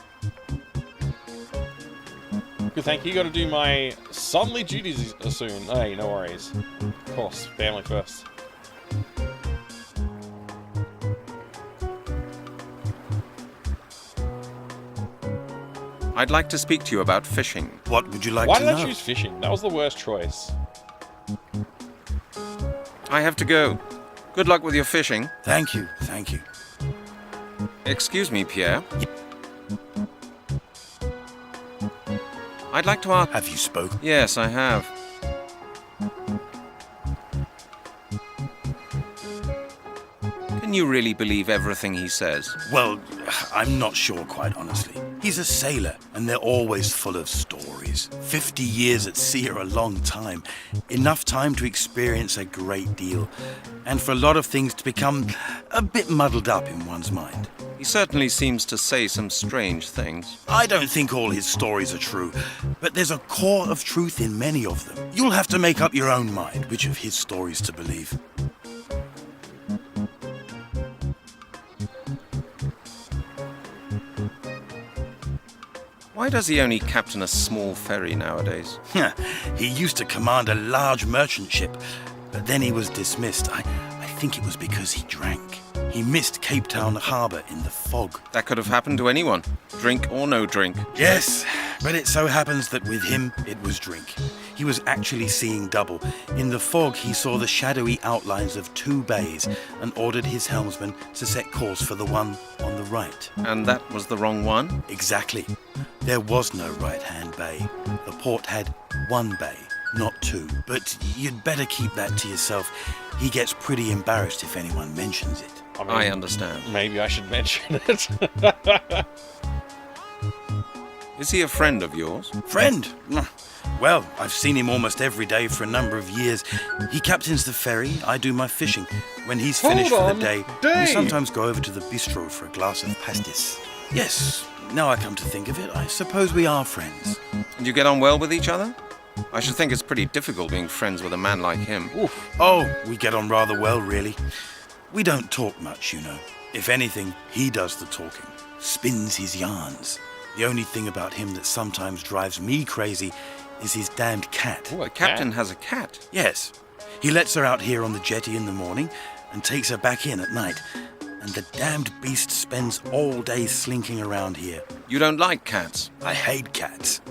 Good, thank you. Got to do my sonly duties soon. Hey, no worries. Of course, family first. I'd like to speak to you about fishing. What would you like Why to did know? I choose fishing? That was the worst choice. I have to go. Good luck with your fishing. Thank you, thank you. Excuse me, Pierre. I'd like to ask... Have you spoken? Yes, I have. Can you really believe everything he says? Well, I'm not sure, quite honestly. He's a sailor, and they're always full of stories. 50 years at sea are a long time. Enough time to experience a great deal, and for a lot of things to become a bit muddled up in one's mind. He certainly seems to say some strange things. I don't think all his stories are true, but there's a core of truth in many of them. You'll have to make up your own mind which of his stories to believe. Why does he only captain a small ferry nowadays? He used to command a large merchant ship, but then he was dismissed. I think it was because he drank. He missed Cape Town harbour in the fog. That could have happened to anyone, drink or no drink. Yes, but it so happens that with him, it was drink. He was actually seeing double. In the fog, he saw the shadowy outlines of 2 bays and ordered his helmsman to set course for the one on the right. And that was the wrong one? Exactly. There was no right-hand bay. The port had 1 bay, not 2. But you'd better keep that to yourself. He gets pretty embarrassed if anyone mentions it. I mean, I understand. Maybe I should mention it. Is he a friend of yours? Friend? Well, I've seen him almost every day for a number of years. He captains the ferry, I do my fishing. When he's finished for the day, we sometimes go over to the bistro for a glass of pastis. Yes, now I come to think of it, I suppose we are friends. And you get on well with each other? I should think it's pretty difficult being friends with a man like him. Oof. Oh, we get on rather well, really. We don't talk much, you know. If anything, he does the talking, spins his yarns. The only thing about him that sometimes drives me crazy is his damned cat. Oh, a captain has a cat. Yes. He lets her out here on the jetty in the morning and takes her back in at night. And the damned beast spends all day slinking around here. You don't like cats? I hate cats.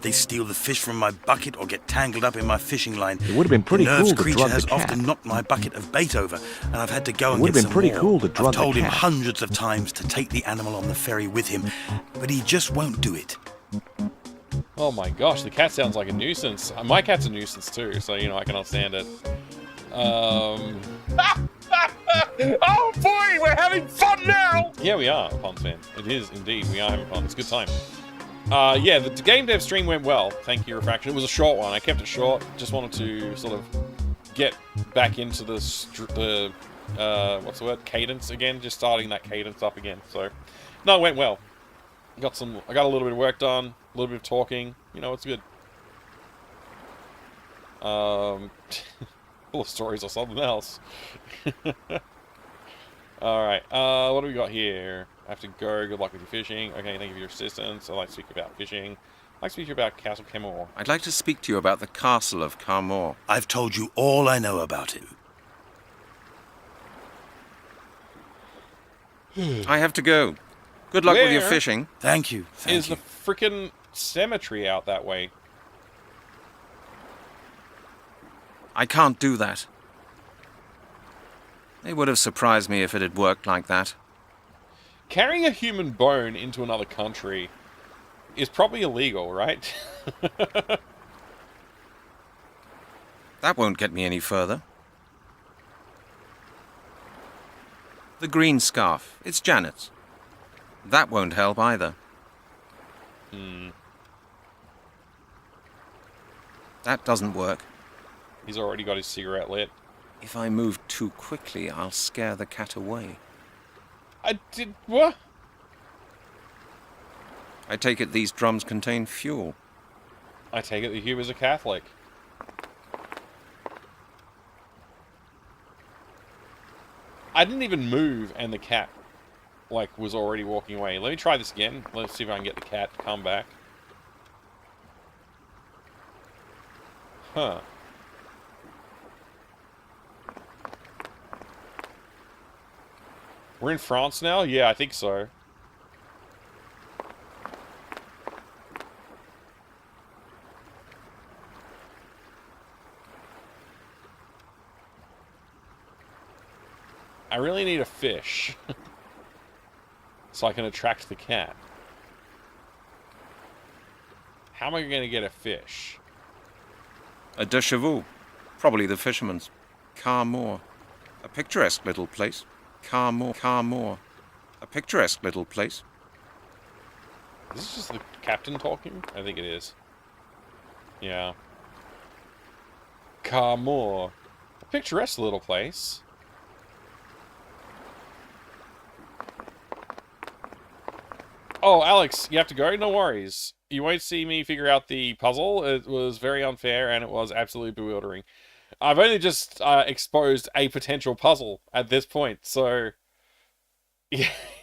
They steal the fish from my bucket or get tangled up in my fishing line. It would have been pretty the cool nervous to creature drug has the cat. often knocked my bucket of bait over, and I've had to go and It would get have some been pretty more. cool to drug I've told the him cat. hundreds of times to take the animal on the ferry with him, but he just won't do it. Oh my gosh, the cat sounds like a nuisance. My cat's a nuisance too, so, you know, I can understand it. Oh boy, we're having fun now! Yeah, we are, Ponce fan. It is, indeed. We are having fun. It's a good time. Yeah, the game dev stream went well. Thank you, Refraction. It was a short one. I kept it short. Just wanted to sort of get back into the what's the word? Cadence again. Just starting that cadence up again. So, no, it went well. I got a little bit of work done. A little bit of talking. You know, it's good. Full of stories or something else. Alright, what do we got here? I have to go. Good luck with your fishing. Okay, thank you for your assistance. I'd like to speak about fishing. I'd like to speak to you about Castle Kemor. I'd like to speak to you about the castle of Carmore. I've told you all I know about it. I have to go. Good luck with your Where fishing. Thank you. Thank Is you. the frickin' cemetery out that way? I can't do that. It would have surprised me if it had worked like that. Carrying a human bone into another country is probably illegal, right? That won't get me any further. The green scarf. It's Janet's. That won't help either. That doesn't work. He's already got his cigarette lit. If I move too quickly, I'll scare the cat away. What? I take it these drums contain fuel. I take it that Hugh is a Catholic. I didn't even move and the cat, like, was already walking away. Let me try this again. Let's see if I can get the cat to come back. Huh. We're in France now? Yeah, I think so. I really need a fish. So I can attract the cat. How am I going to get a fish? A de Chevaux. Probably the fisherman's. Carmore. A picturesque little place. Carmore. A picturesque little place. Is this just the captain talking? I think it is. Yeah. Carmore. A picturesque little place. Oh, Alex, you have to go? No worries. You won't see me figure out the puzzle. It was very unfair and it was absolutely bewildering. I've only just exposed a potential puzzle at this point, so...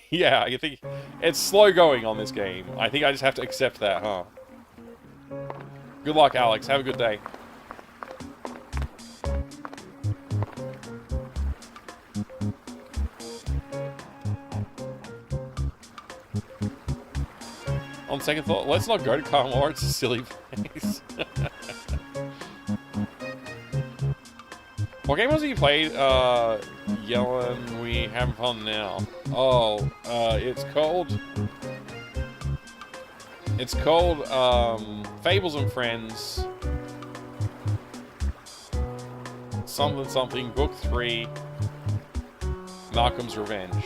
Yeah, you think... It's slow going on this game. I think I just have to accept that, huh? Good luck, Alex. Have a good day. On second thought, let's not go to Carmore. It's a silly place. What game was it you played? Yelling, we having fun now. Oh, it's called... It's called, Fables and Friends. Something something, Book 3. Malcolm's Revenge.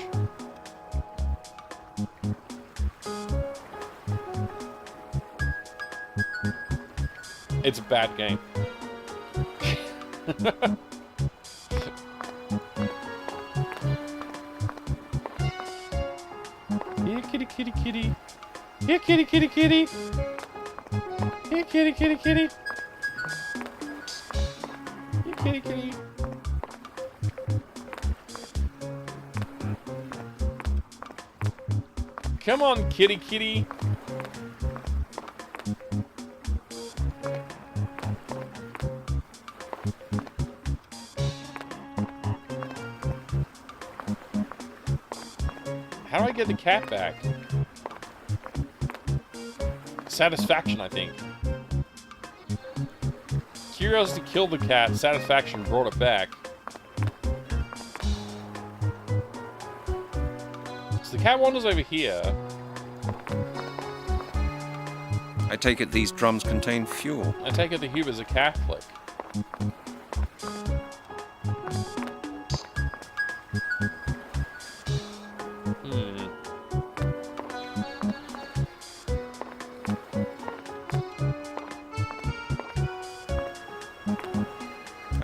It's a bad game. Here, kitty, kitty, kitty. Here, kitty, kitty, kitty. Here, kitty, kitty, kitty. Here, kitty, kitty. Come on, kitty, kitty. How do I get the cat back? Satisfaction, I think. Curiosity killed the cat. Satisfaction brought it back. So the cat wanders over here. I take it these drums contain fuel. I take it the Huber's a Catholic.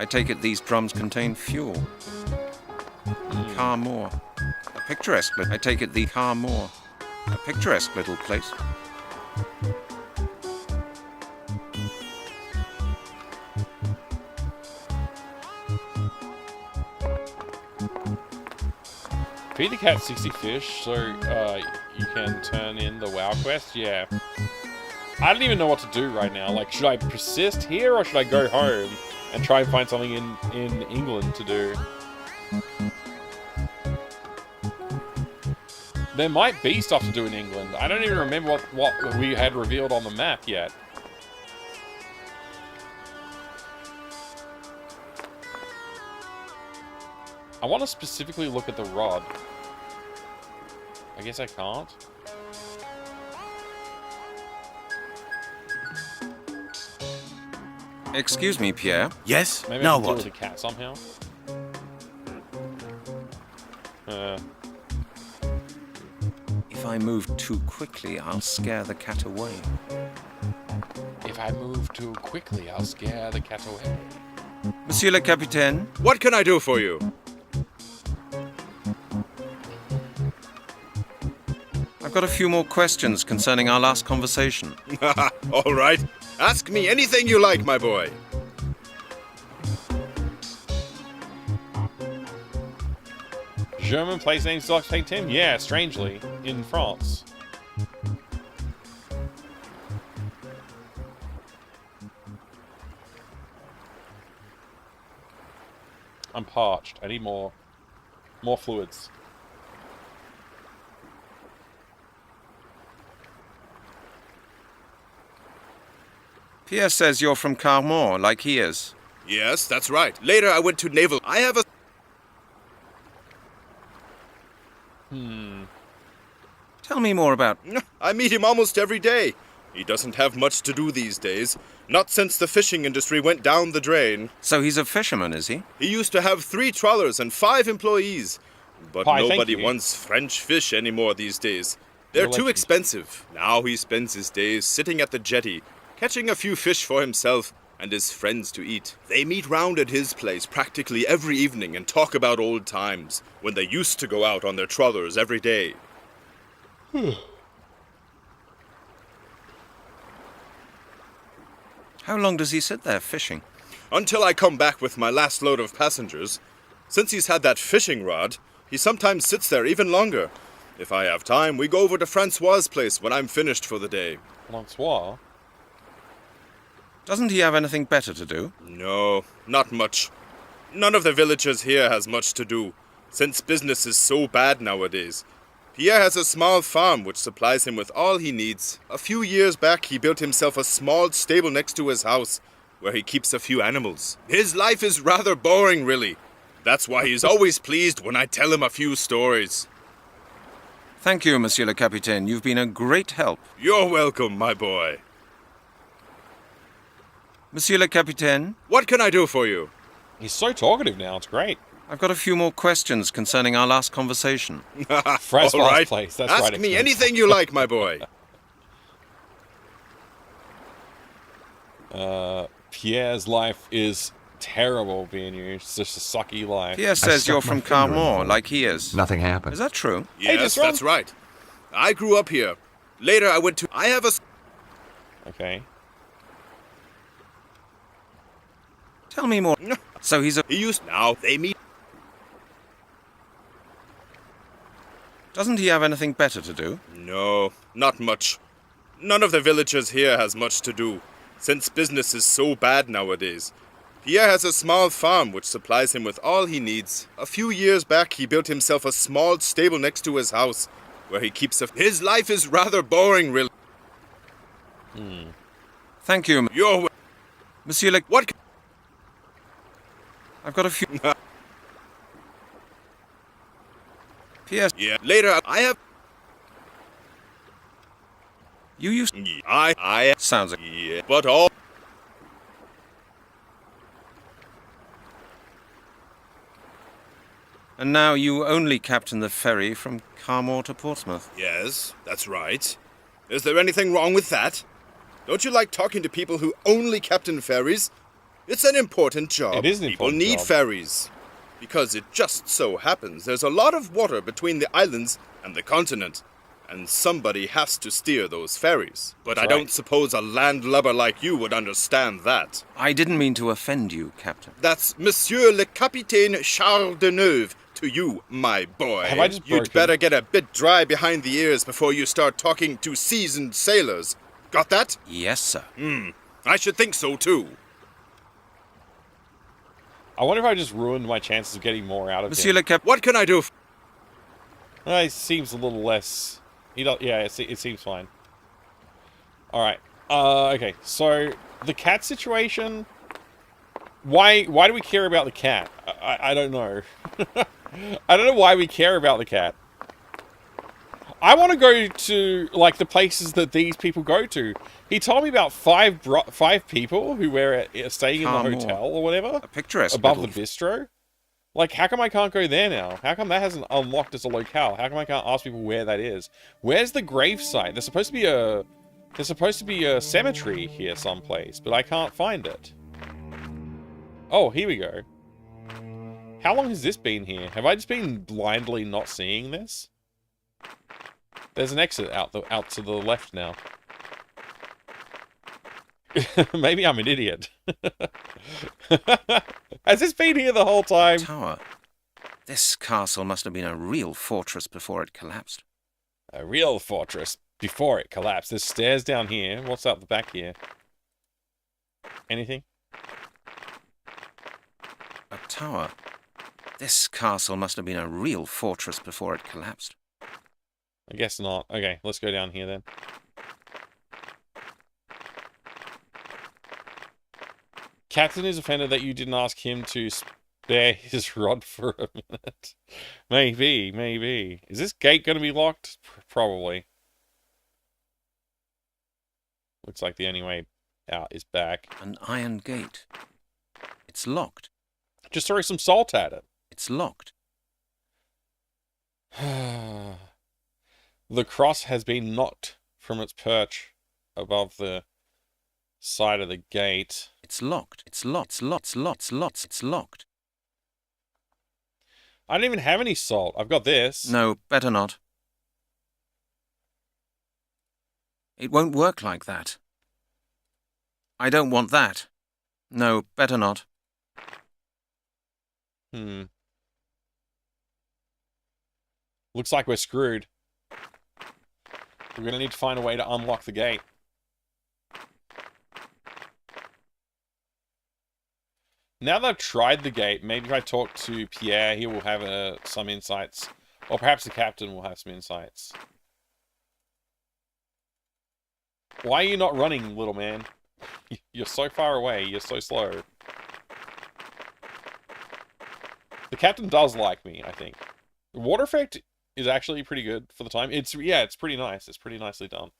I take it these drums contain fuel. Car Moor. A picturesque I take it the Car Moor. A picturesque little place. Feed the cat 60 fish, so you can turn in the WoW quest. Yeah. I don't even know what to do right now. Like, should I persist here or should I go home and try and find something in England to do? There might be stuff to do in England. I don't even remember what we had revealed on the map yet. I want to specifically look at the rod. I guess I can't. Excuse me, Pierre. Yes? Maybe Now I can deal what? with the cat somehow. If I move too quickly, I'll scare the cat away. If I move too quickly, I'll scare the cat away. Monsieur le Capitaine, What can I do for you? I've got a few more questions concerning our last conversation. All right. Ask me anything you like, my boy. German place names like Saint Tim? Yeah, strangely, in France. I'm parched. I need more fluids. Pierre says you're from Carmore, like he is. Yes, that's right. Later I went to naval. I have a... Tell me more about... I meet him almost every day. He doesn't have much to do these days. Not since the fishing industry went down the drain. So he's a fisherman, is he? He used to have 3 trawlers and 5 employees. But Why, thank nobody you. wants French fish anymore these days. They're You're too lucky. expensive. Now he spends his days sitting at the jetty, catching a few fish for himself and his friends to eat. They meet round at his place practically every evening and talk about old times, when they used to go out on their trawlers every day. How long does he sit there fishing? Until I come back with my last load of passengers. Since he's had that fishing rod, he sometimes sits there even longer. If I have time, we go over to Francois' place when I'm finished for the day. Francois? Doesn't he have anything better to do? No, not much. None of the villagers here has much to do, since business is so bad nowadays. Pierre has a small farm which supplies him with all he needs. A few years back, he built himself a small stable next to his house. where he keeps a few animals. His life is rather boring, really. That's why he's always pleased when I tell him a few stories. Thank you, Monsieur le Capitaine. You've been a great help. You're welcome, my boy. Monsieur le Capitaine, What can I do for you? He's so talkative now. It's great. I've got a few more questions concerning our last conversation. Francois' All right. place. That's Ask right. me anything you like, my boy. Pierre's life is terrible being you. It's just a sucky life. Pierre says stuck you're my from finger in the Carmore, hole. like he is. Nothing happened. Is that true? Yes, just run. that's right. I grew up here. Later, I went to... I have a... Okay. Tell me more. So he's a... He used... Now, they meet... Doesn't he have anything better to do? No, not much. None of the villagers here has much to do, since business is so bad nowadays. Pierre has a small farm which supplies him with all he needs. A few years back, he built himself a small stable next to his house, where he keeps a... His life is rather boring, really. Thank you, You're... wel- Monsieur le... What... I've got a few... Pierre, Yeah, later, I have... you used... I... Sounds like... Yeah, but all... And now you only captain the ferry from Carmore to Portsmouth. Yes, that's right. Is there anything wrong with that? Don't you like talking to people who only captain ferries? It's an important job. It is an People important need job. ferries. Because it just so happens there's a lot of water between the islands and the continent. And somebody has to steer those ferries. But That's I right. don't suppose a landlubber like you would understand that. I didn't mean to offend you, Captain. That's Monsieur le Capitaine Charles Deneuve to you, my boy. Have I just You'd broken? better get a bit dry behind the ears before you start talking to seasoned sailors. Got that? Yes, sir. I should think so, too. I wonder if I just ruined my chances of getting more out of Monsieur him. le Cap... What can I do? He seems a little less... He don't, yeah, it seems fine. Alright. Okay, so... The cat situation... Why do we care about the cat? I don't know. I don't know why we care about the cat. I want to go to, like, the places that these people go to. He told me about five people who were staying in the Carmore. hotel or whatever. A picturesque Above little... the bistro. Like, how come I can't go there now? How come that hasn't unlocked as a locale? How come I can't ask people where that is? Where's the gravesite? There's supposed to be a cemetery here someplace, but I can't find it. Oh, here we go. How long has this been here? Have I just been blindly not seeing this? There's an exit out to the left now. Maybe I'm an idiot. Has this been here the whole time? Tower. This castle must have been a real fortress before it collapsed. A real fortress before it collapsed. There's stairs down here. What's out the back here? Anything? A tower. This castle must have been a real fortress before it collapsed. I guess not. Okay, let's go down here then. Captain is offended that you didn't ask him to spare his rod for a minute. Maybe. Is this gate going to be locked? Probably. Looks like the only way out is back. An iron gate. It's locked. Just throw some salt at it. It's locked. The cross has been knocked from its perch above the side of the gate. It's locked. It's locked. It's locked. I don't even have any salt. I've got this. No, better not. It won't work like that. I don't want that. No, better not. Looks like we're screwed. We're going to need to find a way to unlock the gate. Now that I've tried the gate, maybe if I talk to Pierre, he will have some insights. Or perhaps the captain will have some insights. Why are you not running, little man? You're so far away. You're so slow. The captain does like me, I think. The water effect is actually pretty good for the time. It's pretty nice. It's pretty nicely done.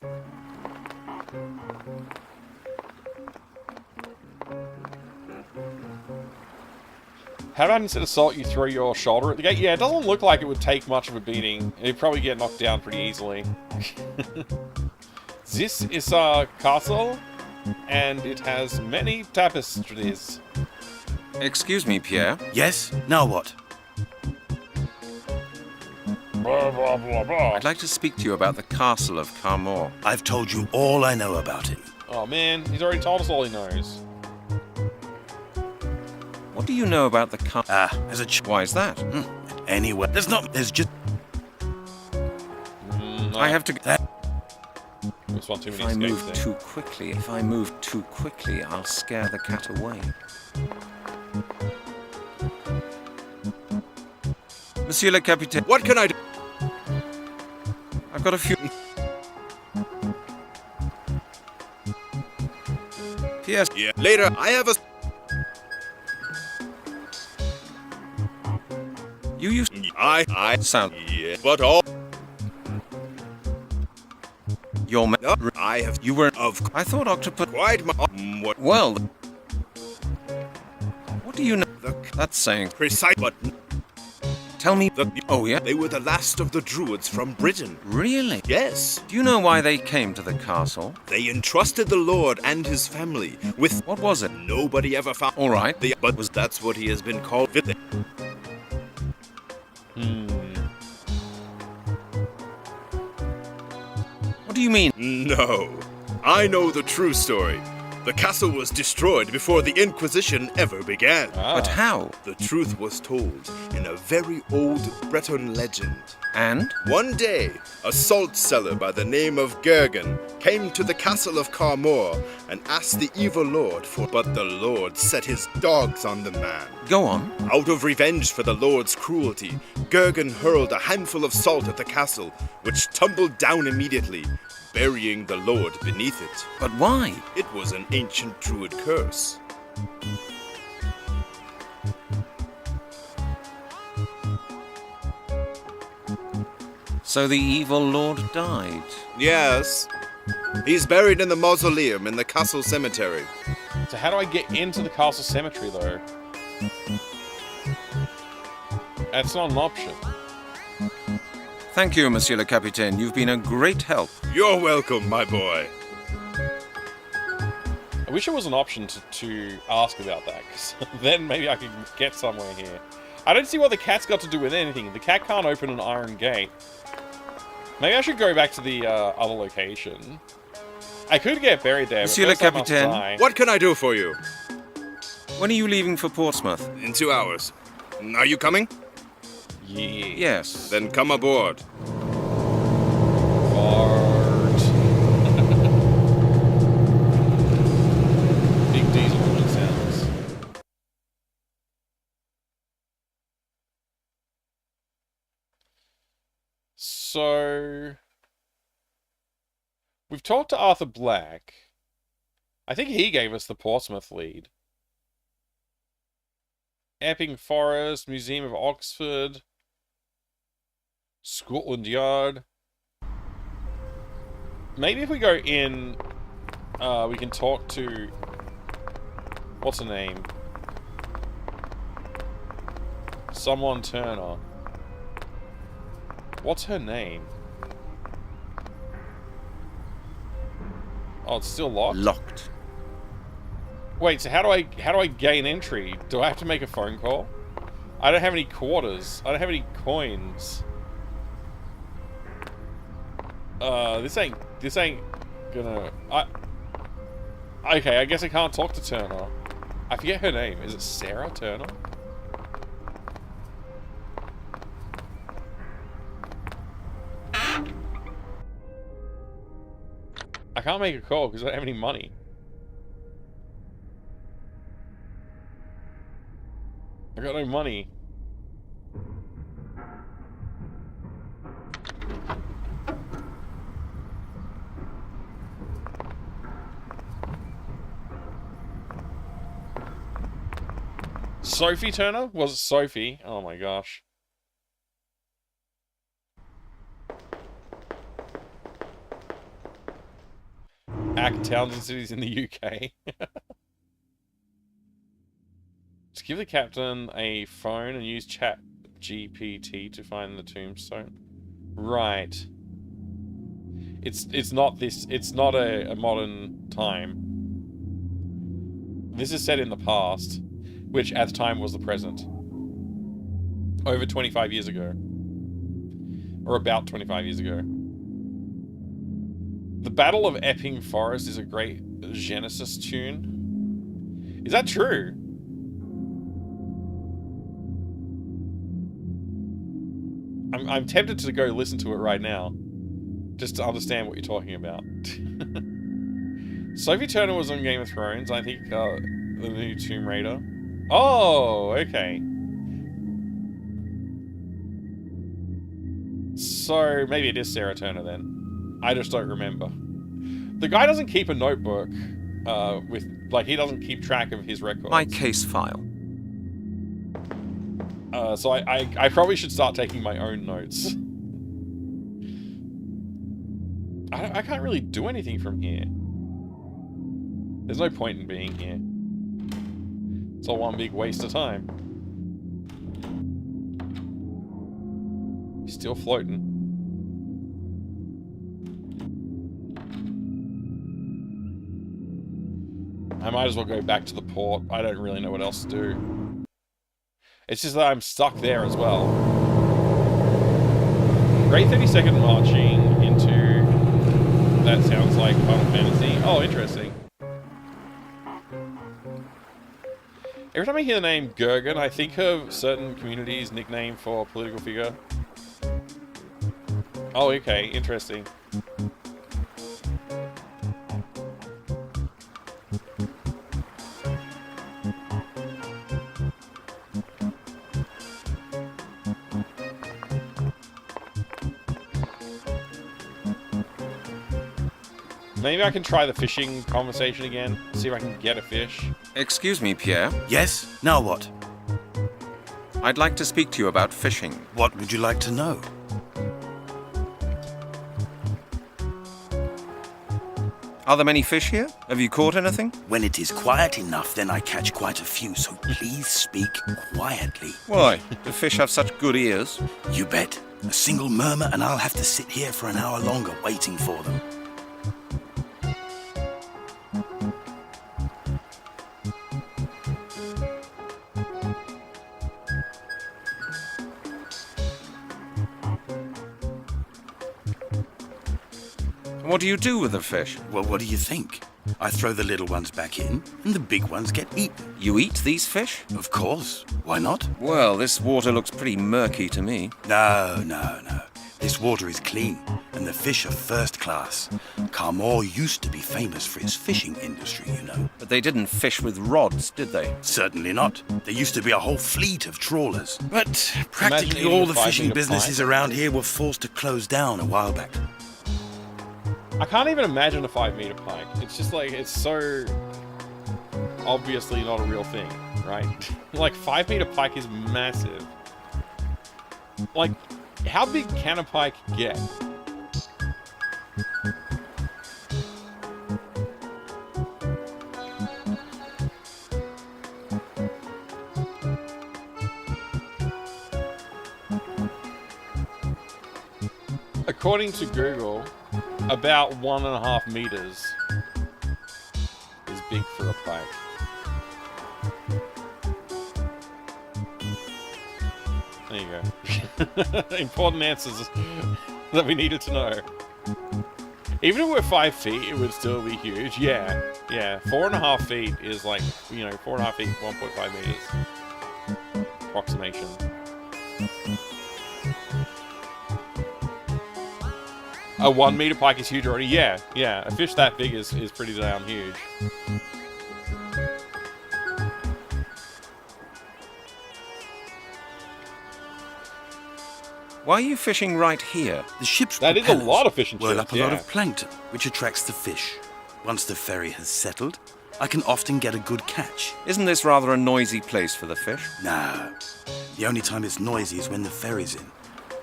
How about instead of salt, you throw your shoulder at the gate? Yeah, it doesn't look like it would take much of a beating. It'd probably get knocked down pretty easily. This is our castle, and it has many tapestries. Excuse me, Pierre. Yes? Now what? Blah, blah, blah, blah. I'd like to speak to you about the castle of Carmore. I've told you all I know about it. Oh man, he's already told us all he knows. What do you know about the castle? As a Why is that? Anyway, there's just... No, I have to... This one too If many I move escapes too quickly, I'll scare the cat away. Monsieur le Capitaine, What can I do? I've got a few... P.S. Yeah. Later, I have a... You used... I Sound... Yeah. But all... Your ma... No, I have... You were... Of... I thought octopus... Quite my... What... Well... What do you know? The... That's saying... Precise... But... Tell me... The... Oh, yeah? They were the last of the Druids from Britain. Really? Yes. Do you know why they came to the castle? They entrusted the Lord and his family with... What was it? Nobody ever found... All right. But was that's what he has been called. What do you mean? No. I know the true story. The castle was destroyed before the Inquisition ever began. But how? The truth was told in a very old Breton legend. And? One day, a salt seller by the name of Gergen came to the castle of Carmore and asked the evil lord for... But the lord set his dogs on the man. Go on. Out of revenge for the lord's cruelty, Gergen hurled a handful of salt at the castle, which tumbled down immediately, burying the lord beneath it. But why? It was an ancient druid curse. So the evil lord died. Yes. He's buried in the mausoleum in the castle cemetery. So how do I get into the castle cemetery, though? That's not an option. Thank you, Monsieur le Capitaine. You've been a great help. You're welcome, my boy. I wish it was an option to ask about that, because then maybe I could get somewhere here. I don't see what the cat's got to do with anything. The cat can't open an iron gate. Maybe I should go back to the other location. I could get buried there, Monsieur but le first I must Capitaine. die. What can I do for you? When are you leaving for Portsmouth? In 2 hours. Are you coming? Yeah. Yes. Then come aboard. Fart. Big diesel engine sounds. So we've talked to Arthur Black. I think he gave us the Portsmouth lead. Epping Forest, Museum of Oxford, Scotland Yard. Maybe if we go in, we can talk to... What's her name? Someone Turner. What's her name? Oh, it's still locked? Locked. Wait, so how do I gain entry? Do I have to make a phone call? I don't have any quarters. I don't have any coins. This ain't gonna... Okay, I guess I can't talk to Turner. I forget her name. Is it Sarah Turner? I can't make a call because I don't have any money. I got no money. Sophie Turner? Was it Sophie? Oh my gosh. Towns and cities in the UK. Just give the captain a phone and use chat GPT to find the tombstone. Right. It's not this. It's not a modern time. This is set in the past, which at the time was the present. Over 25 years ago. Or about 25 years ago. The Battle of Epping Forest is a great Genesis tune. Is that true? I'm tempted to go listen to it right now. Just to understand what you're talking about. Sophie Turner was on Game of Thrones. I think the new Tomb Raider. Oh, okay. So maybe it is Sarah Turner then. I just don't remember. The guy doesn't keep a notebook with, like, he doesn't keep track of his records. My case file. So I probably should start taking my own notes. I can't really do anything from here. There's no point in being here. It's all one big waste of time. He's still floating. I might as well go back to the port. I don't really know what else to do. It's just that I'm stuck there as well. Great 30-second marching into... That sounds like Final Fantasy. Oh, interesting. Every time I hear the name Gergen, I think of certain communities' nickname for a political figure. Oh, okay. Interesting. Maybe I can try the fishing conversation again. See if I can get a fish. Excuse me, Pierre. Yes? Now what? I'd like to speak to you about fishing. What would you like to know? Are there many fish here? Have you caught anything? When it is quiet enough, then I catch quite a few, so please speak quietly. Why? Do fish have such good ears? You bet. A single murmur and I'll have to sit here for an hour longer waiting for them. What do you do with the fish? Well, what do you think? I throw the little ones back in, and the big ones get eaten. You eat these fish? Of course. Why not? Well, this water looks pretty murky to me. No. This water is clean, and the fish are first class. Carmore used to be famous for its fishing industry, you know. But they didn't fish with rods, did they? Certainly not. There used to be a whole fleet of trawlers. But practically Imagine all eating the a fishing 5 meter businesses pike. around here were forced to close down a while back. I can't even imagine a 5-meter pike. It's just like, it's so obviously not a real thing, right? Like, 5-meter pike is massive. Like, how big can a pike get? According to Google, about 1.5 meters is big for a pike. There you go. Important answers that we needed to know. Even if we're 5 feet, it would still be huge. Yeah. 4.5 feet is like, 4.5 feet, 1.5 meters. Approximation. A 1 meter pike is huge already. Yeah. A fish that big is pretty damn huge. Why are you fishing right here? The ship's That is a propellers lot of fish and whirl chips, up a lot yeah. of plankton, which attracts the fish. Once the ferry has settled, I can often get a good catch. Isn't this rather a noisy place for the fish? No. The only time it's noisy is when the ferry's in.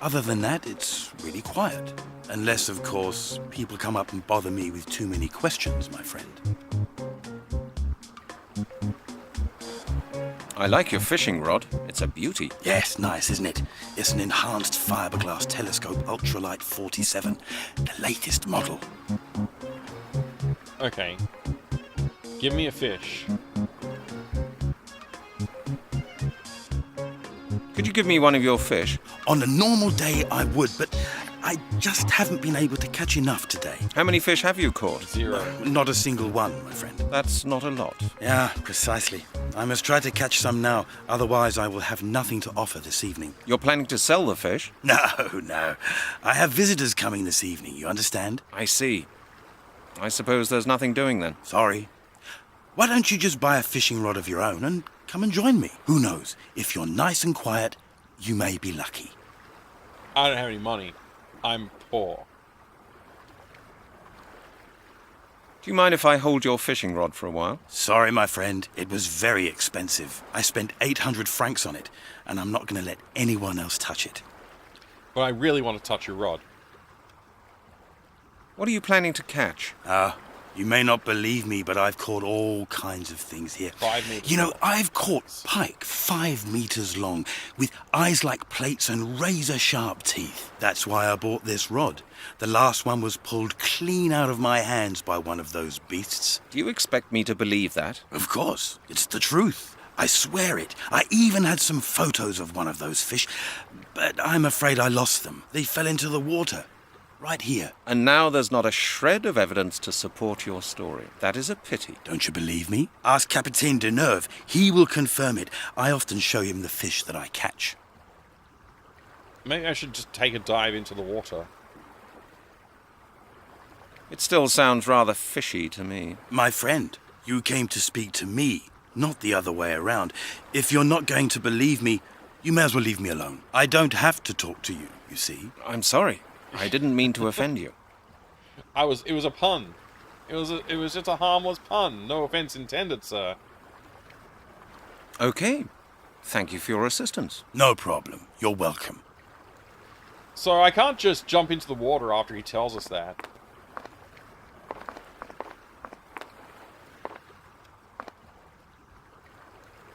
Other than that, it's really quiet. Unless, of course, people come up and bother me with too many questions, my friend. I like your fishing rod. It's a beauty. Yes, nice, isn't it? It's an enhanced fiberglass telescope ultralight 47, the latest model. Okay. Give me a fish. Could you give me one of your fish? On a normal day, I would, but I just haven't been able to catch enough today. How many fish have you caught? 0. Not a single one, my friend. That's not a lot. Yeah, precisely. I must try to catch some now, otherwise I will have nothing to offer this evening. You're planning to sell the fish? No, no. I have visitors coming this evening, you understand? I see. I suppose there's nothing doing then. Sorry. Why don't you just buy a fishing rod of your own and come and join me? Who knows? If you're nice and quiet, you may be lucky. I don't have any money. I'm poor. Do you mind if I hold your fishing rod for a while? Sorry, my friend. It was very expensive. I spent 800 francs on it, and I'm not going to let anyone else touch it. But I really want to touch your rod. What are you planning to catch? You may not believe me, but I've caught all kinds of things here. 5 meters. You know, I've caught pike 5 meters long, with eyes like plates and razor-sharp teeth. That's why I bought this rod. The last one was pulled clean out of my hands by one of those beasts. Do you expect me to believe that? Of course, it's the truth. I swear it. I even had some photos of one of those fish, but I'm afraid I lost them. They fell into the water. Right here. And now there's not a shred of evidence to support your story. That is a pity. Don't you believe me? Ask Capitaine Deneuve. He will confirm it. I often show him the fish that I catch. Maybe I should just take a dive into the water. It still sounds rather fishy to me. My friend, you came to speak to me, not the other way around. If you're not going to believe me, you may as well leave me alone. I don't have to talk to you, you see. I'm sorry. I didn't mean to offend you. It was a pun. It was just a harmless pun. No offense intended, sir. Okay. Thank you for your assistance. No problem. You're welcome. So I can't just jump into the water after he tells us that.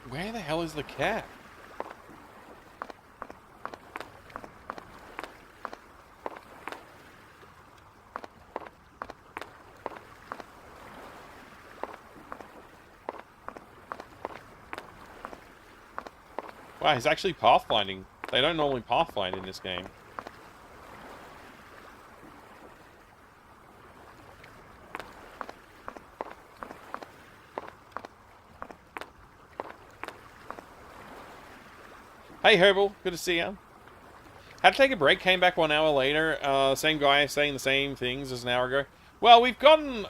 Where the hell is the cat? Wow, he's actually pathfinding. They don't normally pathfind in this game. Hey Herbal, good to see you. Had to take a break, came back 1 hour later. Same guy saying the same things as an hour ago. Well, we've gotten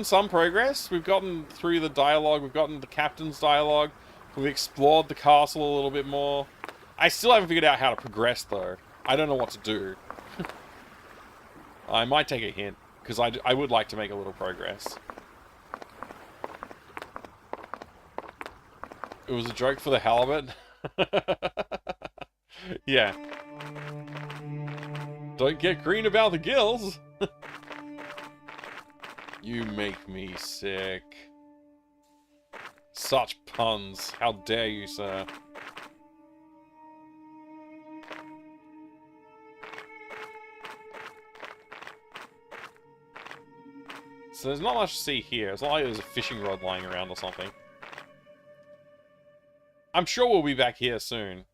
some progress. We've gotten through the dialogue. We've gotten the captain's dialogue. We've explored the castle a little bit more. I still haven't figured out how to progress, though. I don't know what to do. I might take a hint, because I would like to make a little progress. It was a joke for the hell of it. Yeah. Don't get green about the gills. You make me sick. Such puns. How dare you, sir? So there's not much to see here. It's not like there's a fishing rod lying around or something. I'm sure we'll be back here soon.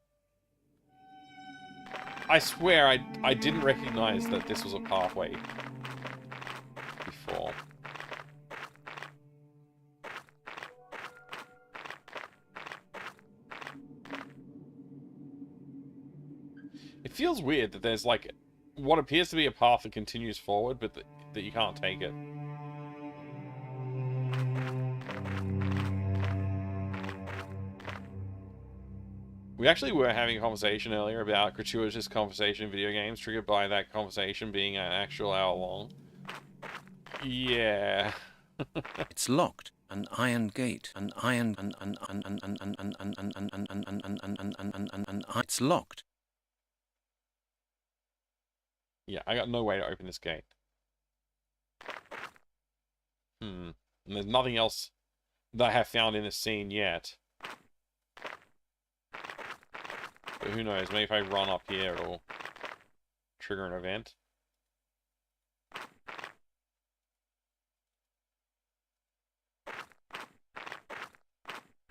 I swear I didn't recognize that this was a pathway before. It feels weird that there's like what appears to be a path that continues forward, but that you can't take it. We actually were having a conversation earlier about gratuitous conversation in video games, triggered by that conversation being an actual hour long. Yeah. It's locked. An iron gate. An iron. It's locked. Yeah, I got no way to open this gate. And there's nothing else that I have found in this scene yet. But who knows, maybe if I run up here, it'll trigger an event.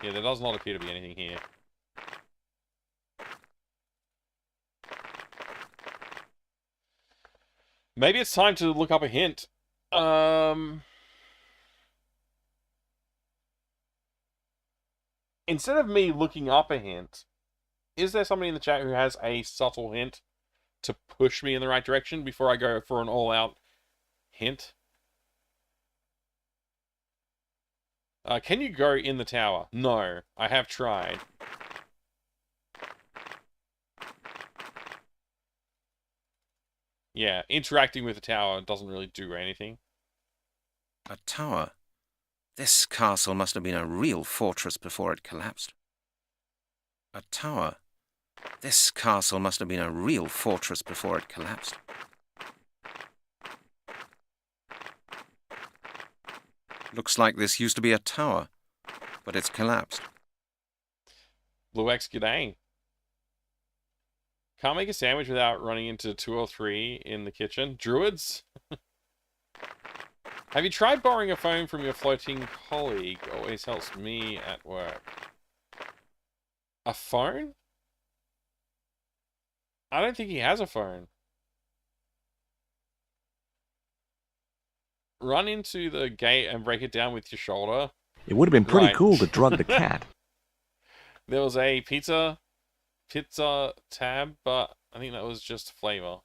Yeah, there does not appear to be anything here. Maybe it's time to look up a hint. Instead of me looking up a hint, is there somebody in the chat who has a subtle hint to push me in the right direction before I go for an all-out hint? Can you go in the tower? No, I have tried. Yeah, interacting with the tower doesn't really do anything. A tower? This castle must have been a real fortress before it collapsed. A tower? This castle must have been a real fortress before it collapsed. Looks like this used to be a tower, but it's collapsed. Blue X, g'day. Can't make a sandwich without running into 2 or 3 in the kitchen. Druids? Have you tried borrowing a phone from your floating colleague? Always helps me at work. A phone? I don't think he has a phone. Run into the gate and break it down with your shoulder. It would have been pretty Right. cool to drug the cat. There was a pizza tab, but I think that was just flavor.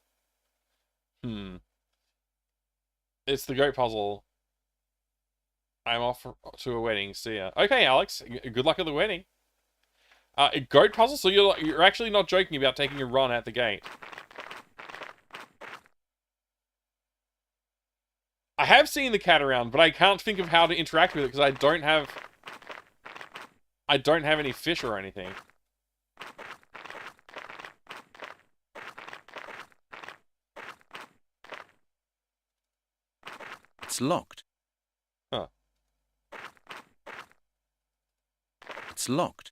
It's the goat puzzle. I'm off to a wedding. See ya. Okay, Alex. Good luck at the wedding. A goat puzzle? So you're actually not joking about taking a run at the gate. I have seen the cat around, but I can't think of how to interact with it because I don't have any fish or anything. It's locked. Huh. It's locked.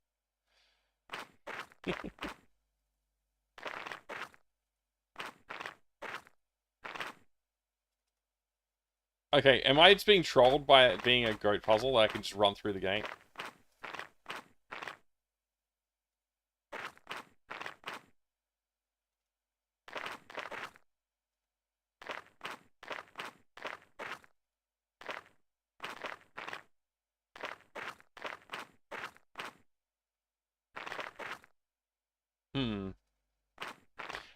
Okay, am I just being trolled by it being a goat puzzle that I can just run through the gate?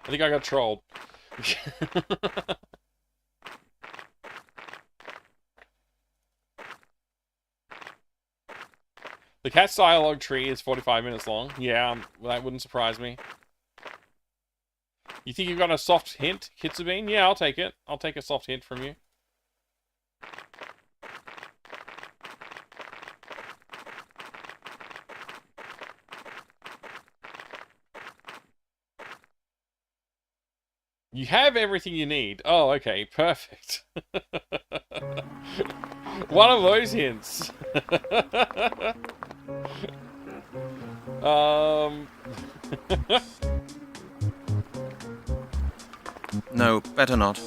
I think I got trolled. The cat's dialogue tree is 45 minutes long. Yeah, that wouldn't surprise me. You think you've got a soft hint, Kitsubine? Yeah, I'll take it. I'll take a soft hint from you. You have everything you need. Oh, okay, perfect. One of those hints. No, better not.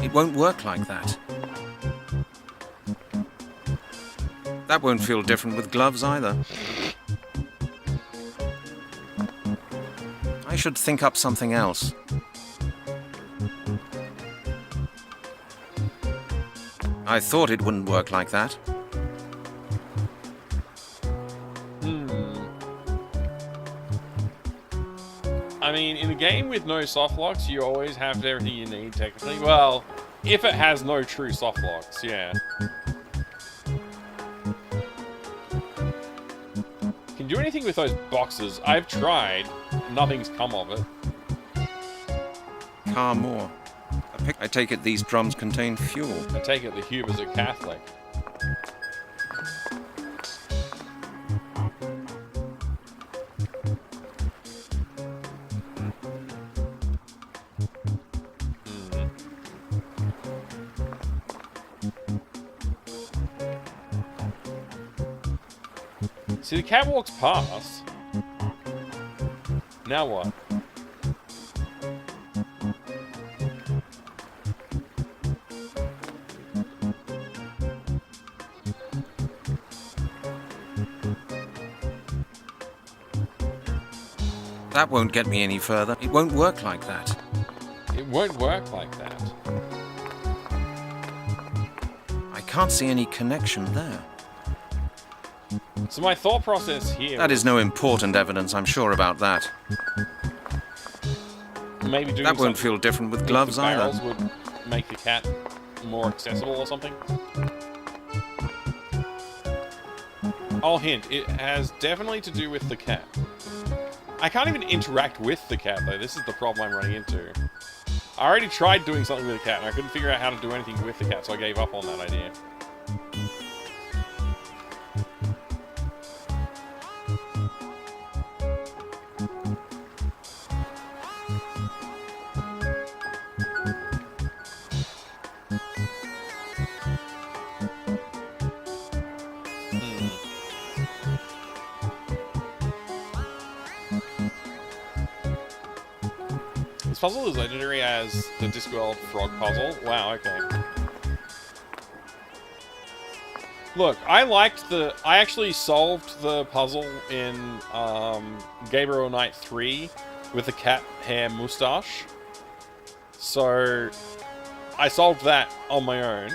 It won't work like that. That won't feel different with gloves either. I should think up something else. I thought it wouldn't work like that. I mean, in a game with no soft locks, you always have everything you need, technically. Well, if it has no true soft locks, yeah. Can do anything with those boxes. I've tried. Nothing's come of it. Car more. A I take it these drums contain fuel. I take it the Huber's a Catholic. See, the cat walks past. Now what? That won't get me any further. It won't work like that. It won't work like that. I can't see any connection there. So my thought process here... That is no important evidence, I'm sure about that. Maybe doing That won't something feel different with the gloves barrels either. would make the cat more accessible or something. I'll hint, it has definitely to do with the cat. I can't even interact with the cat, though. This is the problem I'm running into. I already tried doing something with the cat, and I couldn't figure out how to do anything with the cat, so I gave up on that idea. This puzzle is legendary as the Discworld Frog puzzle. Wow, okay. Look, I actually solved the puzzle in Gabriel Knight 3 with the cat hair moustache. So, I solved that on my own.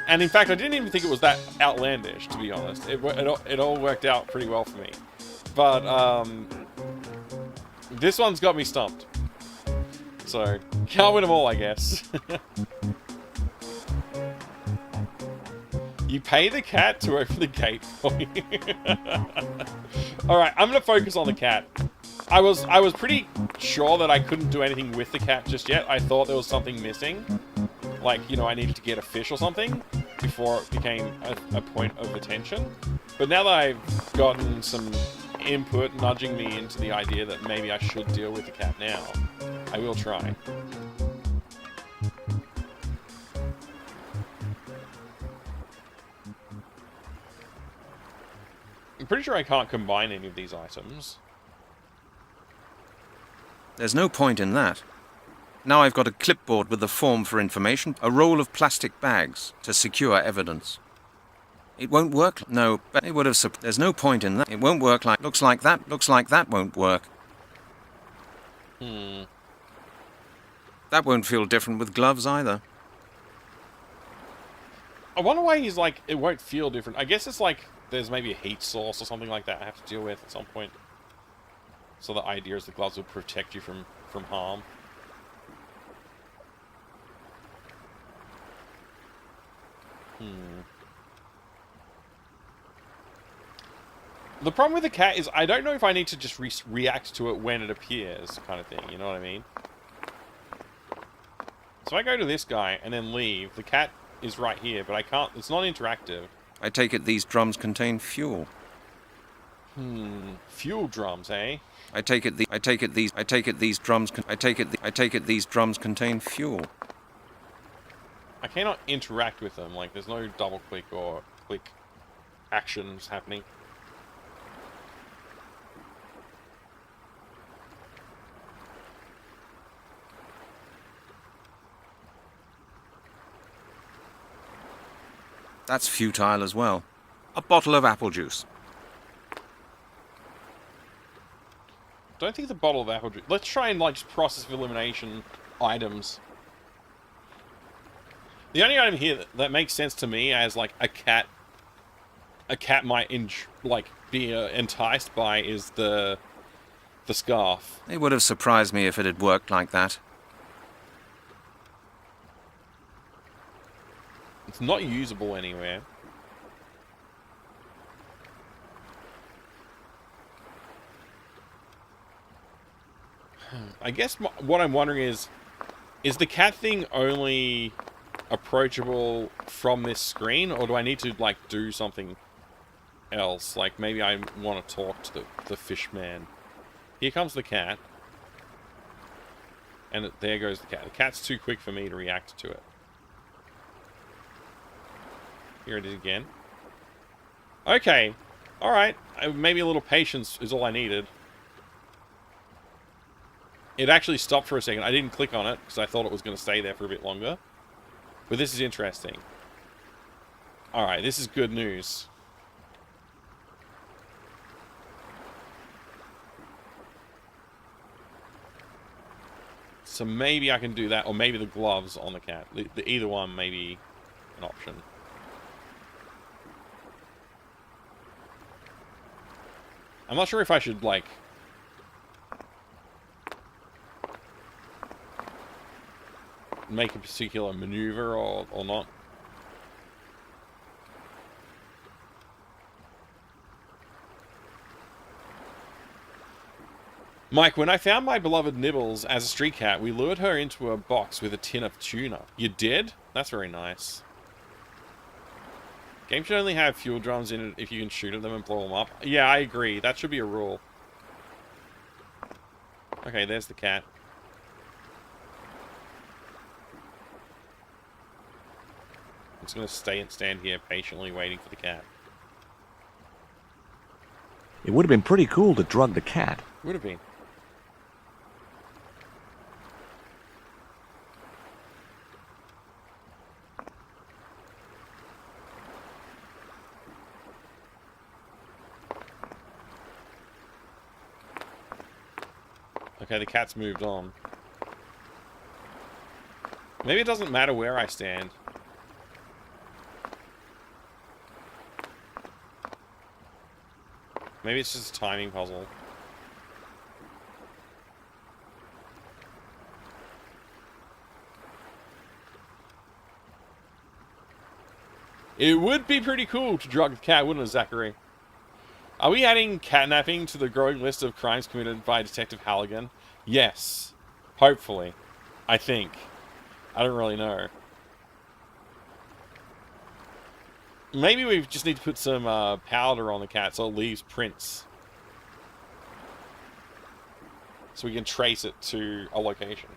And in fact, I didn't even think it was that outlandish, to be honest. It all worked out pretty well for me. But, this one's got me stumped. So, can't win them all, I guess. You pay the cat to open the gate for you. Alright, I'm gonna focus on the cat. I was pretty sure that I couldn't do anything with the cat just yet. I thought there was something missing. Like, you know, I needed to get a fish or something before it became a point of attention. But now that I've gotten some input nudging me into the idea that maybe I should deal with the cat now, I will try. I'm pretty sure I can't combine any of these items. There's no point in that. Now I've got a clipboard with the form for information, a roll of plastic bags to secure evidence. It won't work. No, but it would have. There's no point in that. It won't work like. Looks like that won't work. That won't feel different with gloves either. I wonder why he's like, it won't feel different. I guess it's like there's maybe a heat source or something like that I have to deal with at some point. So the idea is the gloves will protect you from harm. The problem with the cat is I don't know if I need to just react to it when it appears, kind of thing, you know what I mean? So I go to this guy and then leave. The cat is right here, but I can't, it's not interactive. I take it these drums contain fuel. Fuel drums, eh? I take it these drums contain fuel. I cannot interact with them, like there's no double click or click actions happening. That's futile as well. A bottle of apple juice. Don't think the bottle of apple juice. Let's try and like just process of elimination items. The only item here that makes sense to me as like a cat might be enticed by is the scarf. It would have surprised me if it had worked like that. It's not usable anywhere. I guess what I'm wondering is, Is the cat thing only approachable from this screen, or do I need to, like, do something else? Like, maybe I want to talk to the fish man. Here comes the cat. And there goes the cat. The cat's too quick for me to react to it. Here it is again. Okay. Alright. Maybe a little patience is all I needed. It actually stopped for a second. I didn't click on it because I thought it was going to stay there for a bit longer. But this is interesting. Alright, this is good news. So maybe I can do that, or maybe the gloves on the cat. Either one may be an option. I'm not sure if I should, like... make a particular maneuver or not. Mike, when I found my beloved Nibbles as a street cat, we lured her into a box with a tin of tuna. You did? That's very nice. Game should only have fuel drums in it if you can shoot at them and blow them up. Yeah, I agree. That should be a rule. Okay, there's the cat. I'm just going to stand here patiently waiting for the cat. It would have been pretty cool to drug the cat. Would have been. Okay, the cat's moved on. Maybe it doesn't matter where I stand. Maybe it's just a timing puzzle. It would be pretty cool to drug the cat, wouldn't it, Zachary? Are we adding catnapping to the growing list of crimes committed by Detective Halligan? Yes. Hopefully. I think. I don't really know. Maybe we just need to put some powder on the cat so it leaves prints. So we can trace it to a location.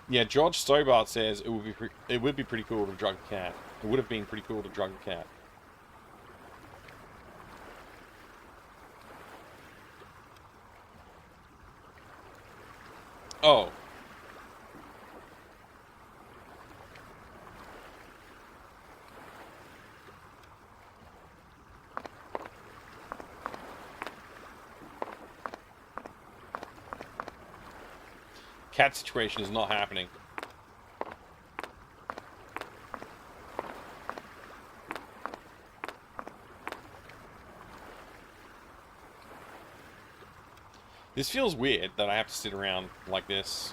Yeah, George Stobart says it would be pretty cool to drug a cat. It would have been pretty cool to drug a cat. Oh. Cat situation is not happening. This feels weird that I have to sit around like this.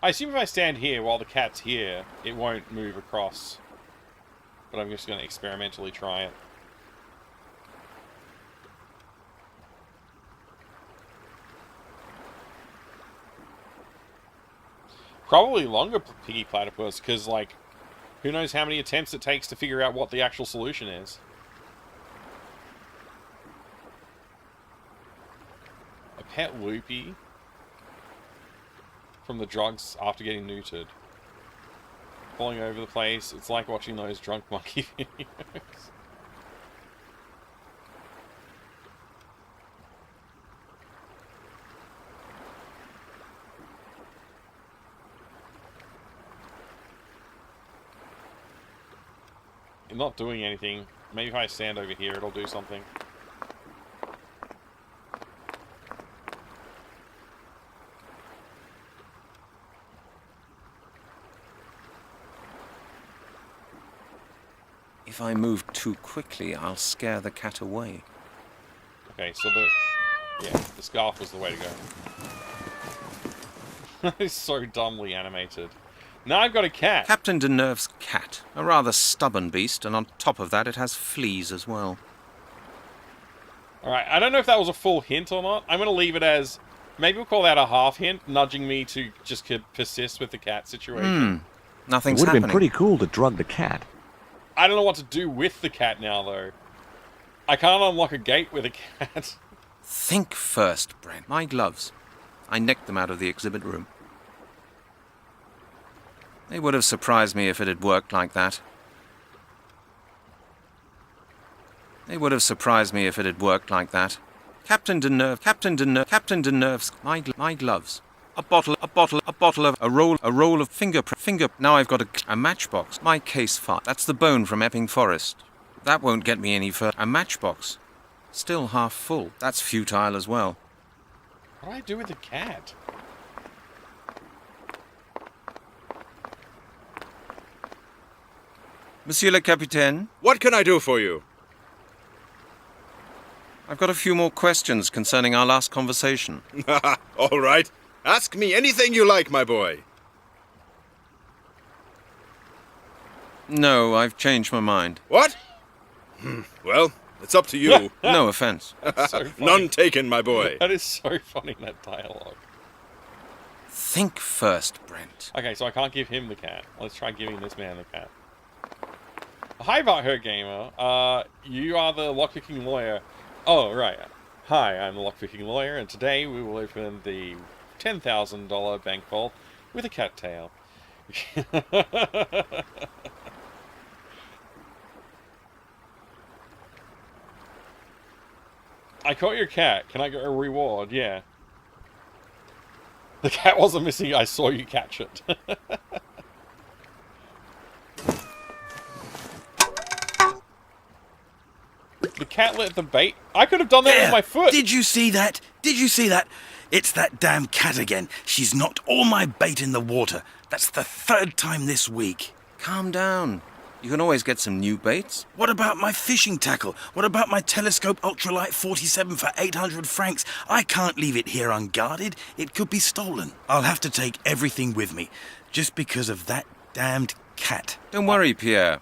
I assume if I stand here while the cat's here, it won't move across. But I'm just going to experimentally try it. Probably longer Piggy Platypus, because, like, who knows how many attempts it takes to figure out what the actual solution is. A pet loopy from the drugs after getting neutered. Falling over the place. It's like watching those drunk monkey videos. I'm not doing anything. Maybe if I stand over here, it'll do something. If I move too quickly, I'll scare the cat away. Okay, so the scarf was the way to go. It's so dumbly animated. Now I've got a cat. Captain Deneuve's cat. A rather stubborn beast, and on top of that it has fleas as well. Alright, I don't know if that was a full hint or not. I'm going to leave it as... Maybe we'll call that a half hint, nudging me to just persist with the cat situation. Nothing's It would have been happening. pretty cool to drug the cat. I don't know what to do with the cat now, though. I can't unlock a gate with a cat. Think first, Brent. My gloves. I nicked them out of the exhibit room. They would have surprised me if it had worked like that. They would have surprised me if it had worked like that. Captain Deneuve's my gloves. A roll of finger. Now I've got a matchbox. My case file. That's the bone from Epping Forest. That won't get me any further. A matchbox. Still half full. That's futile as well. What do I do with the cat? Monsieur le Capitaine, What can I do for you? I've got a few more questions concerning our last conversation. All right. Ask me anything you like, my boy. No, I've changed my mind. What? Well, it's up to you. No offense. That's so funny. None taken, my boy. That is so funny, that dialogue. Think first, Brent. Okay, so I can't give him the cat. Let's try giving this man the cat. Hi, Butthurt Gamer. You are the lockpicking lawyer. Oh, right. Hi, I'm the lockpicking lawyer, and today we will open the $10,000 bank vault with a cat tail. I caught your cat. Can I get a reward? Yeah. The cat wasn't missing. I saw you catch it. The cat lit the bait. I could have done that with my foot. Did you see that? Did you see that? It's that damn cat again. She's knocked all my bait in the water. That's the third time this week. Calm down. You can always get some new baits. What about my fishing tackle? What about my telescope ultralight 47 for 800 francs? I can't leave it here unguarded. It could be stolen. I'll have to take everything with me, just because of that damned cat. Don't worry, Pierre.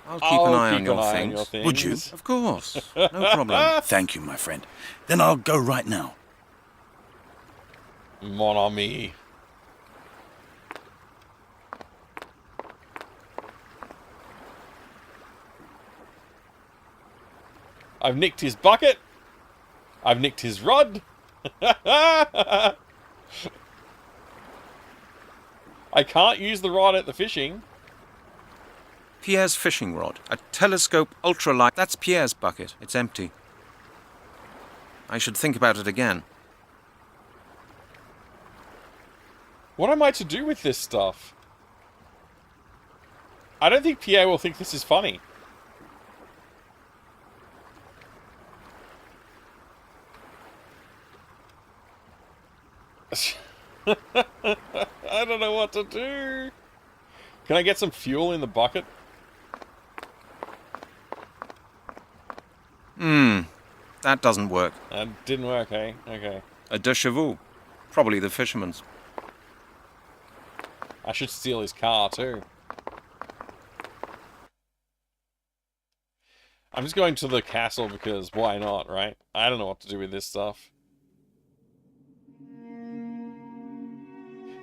I'll keep an eye on your things. Would you? Of course. No problem. Thank you, my friend. Then I'll go right now. Mon ami. I've nicked his bucket. I've nicked his rod. I can't use the rod at the fishing. Pierre's fishing rod. A telescope ultralight. That's Pierre's bucket. It's empty. I should think about it again. What am I to do with this stuff? I don't think Pierre will think this is funny. I don't know what to do. Can I get some fuel in the bucket? That doesn't work. That didn't work, eh? Okay. A de chevaux. Probably the fisherman's. I should steal his car, too. I'm just going to the castle because why not, right? I don't know what to do with this stuff.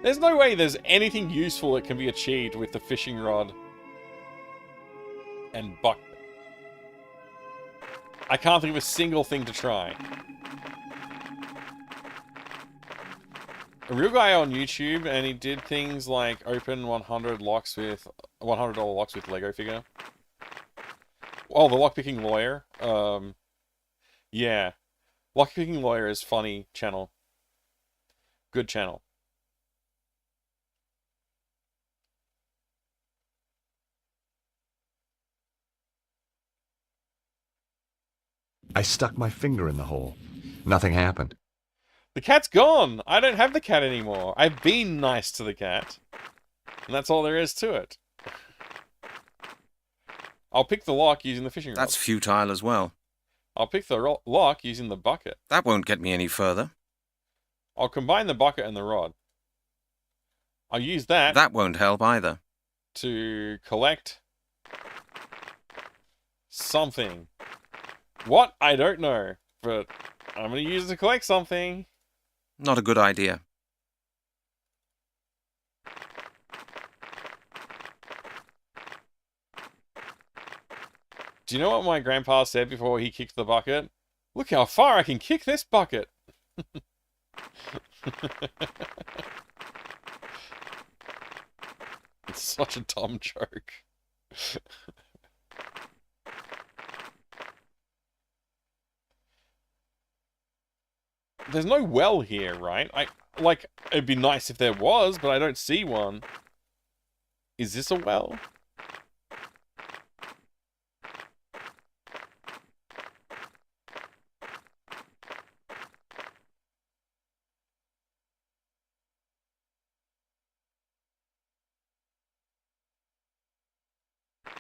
There's no way there's anything useful that can be achieved with the fishing rod and bucket. I can't think of a single thing to try. A real guy on YouTube, and he did things like open 100 locks with $100 locks with Lego figure. Oh, the lockpicking lawyer. Yeah, lockpicking lawyer is funny channel. Good channel. I stuck my finger in the hole. Nothing happened. The cat's gone! I don't have the cat anymore. I've been nice to the cat. And that's all there is to it. I'll pick the lock using the fishing rod. That's futile as well. I'll pick the lock using the bucket. That won't get me any further. I'll combine the bucket and the rod. I'll use that That won't help either. to collect something. What? I don't know, but I'm going to use it to collect something. Not a good idea. Do you know what my grandpa said before he kicked the bucket? Look how far I can kick this bucket. It's such a dumb joke. There's no well here, right? It'd be nice if there was, but I don't see one. Is this a well?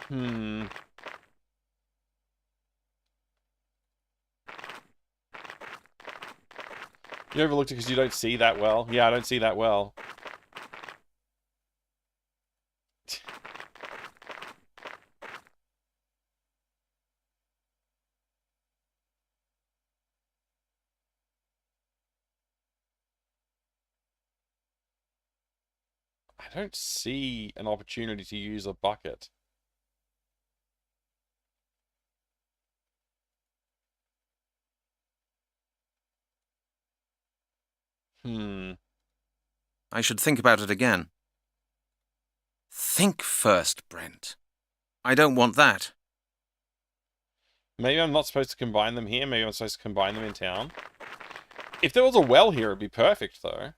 Hmm. You overlooked it because you don't see that well? Yeah, I don't see that well. I don't see an opportunity to use a bucket. I should think about it again. Think first, Brent. I don't want that. Maybe I'm not supposed to combine them here. Maybe I'm supposed to combine them in town. If there was a well here, it'd be perfect, though.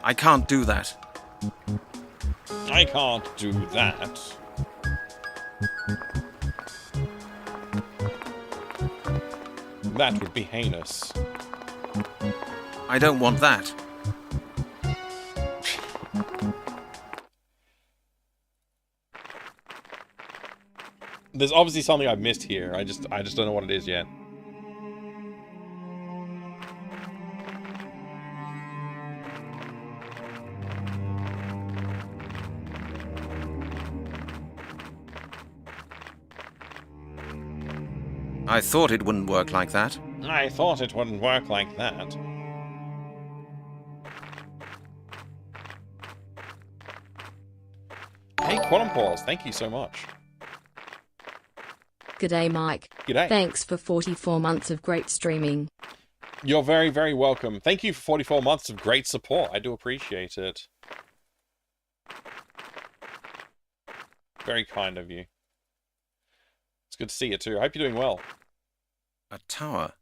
I can't do that. I can't do that. That would be heinous. I don't want that. There's obviously something I've missed here. I just don't know what it is yet. I thought it wouldn't work like that. I thought it wouldn't work like that. Hey, Quantum Pause, thank you so much. G'day, Mike. G'day. Thanks for 44 months of great streaming. You're very, very welcome. Thank you for 44 months of great support. I do appreciate it. Very kind of you. It's good to see you too. I hope you're doing well. A tower.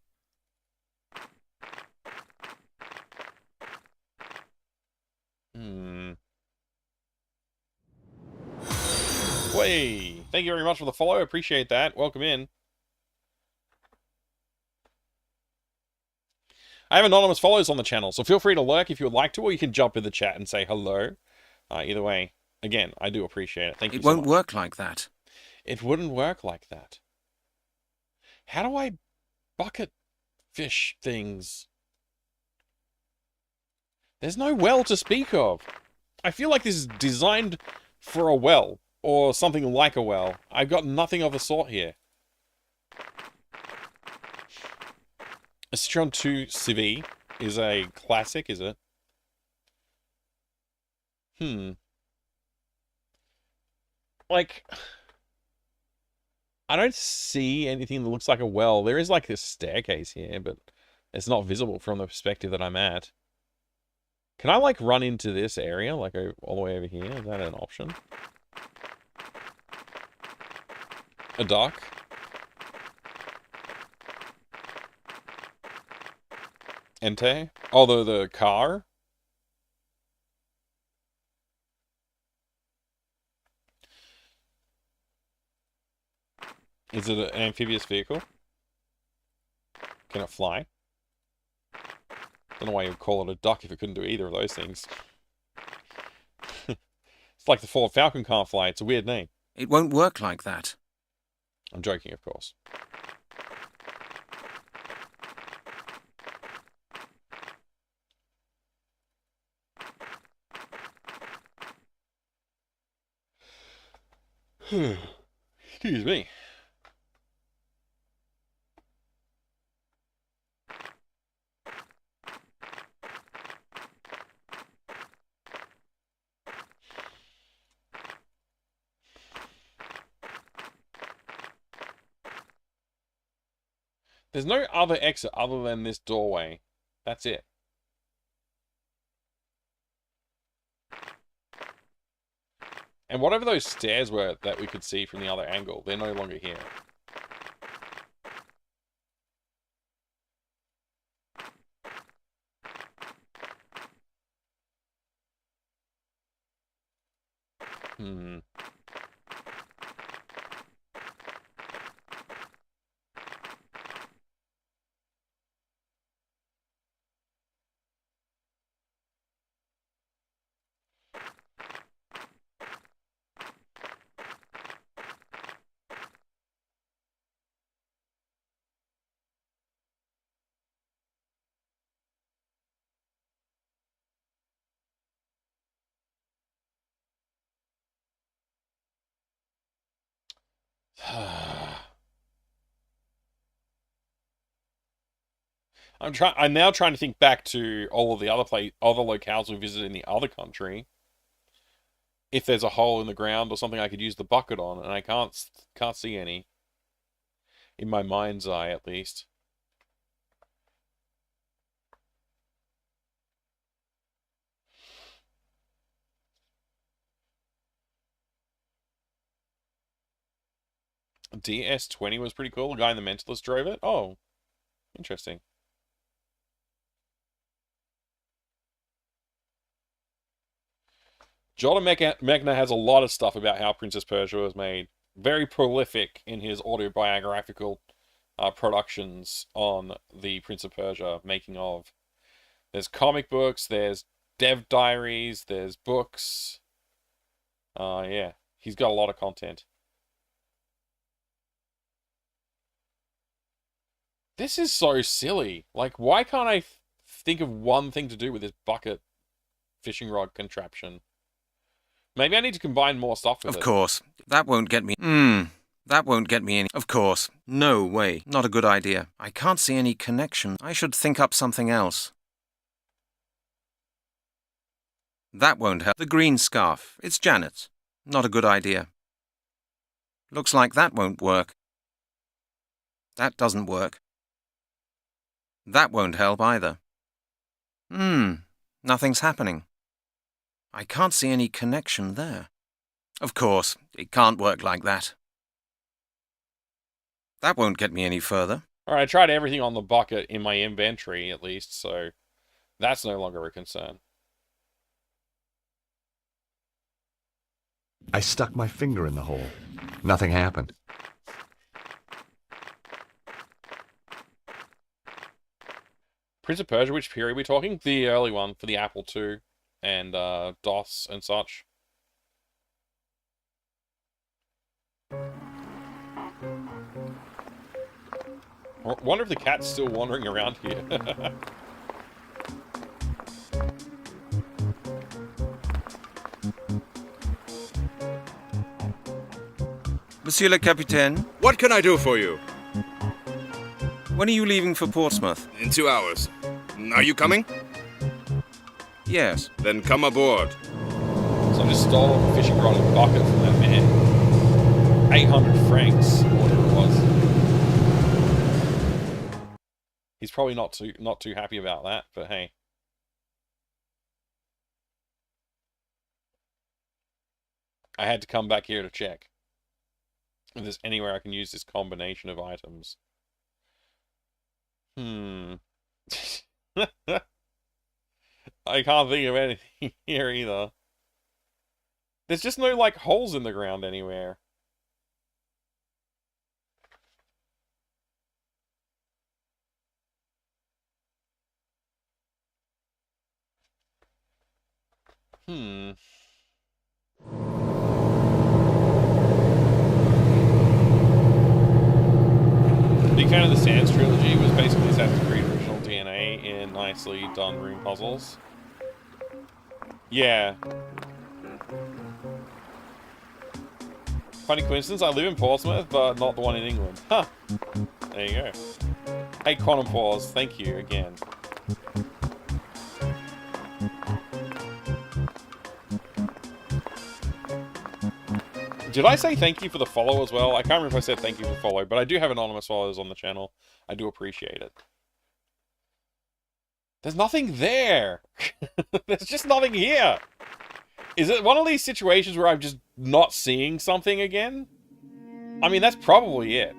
Way. Thank you very much for the follow. Appreciate that. Welcome in. I have anonymous follows on the channel, so feel free to lurk if you would like to, or you can jump in the chat and say hello. Either way, again, I do appreciate it. Thank you so much. It won't work like that. It wouldn't work like that. How do I bucket fish things? There's no well to speak of. I feel like this is designed for a well, or something like a well. I've got nothing of the sort here. A Citron 2 CV is a classic, is it? Like, I don't see anything that looks like a well. There is like this staircase here, but it's not visible from the perspective that I'm at. Can I like run into this area, like all the way over here? Is that an option? A dock? Ente? Although the car? Is it an amphibious vehicle? Can it fly? Don't know why you would call it a duck if it couldn't do either of those things. It's like the Ford Falcon can't fly. It's a weird name. It won't work like that. I'm joking, of course. Excuse me. There's no other exit other than this doorway. That's it. And whatever those stairs were that we could see from the other angle, they're no longer here. Hmm. I'm now trying to think back to all of the other locales we visited in the other country. If there's a hole in the ground or something I could use the bucket on, and I can't see any. In my mind's eye, at least. DS20 was pretty cool. The guy in the Mentalist drove it. Oh, interesting. Jota Megna has a lot of stuff about how Princess Persia was made. Very prolific in his autobiographical productions on the Prince of Persia making of. There's comic books, there's dev diaries, there's books. Yeah, he's got a lot of content. This is so silly. Like, why can't I think of one thing to do with this bucket fishing rod contraption? Maybe I need to combine more stuff with it. Of course. That won't get me... That won't get me any... Of course. No way. Not a good idea. I can't see any connection. I should think up something else. That won't help. The green scarf. It's Janet's. Not a good idea. Looks like that won't work. That doesn't work. That won't help either. Nothing's happening. I can't see any connection there. Of course, it can't work like that. That won't get me any further. Alright, I tried everything on the bucket in my inventory, at least, so that's no longer a concern. I stuck my finger in the hole. Nothing happened. Prince of Persia, which period are we talking? The early one for the Apple II and DOS and such. I wonder if the cat's still wandering around here. Monsieur le Capitaine, What can I do for you? when are you leaving for Portsmouth? In 2 hours. Are you coming? Yes. Then come aboard. So I just stole a fishing rod and bucket from that man. 800 francs. Or probably not too happy about that, but hey. I had to come back here to check if there's anywhere I can use this combination of items. I can't think of anything here either. There's just no, like, holes in the ground anywhere. Big fan of the Sands trilogy. Was basically Assassin's Creed original DNA in nicely done room puzzles. Yeah. Funny coincidence, I live in Portsmouth, but not the one in England. Huh. There you go. Hey, Quantum Pause, thank you again. Did I say thank you for the follow as well? I can't remember if I said thank you for the follow, but I do have anonymous followers on the channel. I do appreciate it. There's nothing there. There's just nothing here. Is it one of these situations where I'm just not seeing something again? I mean, that's probably it.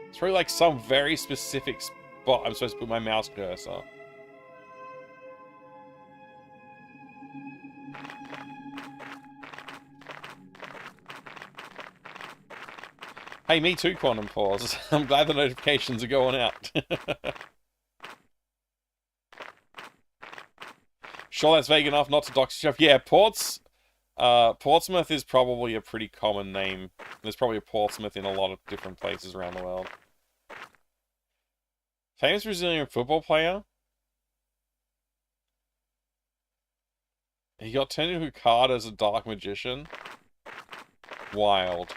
It's probably like some very specific spot I'm supposed to put my mouse cursor. Hey, me too, Quantum Pause. I'm glad the notifications are going out. Sure that's vague enough not to dox yourself. Yeah, Portsmouth is probably a pretty common name. There's probably a Portsmouth in a lot of different places around the world. Famous Brazilian football player? He got turned into a card as a dark magician? Wild.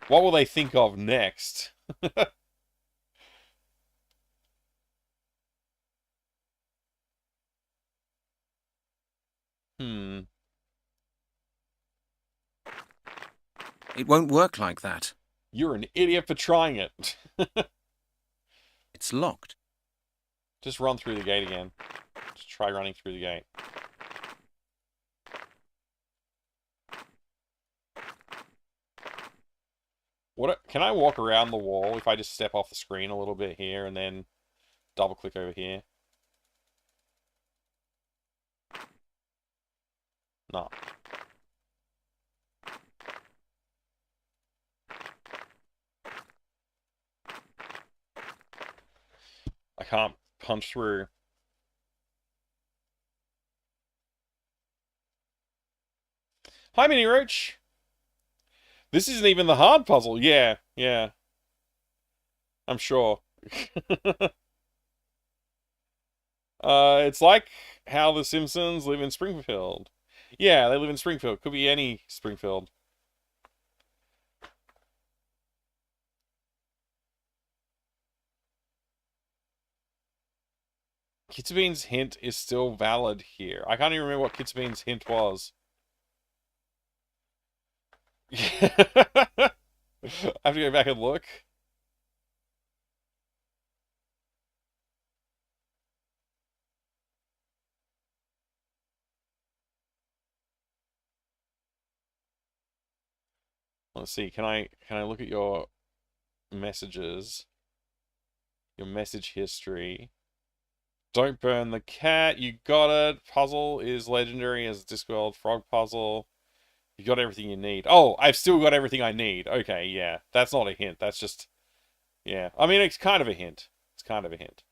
What will they think of next? It won't work like that. You're an idiot for trying it. It's locked. Just run through the gate again. Just try running through the gate. Can I walk around the wall if I just step off the screen a little bit here and then double click over here? No. I can't punch through. Hi, Mini Roach. This isn't even the hard puzzle. Yeah. I'm sure. It's like how the Simpsons live in Springfield. Yeah, they live in Springfield. Could be any Springfield. Kitsabean's hint is still valid here. I can't even remember what Kitsabean's hint was. I have to go back and look. Let's see. Can I look at your messages? Your message history. Don't burn the cat. You got it. Puzzle is legendary as a Discworld frog puzzle. You got everything you need. Oh, I've still got everything I need. Okay, yeah. That's not a hint. That's just... Yeah. I mean, it's kind of a hint. It's kind of a hint.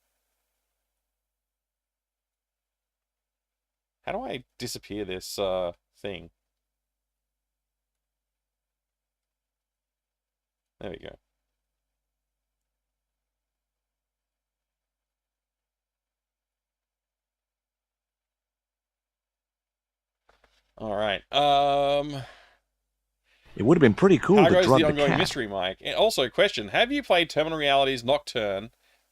How do I disappear this, thing? There we go. All right. It would have been pretty cool how to goes drug the the ongoing cat. mystery, Mike? And also, question: have you played Terminal Reality's Nocturne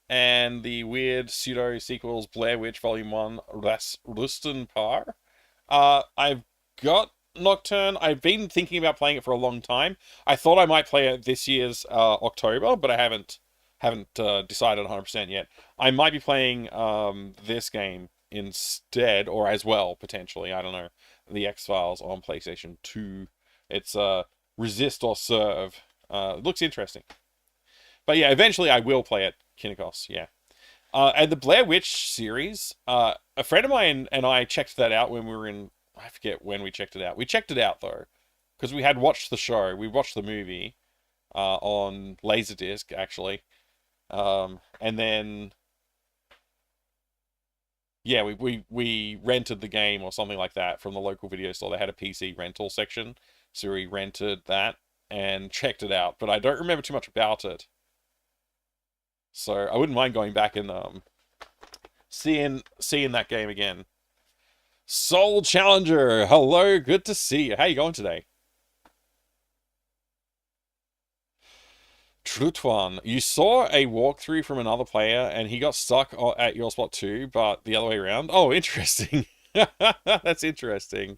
and the weird pseudo sequels Blair Witch Volume 1 Rusten Par? I've got Nocturne. I've been thinking about playing it for a long time. I thought I might play it this year's October, but I haven't Haven't decided 100% yet. I might be playing this game instead, or as well, potentially. I don't know. The X-Files on PlayStation 2. It's Resist or Serve. It looks interesting. But yeah, eventually I will play it, Kinnikos, yeah. And the Blair Witch series, a friend of mine and I checked that out when we were in... I forget when we checked it out. We checked it out, though, because we had watched the show. We watched the movie on Laserdisc, actually. And then... Yeah, we rented the game or something like that from the local video store. They had a PC rental section, so we rented that and checked it out. But I don't remember too much about it. So I wouldn't mind going back and seeing that game again. Soul Challenger, hello, good to see you. How you going today? Trutwan, you saw a walkthrough from another player and he got stuck at your spot too, but the other way around. Oh, interesting. That's interesting.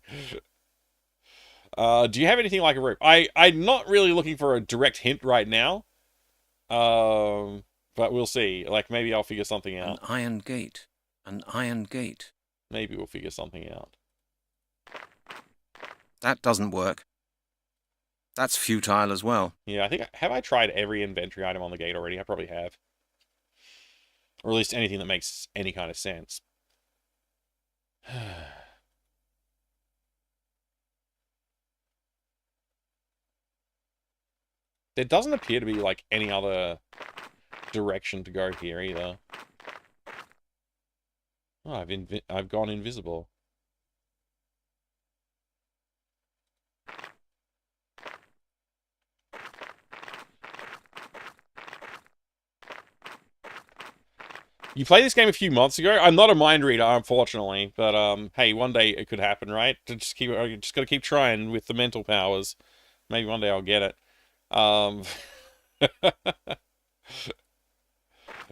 Do you have anything like a rope? I'm not really looking for a direct hint right now. But we'll see. Like, maybe I'll figure something out. An iron gate. An iron gate. Maybe we'll figure something out. That doesn't work. That's futile as well. Yeah, I think... Have I tried every inventory item on the gate already? I probably have. Or at least anything that makes any kind of sense. There doesn't appear to be, like, any other direction to go here either. Oh, I've gone invisible. You played this game a few months ago. I'm not a mind reader, unfortunately, but hey, one day it could happen, right? Just gotta keep trying with the mental powers. Maybe one day I'll get it.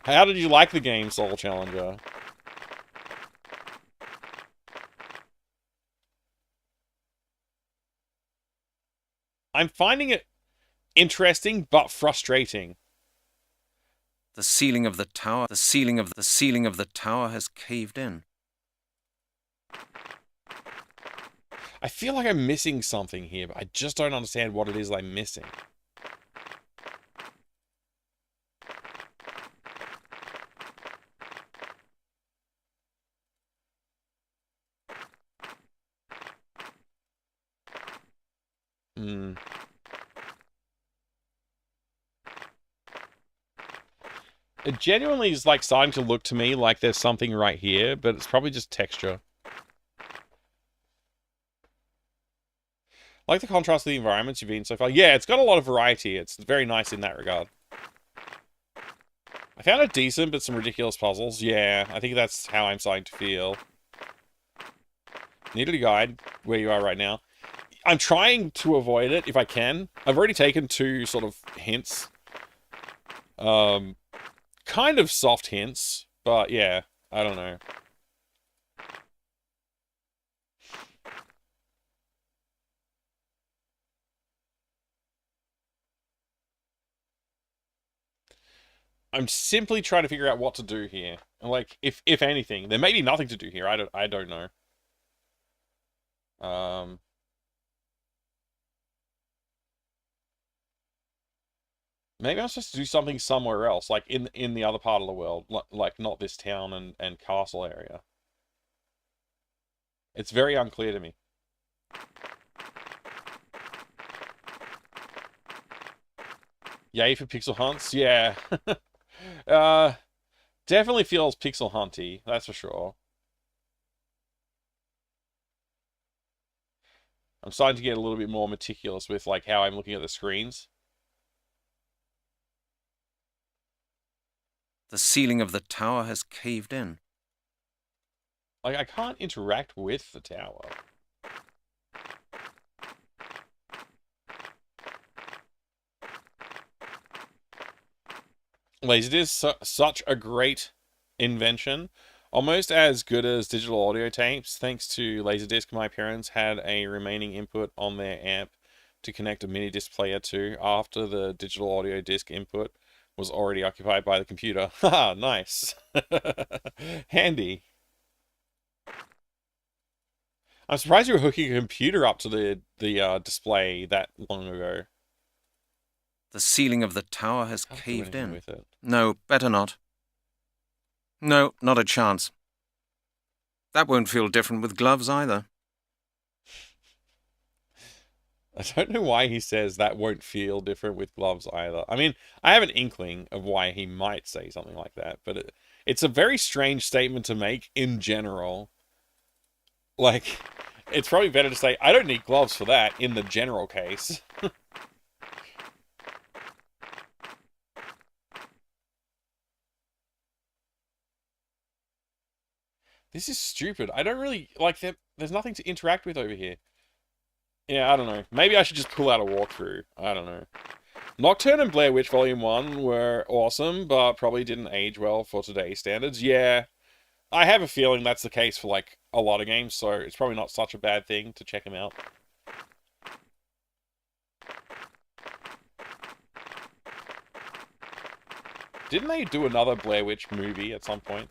How did you like the game, Soul Challenger? I'm finding it interesting, but frustrating. The ceiling of the tower, the ceiling of the tower has caved in. I feel like I'm missing something here, but I just don't understand what it is I'm missing. It genuinely is like starting to look to me like there's something right here, but it's probably just texture. I like the contrast of the environments you've been so far. Yeah, it's got a lot of variety. It's very nice in that regard. I found it decent, but some ridiculous puzzles. Yeah, I think that's how I'm starting to feel. Needed a guide where you are right now. I'm trying to avoid it if I can. I've already taken 2 sort of hints. Kind of soft hints, but yeah, I don't know. I'm simply trying to figure out what to do here. Like, if anything, there may be nothing to do here. I don't know. Maybe I'm supposed to do something somewhere else, like in the other part of the world, like not this town and castle area. It's very unclear to me. Yay for pixel hunts? Yeah. Definitely feels pixel hunty, that's for sure. I'm starting to get a little bit more meticulous with like how I'm looking at the screens. The ceiling of the tower has caved in. Like, I can't interact with the tower. Laserdisc is such a great invention. Almost as good as digital audio tapes. Thanks to Laserdisc, my parents had a remaining input on their amp to connect a mini disc player to after the digital audio disc input was already occupied by the computer. Haha, nice. Handy. I'm surprised you were hooking a computer up to the display that long ago. The ceiling of the tower has Can't do caved anything in. with it. No, better not. No, not a chance. That won't feel different with gloves either. I don't know why he says that won't feel different with gloves either. I mean, I have an inkling of why he might say something like that, but it's a very strange statement to make in general. Like, it's probably better to say, I don't need gloves for that in the general case. This is stupid. I don't really, like, there's nothing to interact with over here. Yeah, I don't know. Maybe I should just pull out a walkthrough. I don't know. Nocturne and Blair Witch Volume 1 were awesome, but probably didn't age well for today's standards. Yeah, I have a feeling that's the case for, like, a lot of games, so it's probably not such a bad thing to check them out. Didn't they do another Blair Witch movie at some point?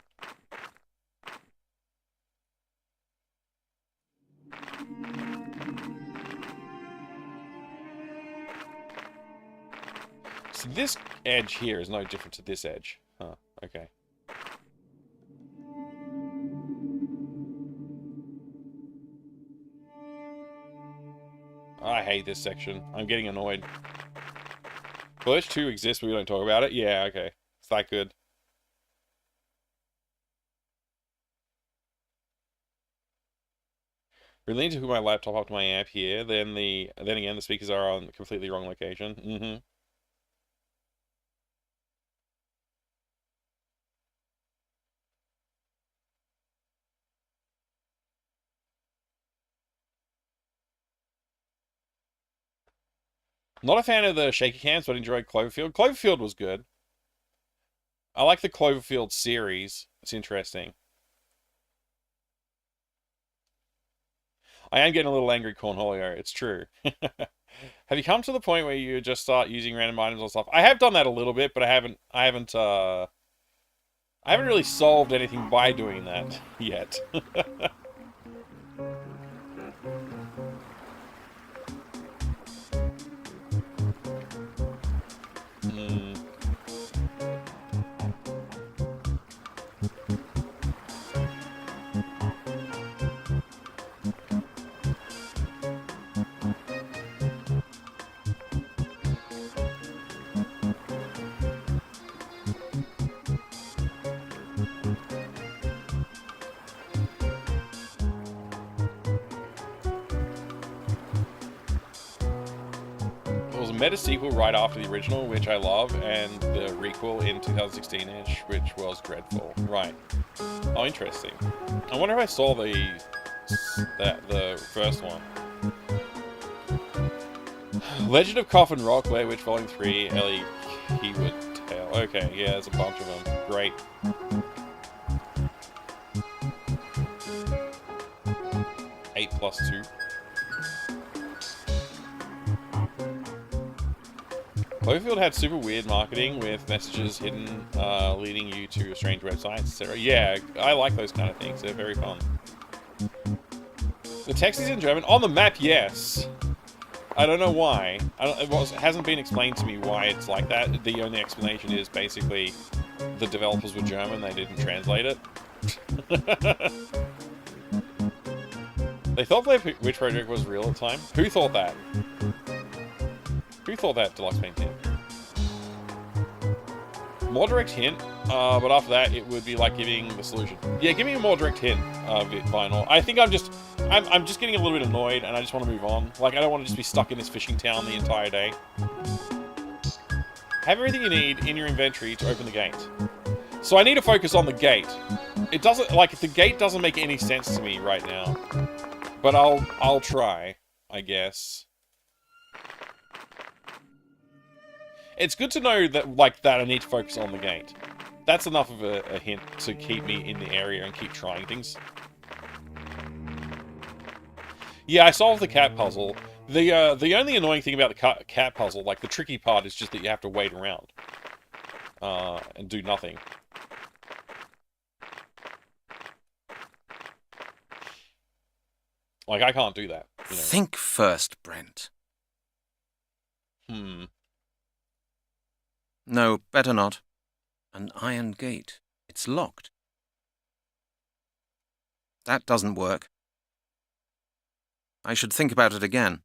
So this edge here is no different to this edge. Huh, okay. I hate this section. I'm getting annoyed. Glitch 2 exists, but we don't talk about it? Yeah, okay. It's that good. Really need to hook my laptop up to my amp here, then again the speakers are on completely wrong location. Mm-hmm. Not a fan of the shaky cams, but enjoyed Cloverfield. Cloverfield was good. I like the Cloverfield series. It's interesting. I am getting a little angry, Cornholio. It's true. Have you come to the point where you just start using random items or stuff? I have done that a little bit, but I haven't really solved anything by doing that yet. Meta sequel right after the original, which I love, and the requel in 2016-ish, which was dreadful. Right. Oh, interesting. I wonder if I saw the first one. Legend of Coffin Rock, Blair Witch Volume 3, Ellie Keywood Tale. Okay, yeah, there's a bunch of them. Great. Eight plus 2. Cloverfield had super weird marketing with messages hidden, leading you to strange websites, etc. Yeah, I like those kind of things. They're very fun. The text is in German. On the map, yes. I don't know why. It hasn't been explained to me why it's like that. The only explanation is basically the developers were German. They didn't translate it. They thought Blair Witch Project was real at the time. Who thought that? Who thought that, Deluxe Paint Team? More direct hint, but after that, it would be like giving the solution. Yeah, give me a more direct hint, Vinyl. I think I'm just getting a little bit annoyed, and I just want to move on. Like, I don't want to just be stuck in this fishing town the entire day. Have everything you need in your inventory to open the gate. So I need to focus on the gate. It doesn't, like, the gate doesn't make any sense to me right now. But I'll try, I guess. It's good to know that, like, that I need to focus on the gate. That's enough of a hint to keep me in the area and keep trying things. Yeah, I solved the cat puzzle. The only annoying thing about the cat puzzle, like, the tricky part is just that you have to wait around. and do nothing. Like, I can't do that, you know. Think first, Brent. No, better not. An iron gate. It's locked. That doesn't work. I should think about it again.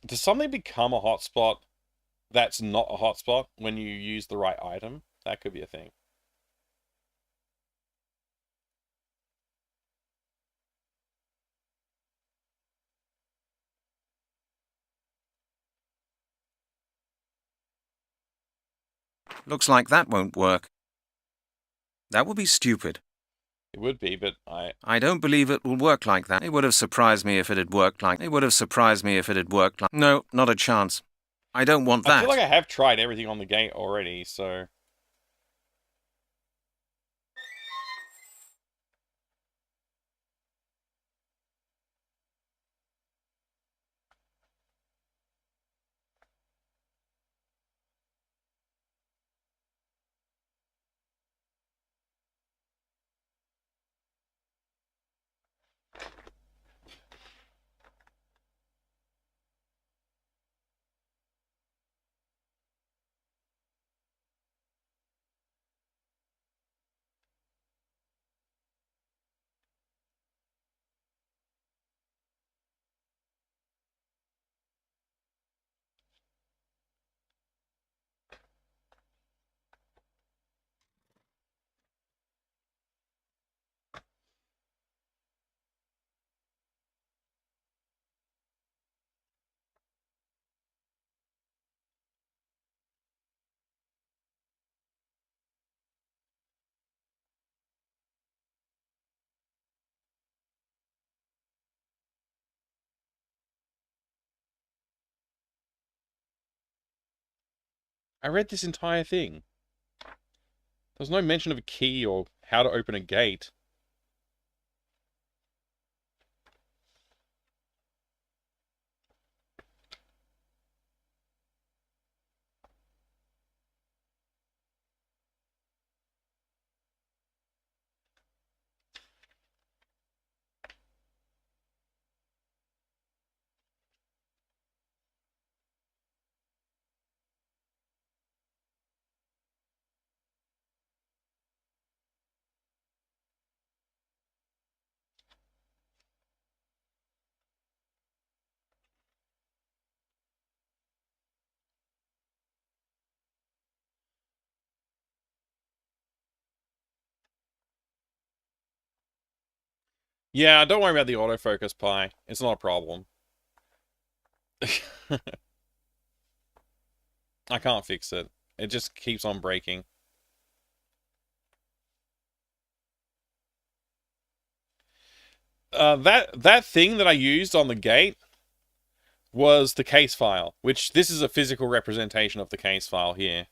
Does something become a hotspot that's not a hotspot when you use the right item? That could be a thing. Looks like that won't work. That would be stupid. It would be, but I don't believe it will work like that. It would have surprised me if it had worked like... No, not a chance. I don't want that. I feel like I have tried everything on the gate already, so... I read this entire thing. There's no mention of a key or how to open a gate. Yeah, don't worry about the autofocus, Pi. It's not a problem. I can't fix it. It just keeps on breaking. That thing that I used on the gate was the case file, which this is a physical representation of the case file here.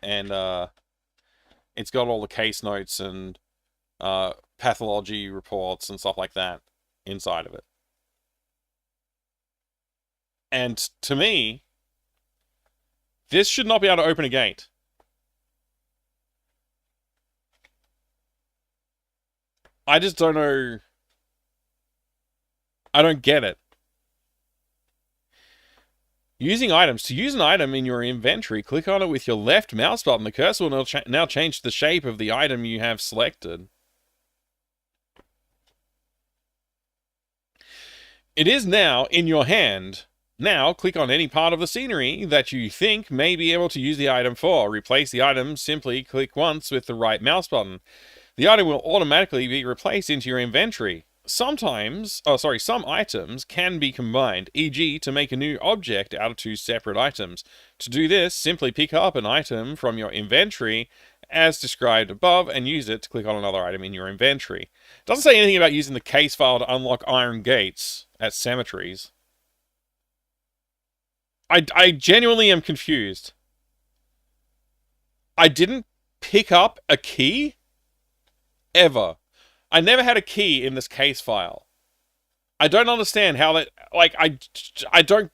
And it's got all the case notes and pathology reports and stuff like that inside of it. And to me, this should not be able to open a gate. I just don't know. I don't get it. Using items. To use an item in your inventory, click on it with your left mouse button. The cursor will now change the shape of the item you have selected. It is now in your hand. Now, click on any part of the scenery that you think may be able to use the item for. Replace the item, simply click once with the right mouse button. The item will automatically be replaced into your inventory. Some items can be combined, e.g. to make a new object out of two separate items. To do this, simply pick up an item from your inventory as described above and use it to click on another item in your inventory. It doesn't say anything about using the case file to unlock iron gates at cemeteries. I genuinely am confused. I didn't pick up a key? Ever. I never had a key in this case file. I don't understand how that... Like, I don't...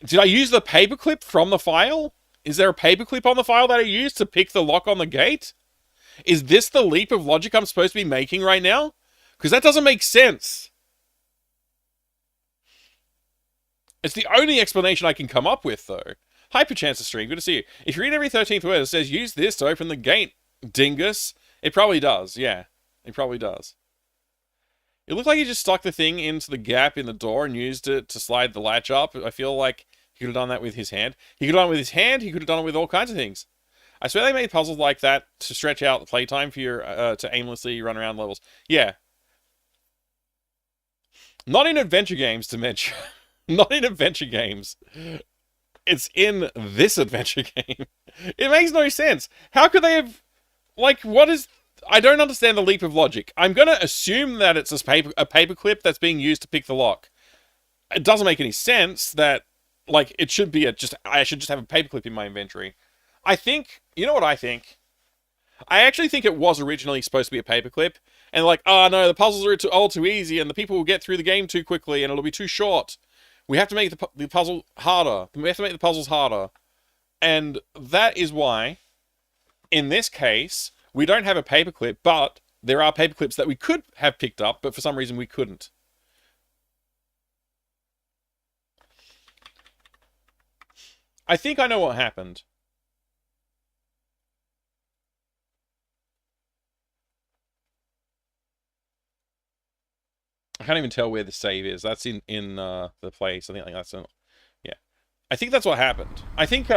Did I use the paperclip from the file? Is there a paperclip on the file that I used to pick the lock on the gate? Is this the leap of logic I'm supposed to be making right now? Because that doesn't make sense. It's the only explanation I can come up with, though. Hi, Perchance Stream. Good to see you. If you read every 13th word, it says, use this to open the gate, dingus. It probably does, yeah. It probably does. It looked like he just stuck the thing into the gap in the door and used it to slide the latch up. I feel like he could have done that with his hand. He could have done it with his hand. He could have done it with all kinds of things. I swear they made puzzles like that to stretch out the playtime for your to aimlessly run around levels. Yeah. Not in adventure games, Dementia. Not in adventure games. It's in this adventure game. It makes no sense. How could they have... Like, what is... I don't understand the leap of logic. I'm going to assume that it's a paperclip that's being used to pick the lock. It doesn't make any sense that, like, it should be I should just have a paperclip in my inventory. I think... You know what I think? I actually think it was originally supposed to be a paperclip. And like, oh no, the puzzles are all too easy and the people will get through the game too quickly and it'll be too short. We have to make the puzzle harder. We have to make the puzzles harder. And that is why, in this case, we don't have a paperclip, but there are paperclips that we could have picked up, but for some reason we couldn't. I think I know what happened. I can't even tell where the save is. That's in the place. I think that's in, yeah. I think that's what happened. I think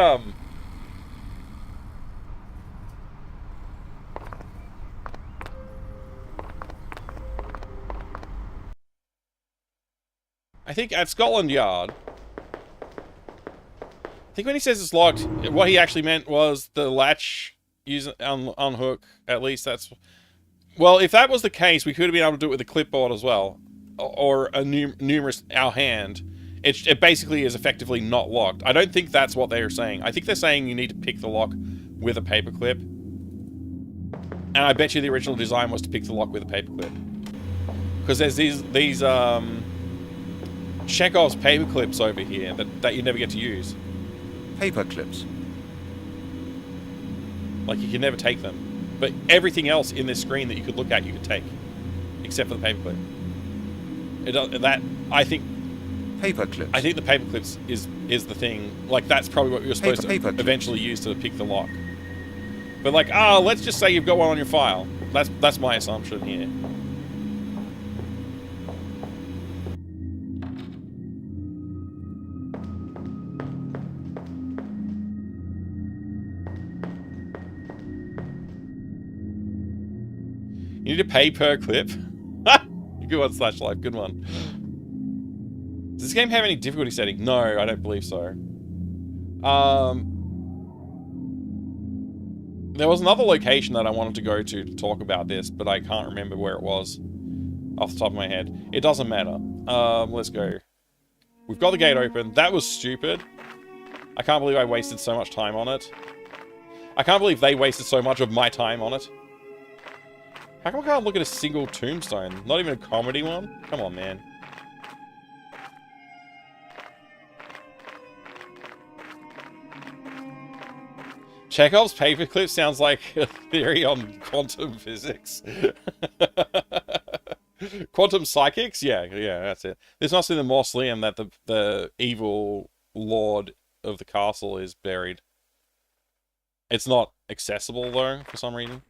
at Scotland Yard, I think when he says it's locked, what he actually meant was the latch unhook. At least that's... Well, if that was the case, we could have been able to do it with a clipboard as well. Or a our hand. It basically is effectively not locked. I don't think that's what they are saying. I think they're saying you need to pick the lock with a paperclip. And I bet you the original design was to pick the lock with a paperclip. Because there's these Chekhov's paperclips over here that you never get to use. Paperclips. Like, you can never take them. But everything else in this screen that you could look at, you could take. Except for the paperclip. I think Paperclips. I think the paperclips is the thing. Like, that's probably what you're supposed to eventually use to pick the lock. But like, let's just say you've got one on your file. That's my assumption here. You need to pay per clip. Good one, /life. Good one. Does this game have any difficulty setting? No, I don't believe so. There was another location that I wanted to go to talk about this, but I can't remember where it was off the top of my head. It doesn't matter. Let's go. We've got the gate open. That was stupid. I can't believe I wasted so much time on it. I can't believe they wasted so much of my time on it. How come I can't look at a single tombstone? Not even a comedy one? Come on, man. Chekhov's paperclip sounds like a theory on quantum physics. Quantum psychics? Yeah, that's it. This must be the mausoleum that the evil lord of the castle is buried. It's not accessible, though, for some reason.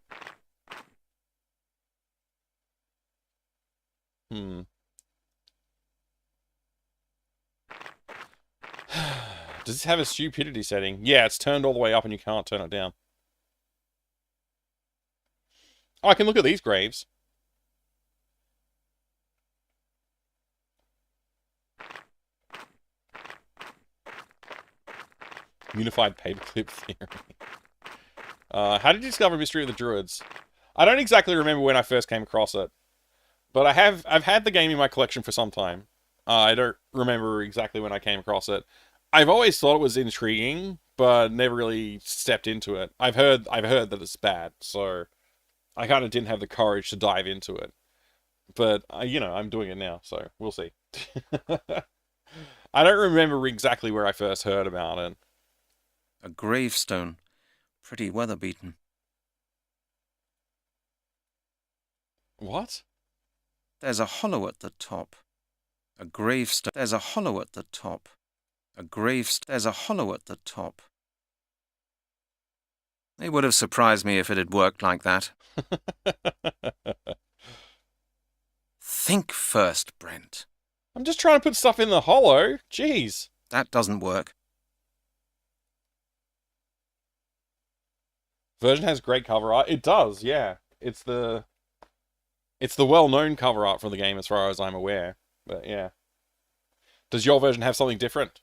Does this have a stupidity setting? Yeah, it's turned all the way up and you can't turn it down. Oh, I can look at these graves. Unified paperclip theory. How did you discover Mystery of the Druids? I don't exactly remember when I first came across it. But I've had the game in my collection for some time. I don't remember exactly when I came across it. I've always thought it was intriguing, but never really stepped into it. I've heard that it's bad, so I kind of didn't have the courage to dive into it. But you know, I'm doing it now, so we'll see. I don't remember exactly where I first heard about it. A gravestone, pretty weather-beaten. What? There's a hollow at the top. A gravestone. There's a hollow at the top. A gravestone. There's a hollow at the top. It would have surprised me if it had worked like that. Think first, Brent. I'm just trying to put stuff in the hollow. Jeez. That doesn't work. Version has great cover art. It does, yeah. It's the well-known cover art for the game as far as I'm aware. But yeah. Does your version have something different?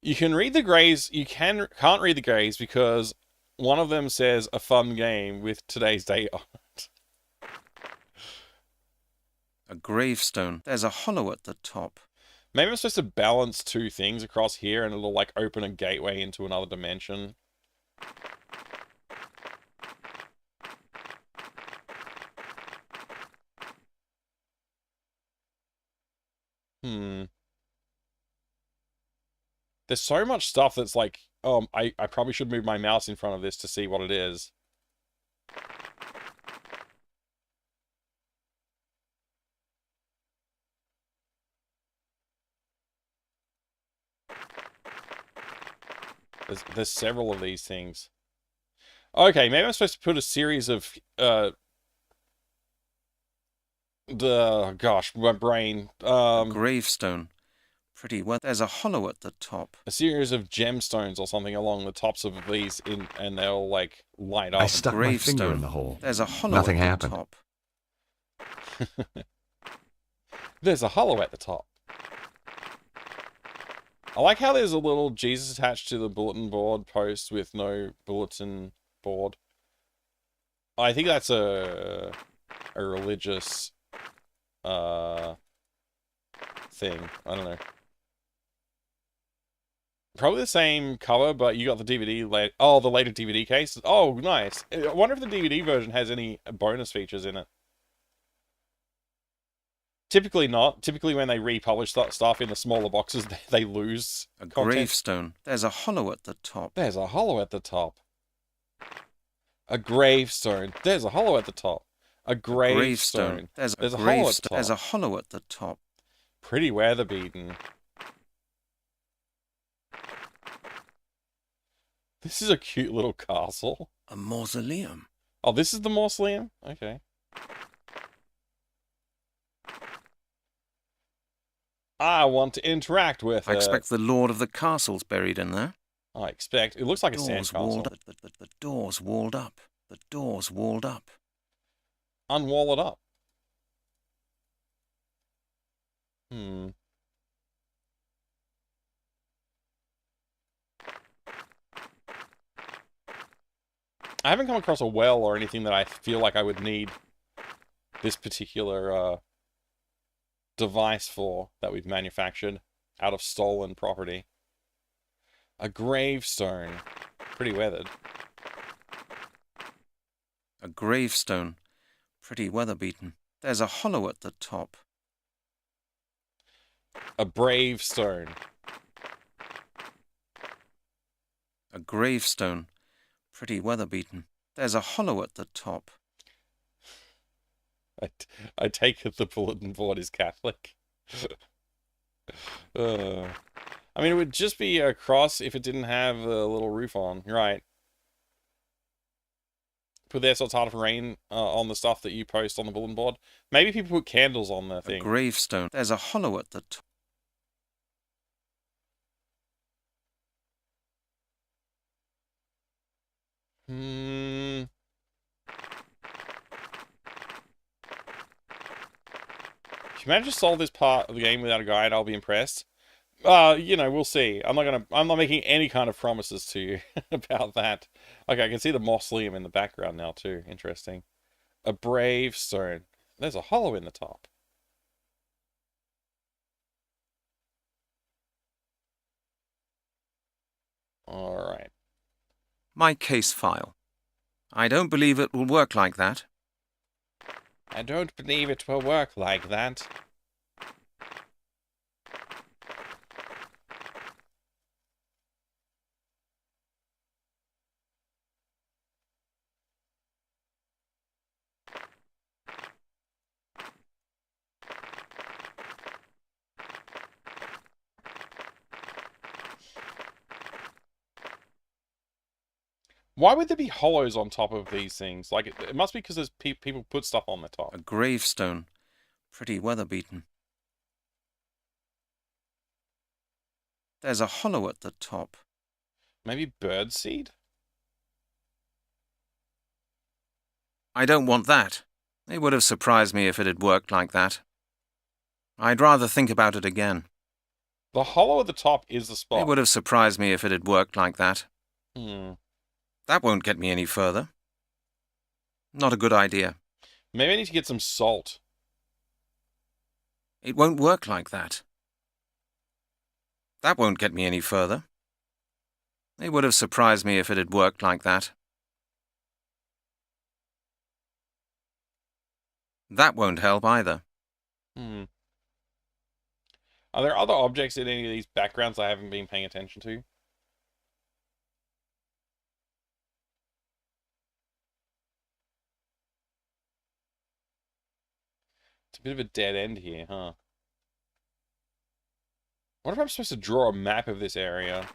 You can read the grays. You can't read the grays because one of them says a fun game with today's date on it. A gravestone. There's a hollow at the top. Maybe I'm supposed to balance two things across here and it'll like open a gateway into another dimension. There's so much stuff that's like, I probably should move my mouse in front of this to see what it is. There's several of these things. Okay, maybe I'm supposed to put a series of, gosh, my brain. A gravestone. Pretty well. There's a hollow at the top. A series of gemstones or something along the tops of these, and they'll like light up. I stuck my finger in the hole. There's a hollow Nothing at the happened. top. There's a hollow at the top. I like how there's a little Jesus attached to the bulletin board post with no bulletin board. I think that's a religious thing. I don't know. Probably the same cover, but you got the DVD oh, the later DVD case. Oh, nice. I wonder if the DVD version has any bonus features in it. Typically not. Typically when they republish that stuff in the smaller boxes, they lose A content. gravestone. There's a hollow at the top. There's a hollow at the top. A gravestone. There's a hollow at the top. A gravestone. There's a hollow at the top. There's a hollow at the top. Pretty weather-beaten. This is a cute little castle. A mausoleum. Oh, this is the mausoleum? Okay. I want to interact with I it. expect the lord of the castle's buried in there. I expect. It looks like a sandcastle. The door's walled up. The door's walled up. Unwall it up. I haven't come across a well or anything that I feel like I would need this particular device for that we've manufactured out of stolen property. A gravestone. Pretty weathered. A gravestone. Pretty weather-beaten. There's a hollow at the top. A brave stone. A gravestone. Pretty weather-beaten. There's a hollow at the top. I take it the bulletin board is Catholic. I mean, it would just be a cross if it didn't have a little roof on. Right. Put there so it's hard to rain on the stuff that you post on the bulletin board. Maybe people put candles on the thing. A gravestone. There's a hollow at the top. If you manage to solve this part of the game without a guide, I'll be impressed. You know, we'll see. I'm not making any kind of promises to you about that. Okay, I can see the mausoleum in the background now too. Interesting. A brave stone. There's a hollow in the top. Alright. My case file. I don't believe it will work like that. I don't believe it will work like that. Why would there be hollows on top of these things? Like, it must be because there's people put stuff on the top. A gravestone. Pretty weather-beaten. There's a hollow at the top. Maybe birdseed? I don't want that. It would have surprised me if it had worked like that. I'd rather think about it again. The hollow at the top is the spot. It would have surprised me if it had worked like that. Hmm. That won't get me any further. Not a good idea. Maybe I need to get some salt. It won't work like that. That won't get me any further. It would have surprised me if it had worked like that. That won't help either. Hmm. Are there other objects in any of these backgrounds I haven't been paying attention to? It's a bit of a dead end here, huh? What if I'm supposed to draw a map of this area?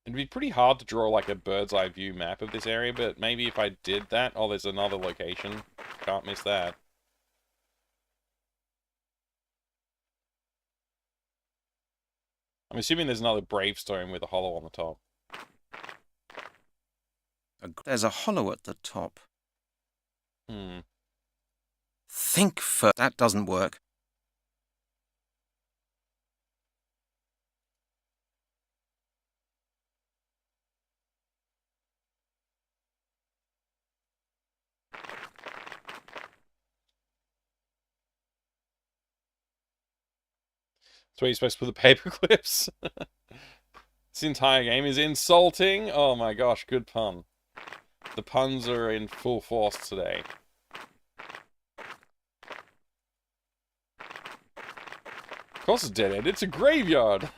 It'd be pretty hard to draw like a bird's eye view map of this area, but maybe if I did that... Oh, there's another location. Can't miss that. I'm assuming there's another gravestone with a hollow on the top. There's a hollow at the top. Hmm. Think first. That doesn't work. That's where you're supposed to put the paper clips. This entire game is insulting. Oh my gosh, good pun. The puns are in full force today. Of course it's dead end. It's a graveyard.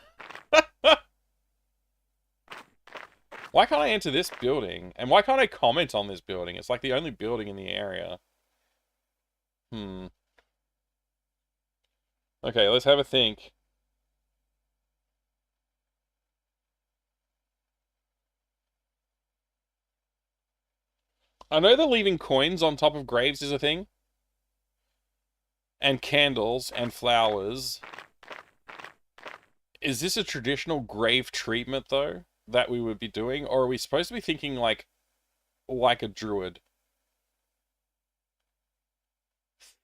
Why can't I enter this building? And why can't I comment on this building? It's like the only building in the area. Hmm. Okay, let's have a think. I know that leaving coins on top of graves is a thing. And candles and flowers. Is this a traditional grave treatment, though, that we would be doing? Or are we supposed to be thinking like a druid?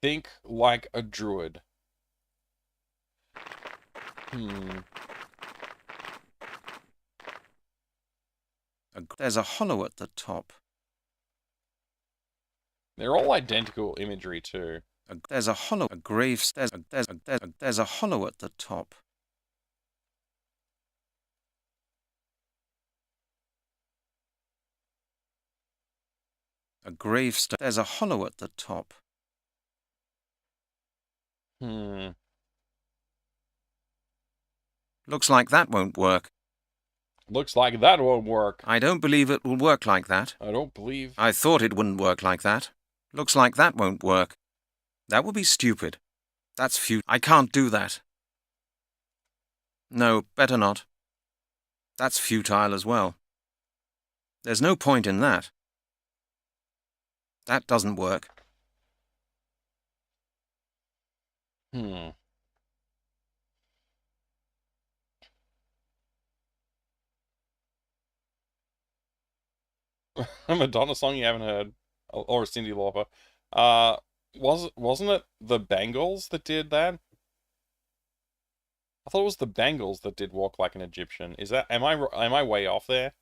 Think like a druid. Hmm. There's a hollow at the top. They're all identical imagery, too. There's a hollow. There's a hollow at the top. A gravestone. There's a hollow at the top. Hmm. Looks like that won't work. Looks like that won't work. I don't believe it will work like that. I don't believe... I thought it wouldn't work like that. Looks like that won't work. That would be stupid. That's futile. I can't do that. No, better not. That's futile as well. There's no point in that. That doesn't work. Hmm. A Madonna song you haven't heard. Or a Cyndi Lauper. Wasn't it the Bangles that did that? I thought it was the Bangles that did Walk Like an Egyptian. Is that... Am I way off there?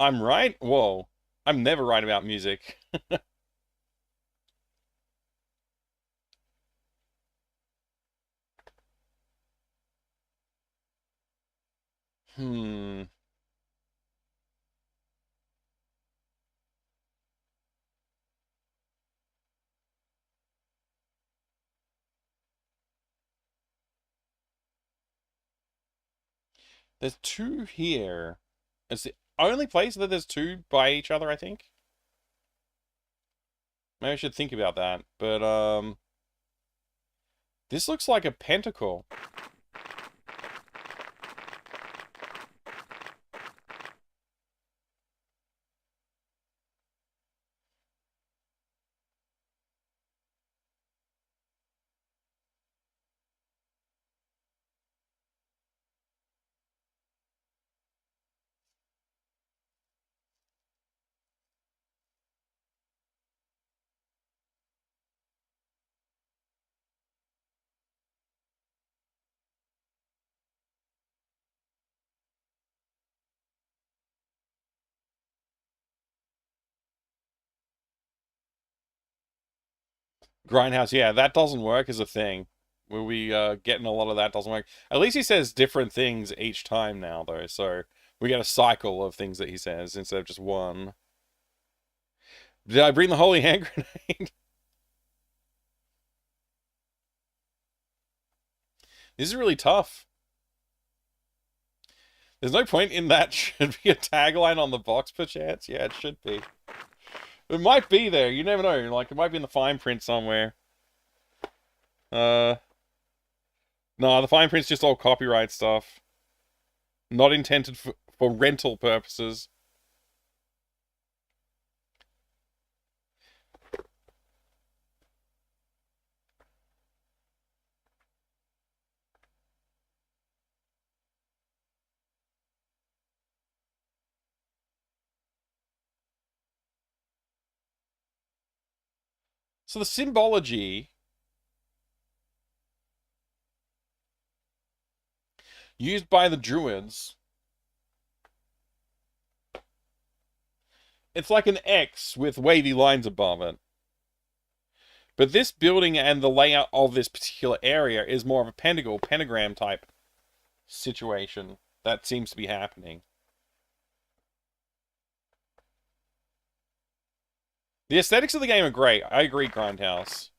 I'm right? Whoa. I'm never right about music. Hmm. There's two here. It's the only place that there's two by each other, I think. Maybe I should think about that. But, this looks like a pentacle. Grindhouse, yeah, that doesn't work as a thing. Where we getting a lot of that doesn't work. At least he says different things each time now, though, so we get a cycle of things that he says instead of just one. Did I bring the holy hand grenade? This is really tough. There's no point in that. Should be a tagline on the box, perchance? Yeah, it should be. It might be there. You never know. Like, it might be in the fine print somewhere. No, the fine print's just all copyright stuff. Not intended for rental purposes. So the symbology used by the Druids, it's like an X with wavy lines above it. But this building and the layout of this particular area is more of a pentagram type situation that seems to be happening. The aesthetics of the game are great. I agree, Grindhouse.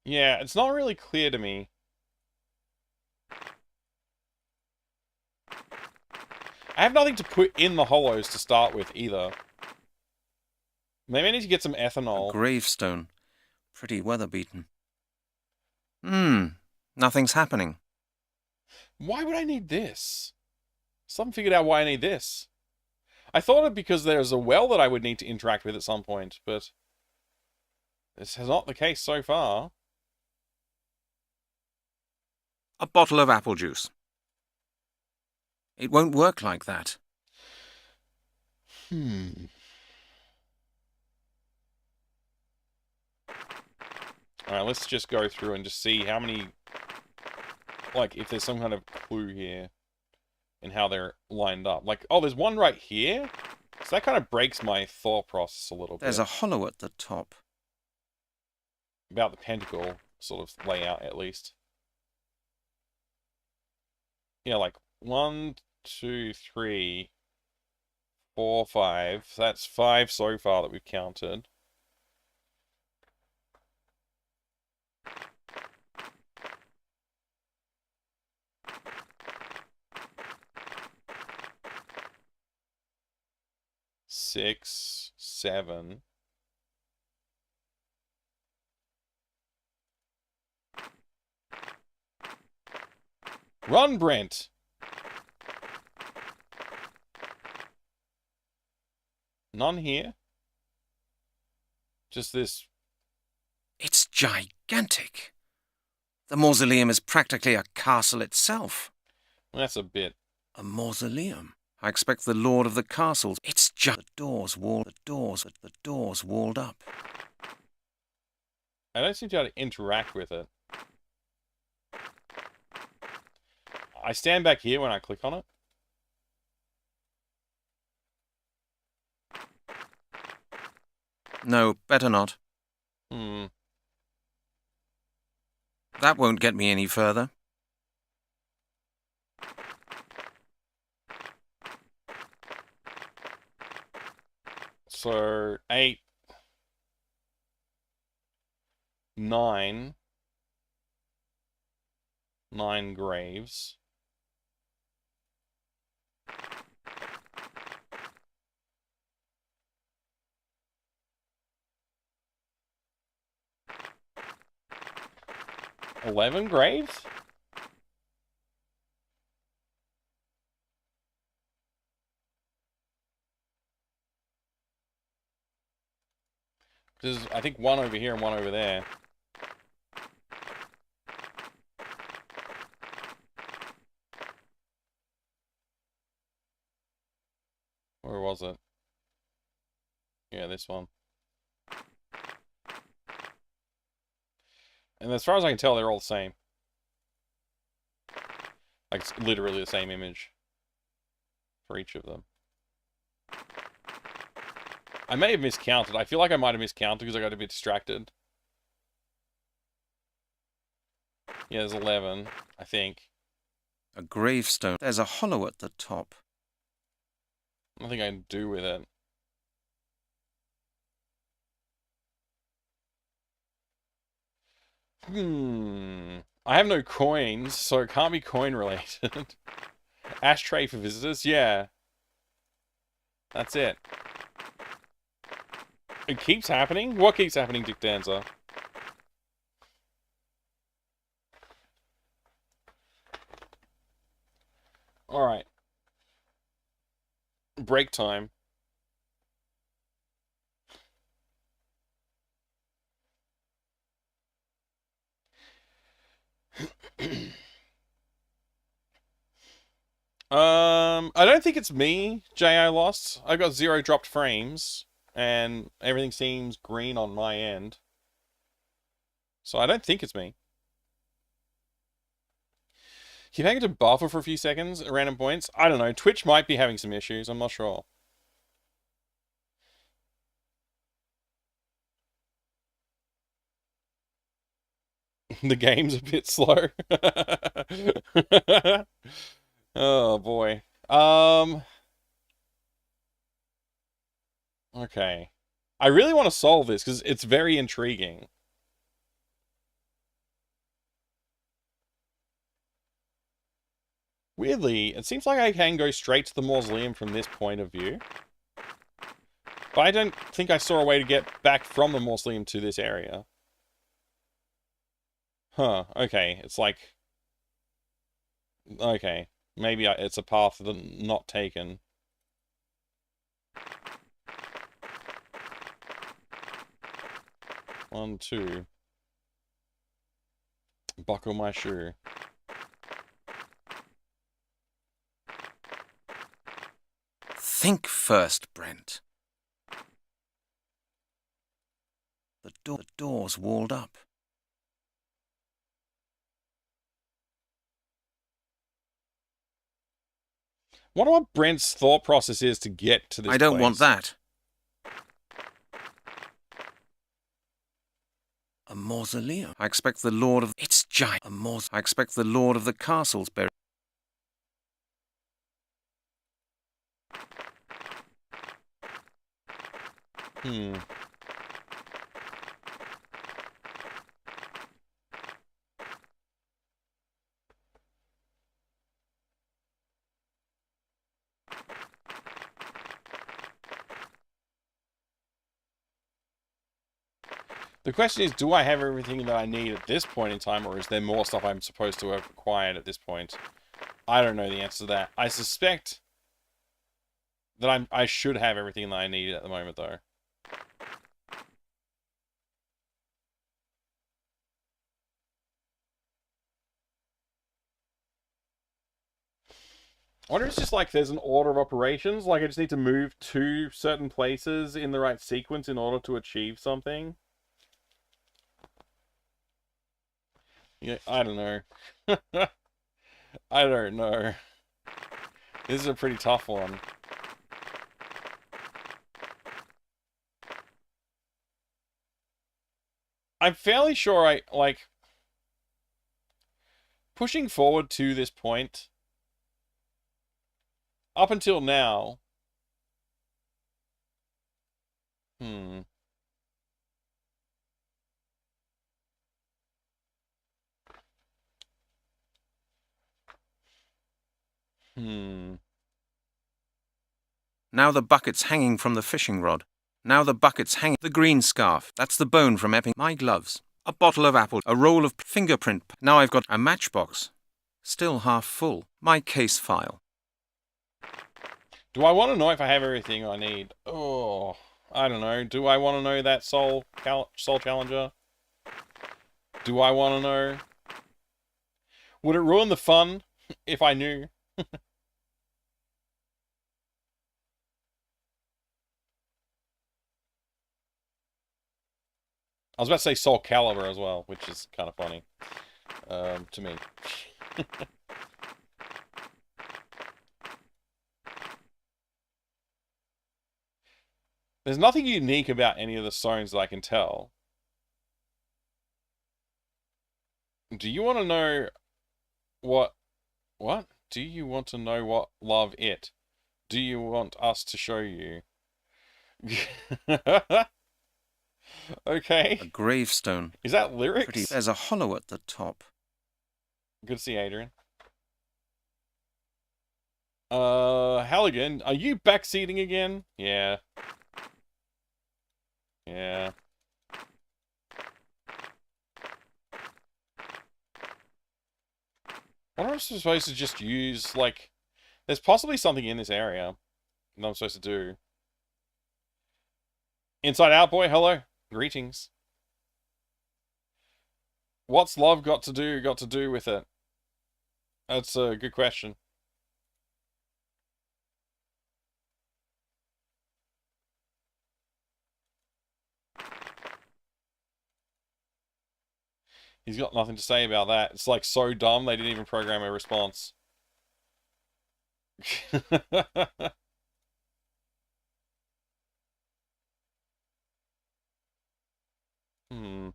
Yeah, it's not really clear to me. I have nothing to put in the hollows to start with, either. Maybe I need to get some ethanol. A gravestone. Pretty weather-beaten. Nothing's happening. Why would I need this? Someone figured out why I need this. I thought it because there's a well that I would need to interact with at some point, but this is not the case so far. A bottle of apple juice. It won't work like that. Alright, let's just go through and just see how many... Like, if there's some kind of clue here in how they're lined up. Like, oh, there's one right here? So that kind of breaks my thought process a little bit. There's a hollow at the top. About the pentacle sort of layout, at least. Yeah, like 1, 2, 3, 4, 5. So that's 5 so far that we've counted. Six, 7. Run, Brent! None here. Just this. It's gigantic. The mausoleum is practically a castle itself. That's a bit. A mausoleum? I expect the lord of the castle. It's just the doors walled up. I don't seem to be able to interact with it. I stand back here when I click on it. No, better not. Hmm. That won't get me any further. So, 8, 9. 9 graves. $11 graves? There's, I think, 1 over here and 1 over there. Where was it? Yeah, this one. And as far as I can tell, they're all the same. Like, it's literally the same image for each of them. I may have miscounted. I feel like I might have miscounted because I got a bit distracted. Yeah, there's 11, I think. A gravestone. There's a hollow at the top. Nothing I can do with it. I have no coins, so it can't be coin related. Ashtray for visitors? Yeah. That's it. It keeps happening? What keeps happening, Dick Dancer? Alright. Break time. I don't think it's me, J.I. lost. I got 0 dropped frames, and everything seems green on my end. So I don't think it's me. Keep having to buffer for a few seconds at random points. I don't know. Twitch might be having some issues. I'm not sure. The game's a bit slow. Oh boy. Okay. I really want to solve this because it's very intriguing. Weirdly, it seems like I can go straight to the mausoleum from this point of view. But I don't think I saw a way to get back from the mausoleum to this area. Huh, okay. It's like... Okay. Maybe it's a path not taken. One, two. Buckle my shoe. Think first, Brent. The door's walled up. Wonder what Brent's thought process is to get to this I don't place. want that. A mausoleum. I expect the lord of... It's giant. I expect the lord of the castle's buried. The question is, do I have everything that I need at this point in time, or is there more stuff I'm supposed to have acquired at this point? I don't know the answer to that. I suspect that I should have everything that I need at the moment, though. I wonder if it's just like there's an order of operations, like I just need to move to certain places in the right sequence in order to achieve something. Yeah, I don't know. I don't know. This is a pretty tough one. I'm fairly sure I, like, pushing forward to this point, up until now, Hmm. Now the bucket's hanging from the fishing rod. Now the bucket's hanging. The green scarf. That's the bone from Epping. My gloves. A bottle of apple. A roll of fingerprint. Now I've got a matchbox. Still half full. My case file. Do I want to know if I have everything I need? Oh, I don't know. Do I want to know that soul challenger? Do I want to know? Would it ruin the fun if I knew? I was about to say Soul Calibur as well, which is kind of funny to me. There's nothing unique about any of the stones that I can tell. Do you want to know what... What? Do you want to know what love it? Do you want us to show you? Okay. A gravestone. Is that lyrics? Pretty. There's a hollow at the top. Good to see Adrian. Halligan, are you backseating again? Yeah. Yeah. What am I supposed to just use, like... There's possibly something in this area that I'm supposed to do. Inside Out Boy, hello. Greetings. What's love got to do with it? That's a good question. He's got nothing to say about that. It's like so dumb they didn't even program a response. Hmm.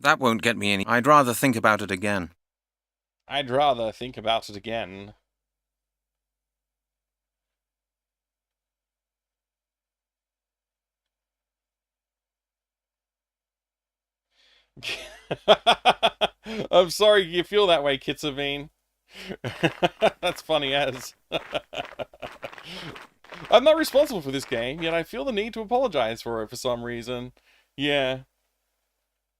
That won't get me any. I'd rather think about it again. I'd rather think about it again. I'm sorry you feel that way, Kitsavine. That's funny as. I'm not responsible for this game, yet I feel the need to apologize for it for some reason. Yeah.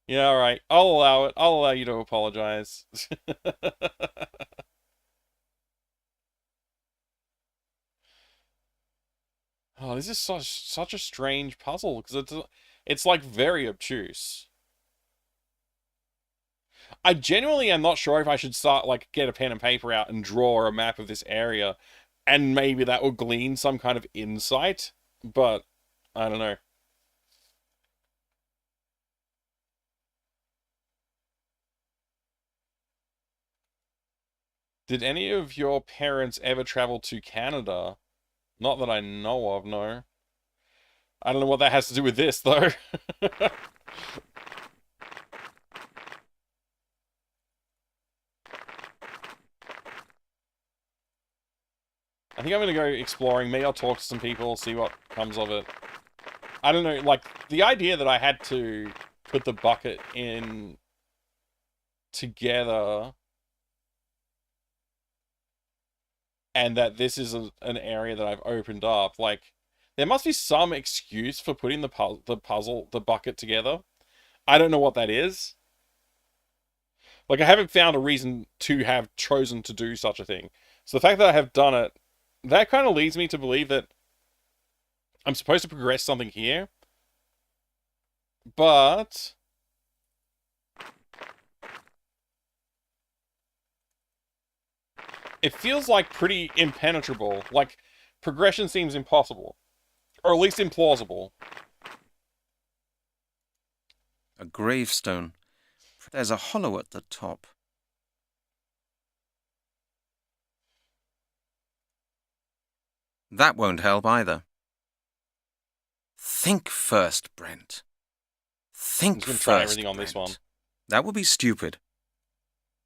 Yeah, alright. I'll allow it. I'll allow you to apologize. Oh, this is such a strange puzzle, because it's like very obtuse. I genuinely am not sure if I should start, like, get a pen and paper out and draw a map of this area, and maybe that will glean some kind of insight, but I don't know. Did any of your parents ever travel to Canada? Not that I know of, no. I don't know what that has to do with this, though. I think I'm gonna go exploring. Maybe I'll talk to some people, see what comes of it. I don't know, like, the idea that I had to put the bucket in together and that this is an area that I've opened up, like, there must be some excuse for putting the bucket together. I don't know what that is. Like, I haven't found a reason to have chosen to do such a thing. So the fact that I have done it, that kind of leads me to believe that I'm supposed to progress something here. But It feels like pretty impenetrable. Like, progression seems impossible. Or at least implausible. A gravestone. There's a hollow at the top. That won't help either. Think first, Brent. Think I'm just gonna first, try everything on Brent. this one. That would be stupid.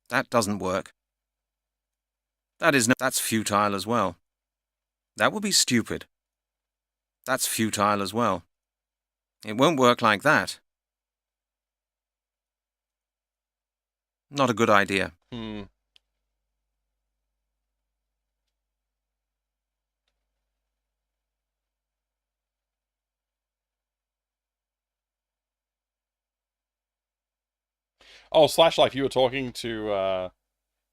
That doesn't work. That's futile as well. That would be stupid. That's futile as well. It won't work like that. Not a good idea. Oh, Slashlife, you were talking to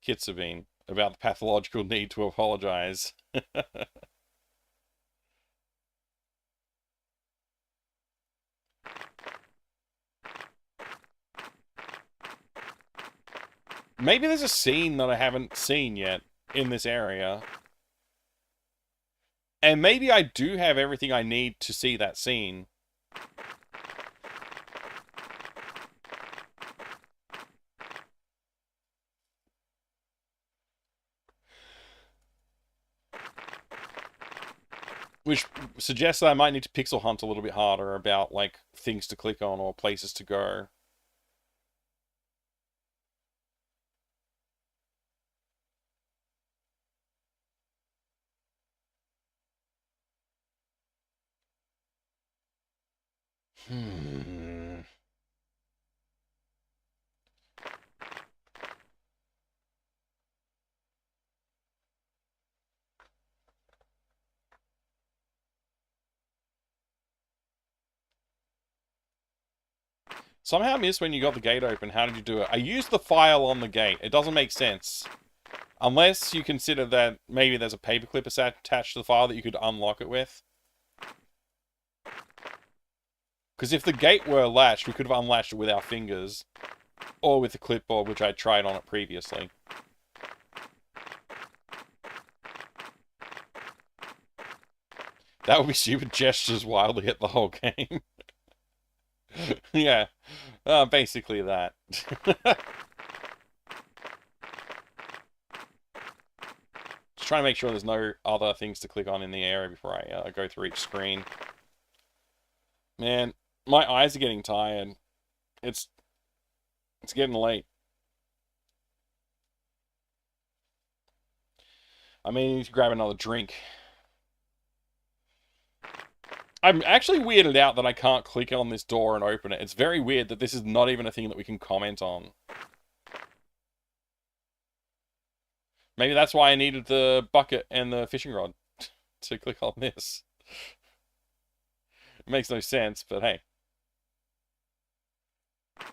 Kitsabine about the pathological need to apologize. Maybe there's a scene that I haven't seen yet in this area. And maybe I do have everything I need to see that scene. Which suggests that I might need to pixel hunt a little bit harder about, like, things to click on or places to go. Somehow I missed when you got the gate open. How did you do it? I used the file on the gate. It doesn't make sense. Unless you consider that maybe there's a paperclip attached to the file that you could unlock it with. Because if the gate were latched, we could have unlatched it with our fingers. Or with the clipboard, which I tried on it previously. That would be stupid gestures wildly at the whole game. Yeah, basically that. Just trying to make sure there's no other things to click on in the area before I go through each screen. Man, my eyes are getting tired. It's getting late. I may need to grab another drink. I'm actually weirded out that I can't click on this door and open it. It's very weird that this is not even a thing that we can comment on. Maybe that's why I needed the bucket and the fishing rod to click on this. It makes no sense, but hey.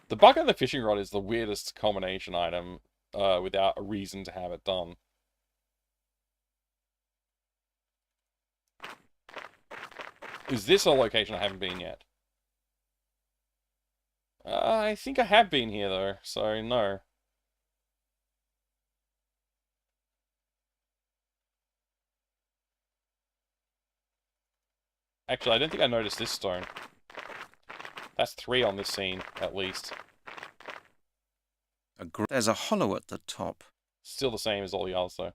The bucket and the fishing rod is the weirdest combination item without a reason to have it done. Is this a location I haven't been yet? I think I have been here, though, so no. Actually, I don't think I noticed this stone. That's 3 on this scene, at least. There's a hollow at the top. Still the same as all the others, though.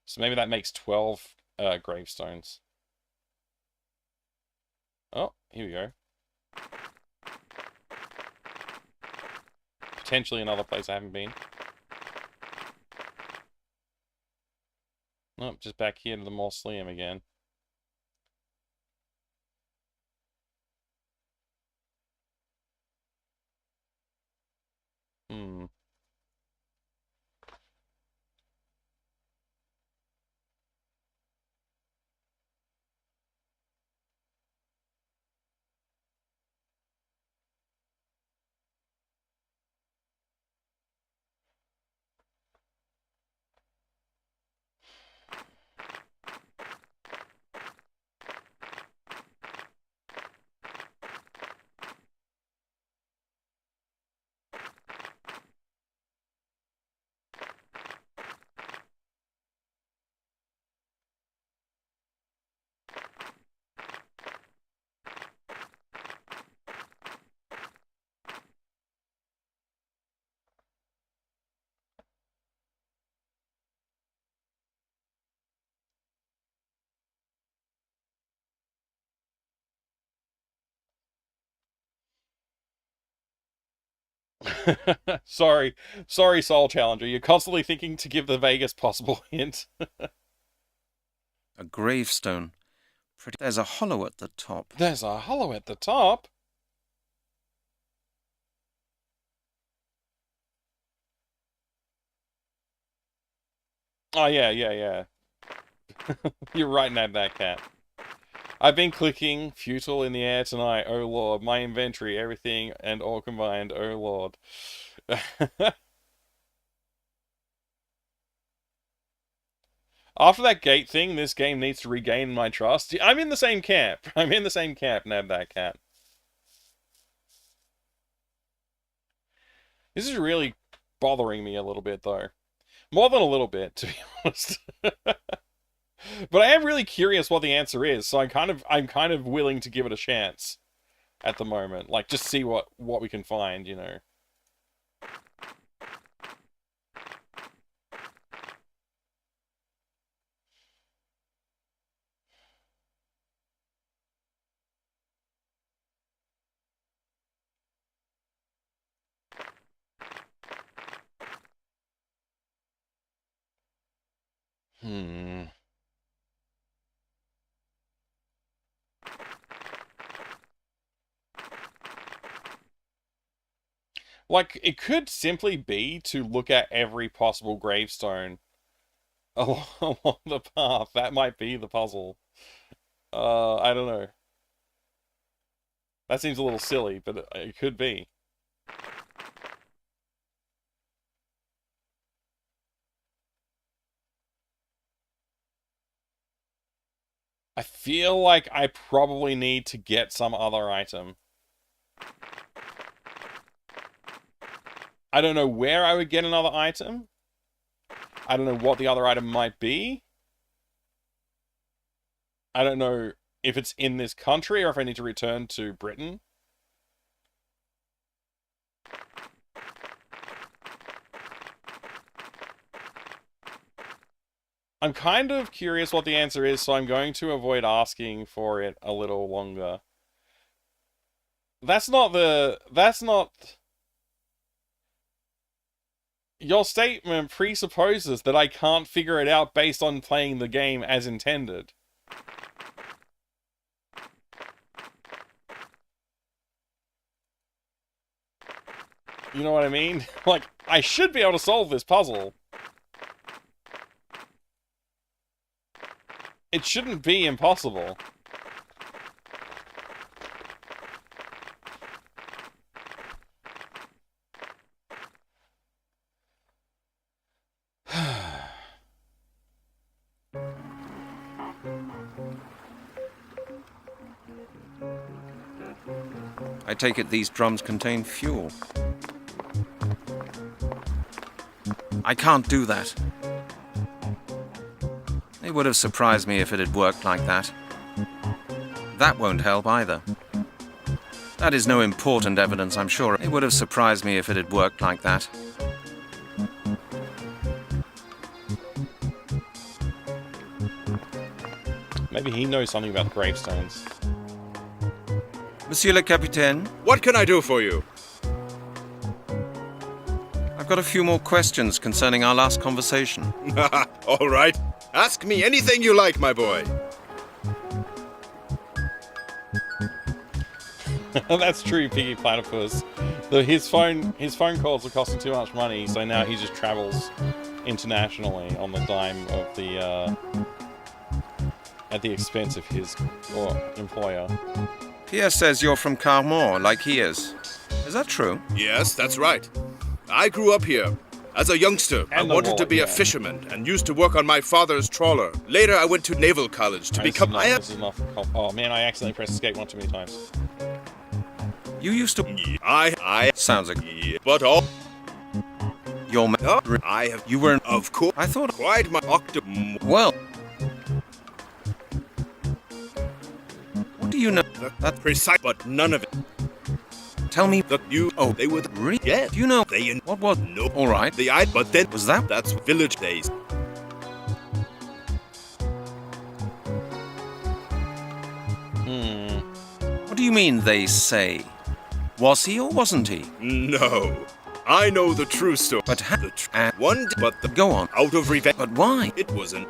So maybe that makes 12 gravestones. Oh, here we go. Potentially another place I haven't been. Nope, just back here to the mausoleum again. Sorry, Soul Challenger. You're constantly thinking to give the vaguest possible hint. A gravestone. There's a hollow at the top. There's a hollow at the top. Oh, yeah. You're right, Nab that cat. I've been clicking futile in the air tonight, oh lord. My inventory, everything and all combined, oh lord. After that gate thing, this game needs to regain my trust. I'm in the same camp. Nab that cat. This is really bothering me a little bit, though. More than a little bit, to be honest. But I am really curious what the answer is, so I'm kind of willing to give it a chance at the moment. Like, just see what we can find, you know. Like, it could simply be to look at every possible gravestone along the path. That might be the puzzle. I don't know. That seems a little silly, but it could be. I feel like I probably need to get some other item. I don't know where I would get another item. I don't know what the other item might be. I don't know if it's in this country or if I need to return to Britain. I'm kind of curious what the answer is, so I'm going to avoid asking for it a little longer. That's not... Your statement presupposes that I can't figure it out based on playing the game as intended. You know what I mean? Like, I should be able to solve this puzzle. It shouldn't be impossible. I take it these drums contain fuel. I can't do that. It would have surprised me if it had worked like that. That won't help either. That is no important evidence, I'm sure. It would have surprised me if it had worked like that. Maybe he knows something about the gravestones. Monsieur le Capitaine? What can I do for you? I've got a few more questions concerning our last conversation. All right. Ask me anything you like, my boy. That's true, Piggy Platypus. His phone calls are costing too much money, so now he just travels internationally on the dime of the at the expense of his employer. Pierre says you're from Carmore, like he is. Is that true? Yes, that's right. I grew up here. As a youngster, I wanted to be a fisherman and used to work on my father's trawler. Later, I went to naval college to become... Oh man, I accidentally pressed escape one too many times. You used to... Sounds like... But all... Your I have... You weren't... Of course... I thought... Quite my Well... What do you know? That's precise, but none of it. Tell me... Oh, they were... Yeah. Do you know... What was... No. All right. But then... Was that... That's village days. What do you mean, they say? Was he or wasn't he? No. I know the true story. But how? One, but the Go on. out of revenge. But why? It wasn't.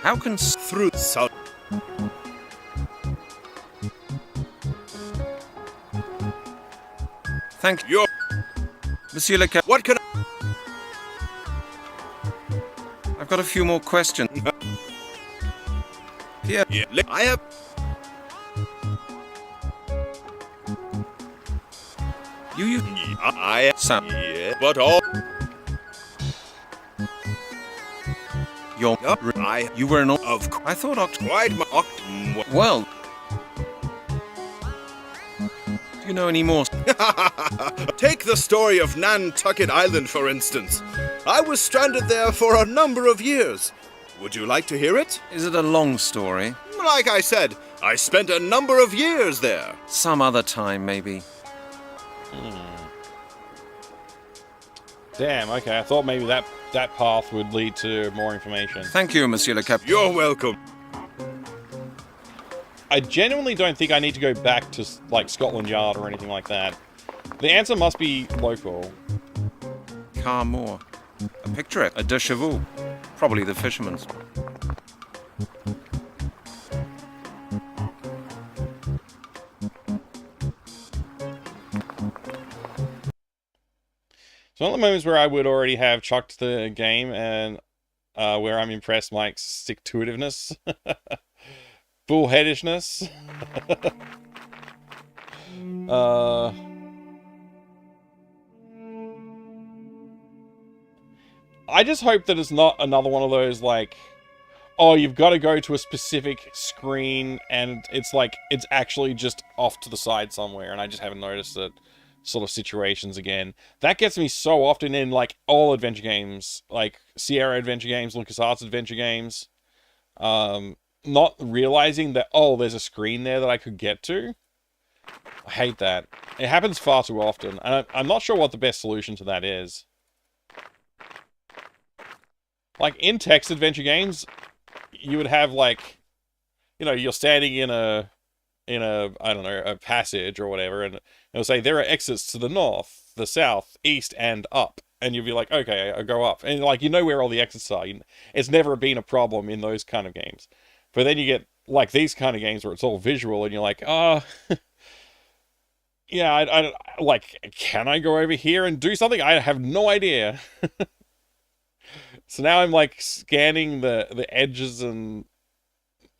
How can... Through South. Thank Your. Monsieur le Cap... What can I've got a few more questions. Pierre, Yeah, I have. you... I. Sam, Yeah, but all. you're... I. You were an... Of I thought quite my. Well... Do you know any more? Take the story of Nantucket Island, for instance. I was stranded there for a number of years. Would you like to hear it? Is it a long story? Like I said, I spent a number of years there. Some other time, maybe. Damn, okay, I thought maybe that path would lead to more information. Thank you, Monsieur le Cap... You're welcome. I genuinely don't think I need to go back to, like, Scotland Yard or anything like that. The answer must be local. Carmore. A picture, a de cheval. Probably the fisherman's. So one of the moments where I would already have chucked the game and where I'm impressed Mike's stick-to-itiveness. Bullheadishness. I just hope that it's not another one of those, like, oh, you've got to go to a specific screen and it's like, it's actually just off to the side somewhere and I just haven't noticed it sort of situations again. That gets me so often in, like, all adventure games, like Sierra adventure games, LucasArts adventure games. Not realizing that, oh, there's a screen there that I could get to. I hate that. It happens far too often, and I'm not sure what the best solution to that is. Like, in text adventure games, you would have, like, you know, you're standing in a, I don't know, a passage or whatever, and it'll say, there are exits to the north, the south, east, and up. And you'll be like, okay, I'll go up. And, like, you know where all the exits are. It's never been a problem in those kind of games. But then you get, like, these kind of games where it's all visual, and you're like, oh, yeah, I like, can I go over here and do something? I have no idea. So now I'm, like, scanning the edges and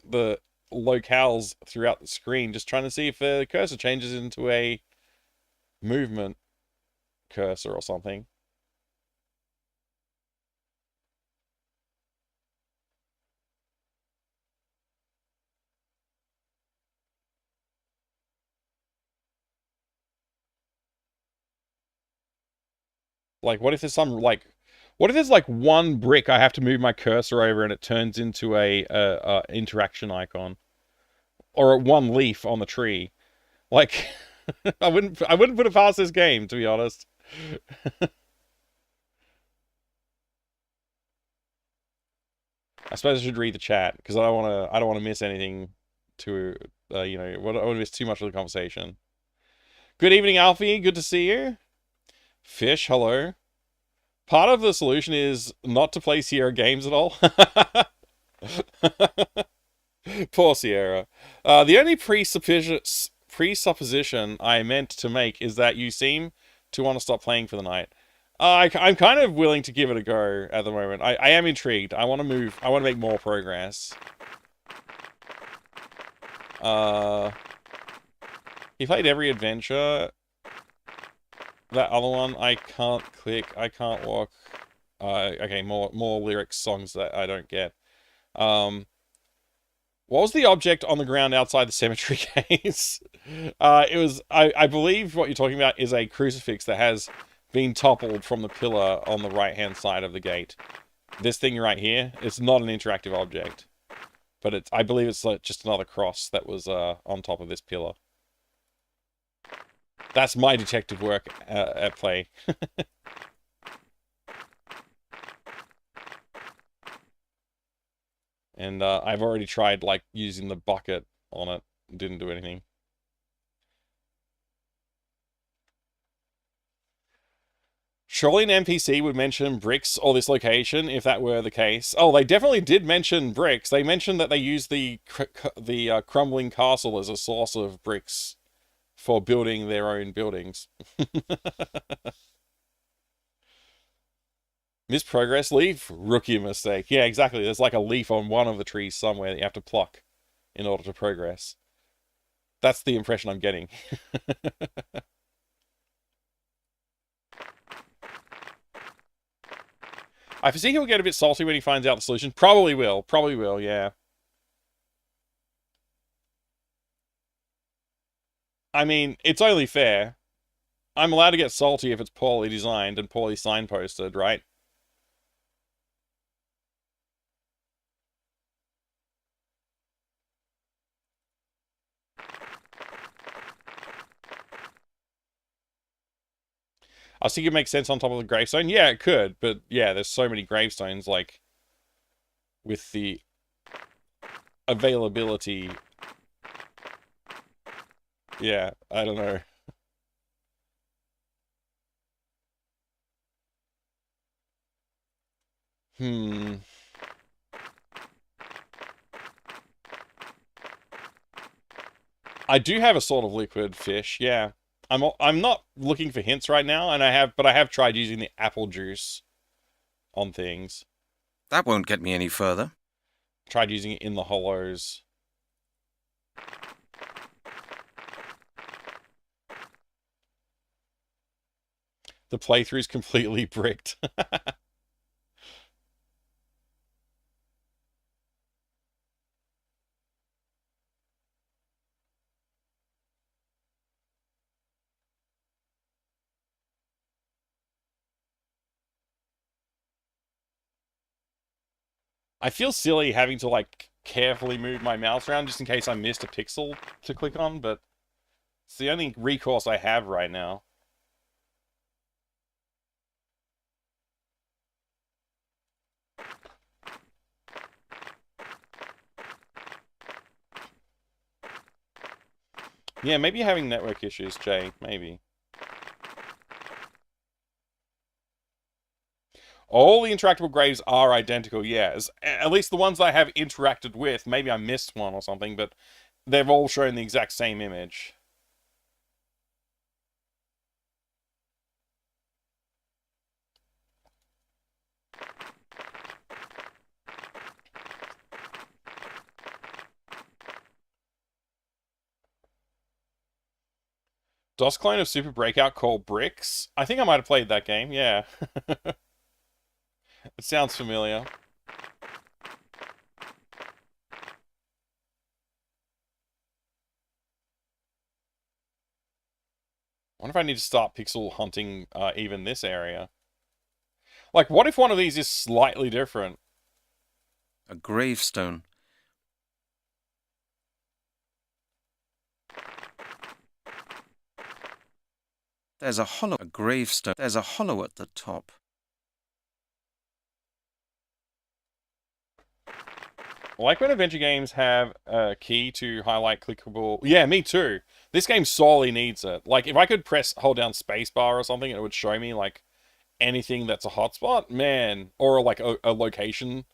the locales throughout the screen, just trying to see if the cursor changes into a movement cursor or something. Like, what if there's some, like, what if there's, like, one brick I have to move my cursor over and it turns into a interaction icon? Or one leaf on the tree? Like, I wouldn't put it past this game, to be honest. I suppose I should read the chat, because I don't want to miss anything to, you know, I don't want to miss too much of the conversation. Good evening, Alfie. Good to see you. Fish, hello. Part of the solution is not to play Sierra games at all. Poor Sierra. The only presupposition I meant to make is that you seem to want to stop playing for the night. I'm kind of willing to give it a go at the moment. I am intrigued. I want to move. I want to make more progress. He played every adventure. That other one, I can't click, I can't walk. Okay, more lyrics, songs that I don't get. What was the object on the ground outside the cemetery gates? It was, I believe what you're talking about is a crucifix that has been toppled from the pillar on the right-hand side of the gate. This thing right here, it's not an interactive object. But I believe it's like just another cross that was on top of this pillar. That's my detective work at play. And I've already tried, like, using the bucket on it. Didn't do anything. Surely an NPC would mention bricks or this location if that were the case. Oh, they definitely did mention bricks. They mentioned that they used the crumbling castle as a source of bricks for building their own buildings. Miss progress leaf? Rookie mistake. Yeah, exactly. There's like a leaf on one of the trees somewhere that you have to pluck in order to progress. That's the impression I'm getting. I foresee he'll get a bit salty when he finds out the solution. Probably will. Probably will, yeah. I mean, it's only fair. I'm allowed to get salty if it's poorly designed and poorly signposted, right? I think it makes sense on top of the gravestone. Yeah, it could, but yeah, there's so many gravestones, like, with the availability. Yeah, I don't know. I do have a sort of liquid fish, yeah. I'm not looking for hints right now, and I have tried using the apple juice on things. That won't get me any further. Tried using it in the hollows. The playthrough's completely bricked. I feel silly having to, like, carefully move my mouse around just in case I missed a pixel to click on, but it's the only recourse I have right now. Yeah, maybe you're having network issues, Jay. Maybe. All the interactable graves are identical, yeah. At least the ones I have interacted with. Maybe I missed one or something, but they've all shown the exact same image. DOS clone of Super Breakout called Bricks? I think I might have played that game, yeah. It sounds familiar. I wonder if I need to start pixel hunting even this area. Like, what if one of these is slightly different? A gravestone. There's a hollow. A gravestone. There's a hollow at the top. I like when adventure games have a key to highlight clickable... Yeah, me too. This game sorely needs it. Like, if I could hold down spacebar or something, it would show me, like, anything that's a hotspot, man. Or, like, a location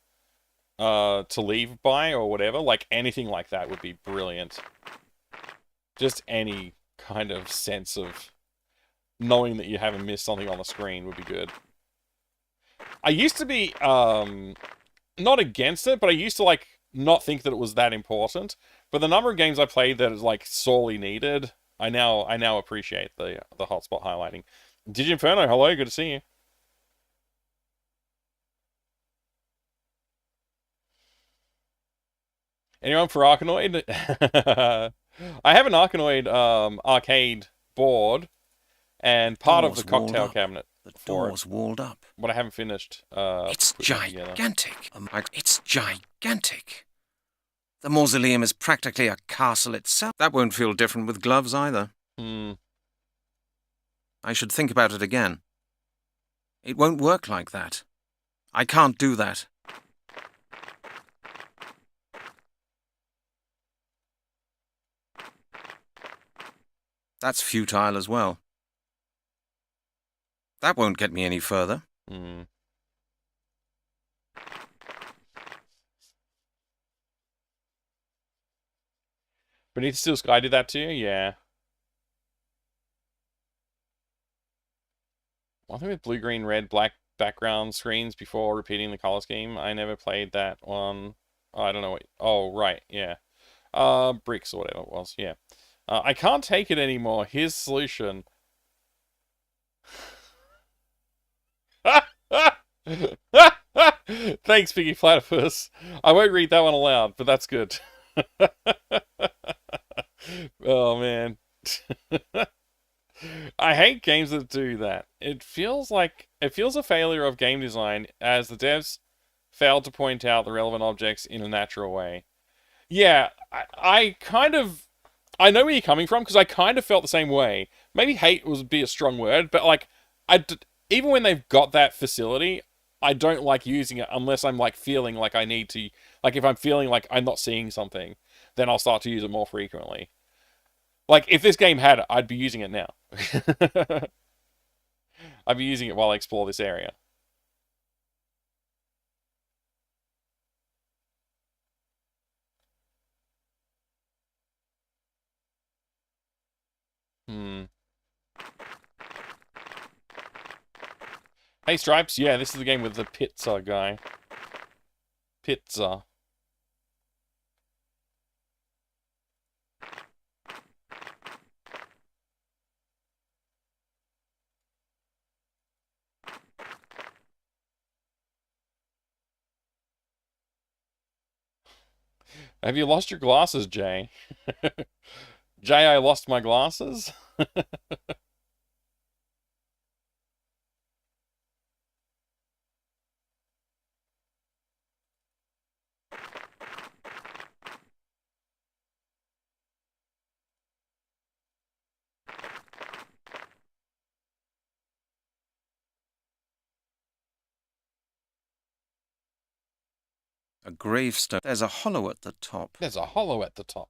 to leave by or whatever. Like, anything like that would be brilliant. Just any kind of sense of knowing that you haven't missed something on the screen would be good. I used to be, not against it, but I used to, like, not think that it was that important. But the number of games I played that is, like, sorely needed, I now appreciate the hotspot highlighting. Diginferno, hello, good to see you. Anyone for Arkanoid? I have an Arkanoid arcade board and part of the cocktail cabinet. The door's walled up. But I haven't finished. It's gigantic. It's gigantic. The mausoleum is practically a castle itself. That won't feel different with gloves either. I should think about it again. It won't work like that. I can't do that. That's futile as well. That won't get me any further. Hmm. Beneath Steel Sky did that too? Yeah. One thing with blue, green, red, black background screens before repeating the color scheme. I never played that one. Oh, I don't know what. Oh, right. Yeah. Bricks or whatever it was. Yeah. I can't take it anymore. Here's solution. Thanks, Piggy Platypus. I won't read that one aloud, but that's good. Oh, man. I hate games that do that. It feels a failure of game design as the devs failed to point out the relevant objects in a natural way. Yeah, I know where you're coming from because I kind of felt the same way. Maybe hate would be a strong word, but like even when they've got that facility, I don't like using it unless I'm like feeling like I need to. Like if I'm feeling like I'm not seeing something, then I'll start to use it more frequently. Like if this game had it, I'd be using it now. I'd be using it while I explore this area. Hmm. Hey, Stripes. Yeah, this is the game with the pizza guy. Pizza. Have you lost your glasses, Jay? Jay, I lost my glasses? A gravestone. There's a hollow at the top. There's a hollow at the top.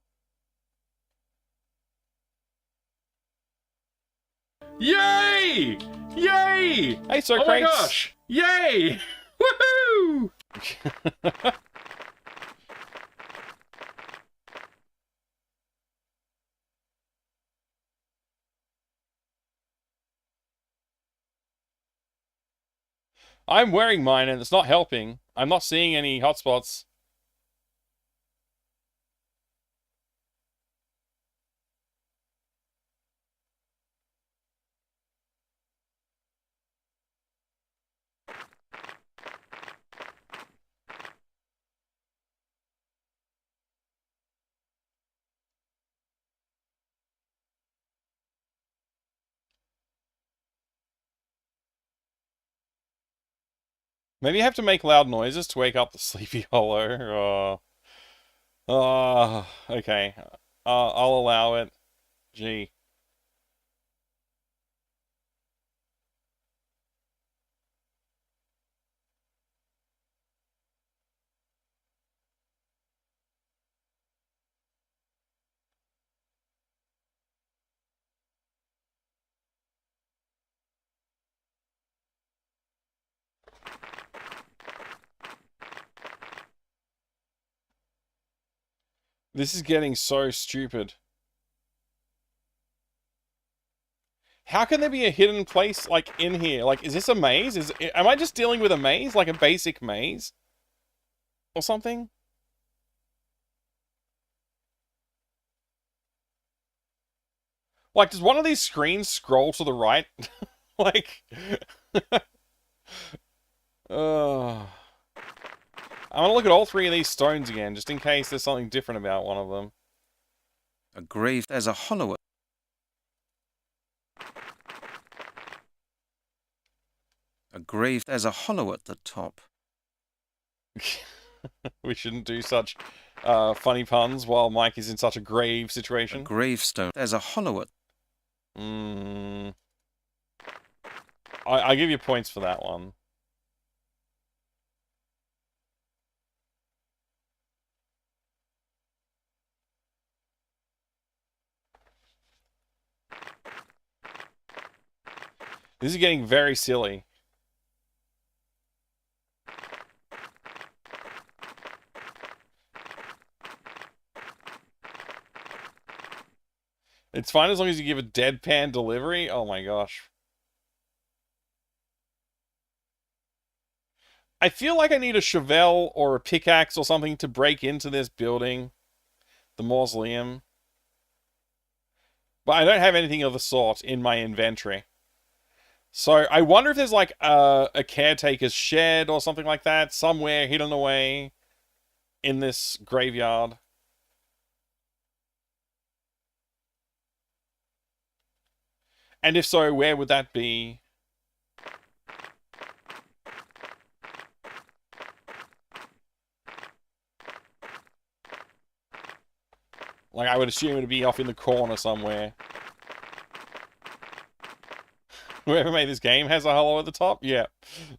Yay! Yay! Hey, Sir Oh my Crates. gosh! Yay! Woohoo! I'm wearing mine and it's not helping. I'm not seeing any hotspots. Maybe you have to make loud noises to wake up the Sleepy Hollow. Okay. I'll allow it. Gee. This is getting so stupid. How can there be a hidden place, like, in here? Like, is this a maze? Am I just dealing with a maze? Like a basic maze? Or something? Like, does one of these screens scroll to the right? Like... I want to look at all three of these stones again, just in case there's something different about one of them. A grave. There's a hollow at... A grave. There's a hollow at the top. We shouldn't do such funny puns while Mike is in such a grave situation. A gravestone. There's a hollow at... I give you points for that one. This is getting very silly. It's fine as long as you give a deadpan delivery. Oh my gosh. I feel like I need a shovel or a pickaxe or something to break into this building. The mausoleum. But I don't have anything of the sort in my inventory. So I wonder if there's like a caretaker's shed or something like that somewhere hidden away in this graveyard. And if so, where would that be? Like, I would assume it'd be off in the corner somewhere. Whoever made this game has a hollow at the top? Yep,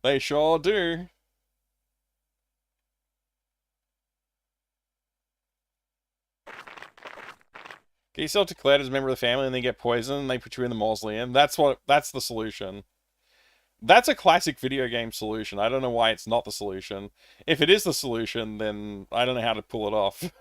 they sure do. Get yourself declared as a member of the family and then get poisoned and they put you in the mausoleum. That's the solution. That's a classic video game solution. I don't know why it's not the solution. If it is the solution, then I don't know how to pull it off.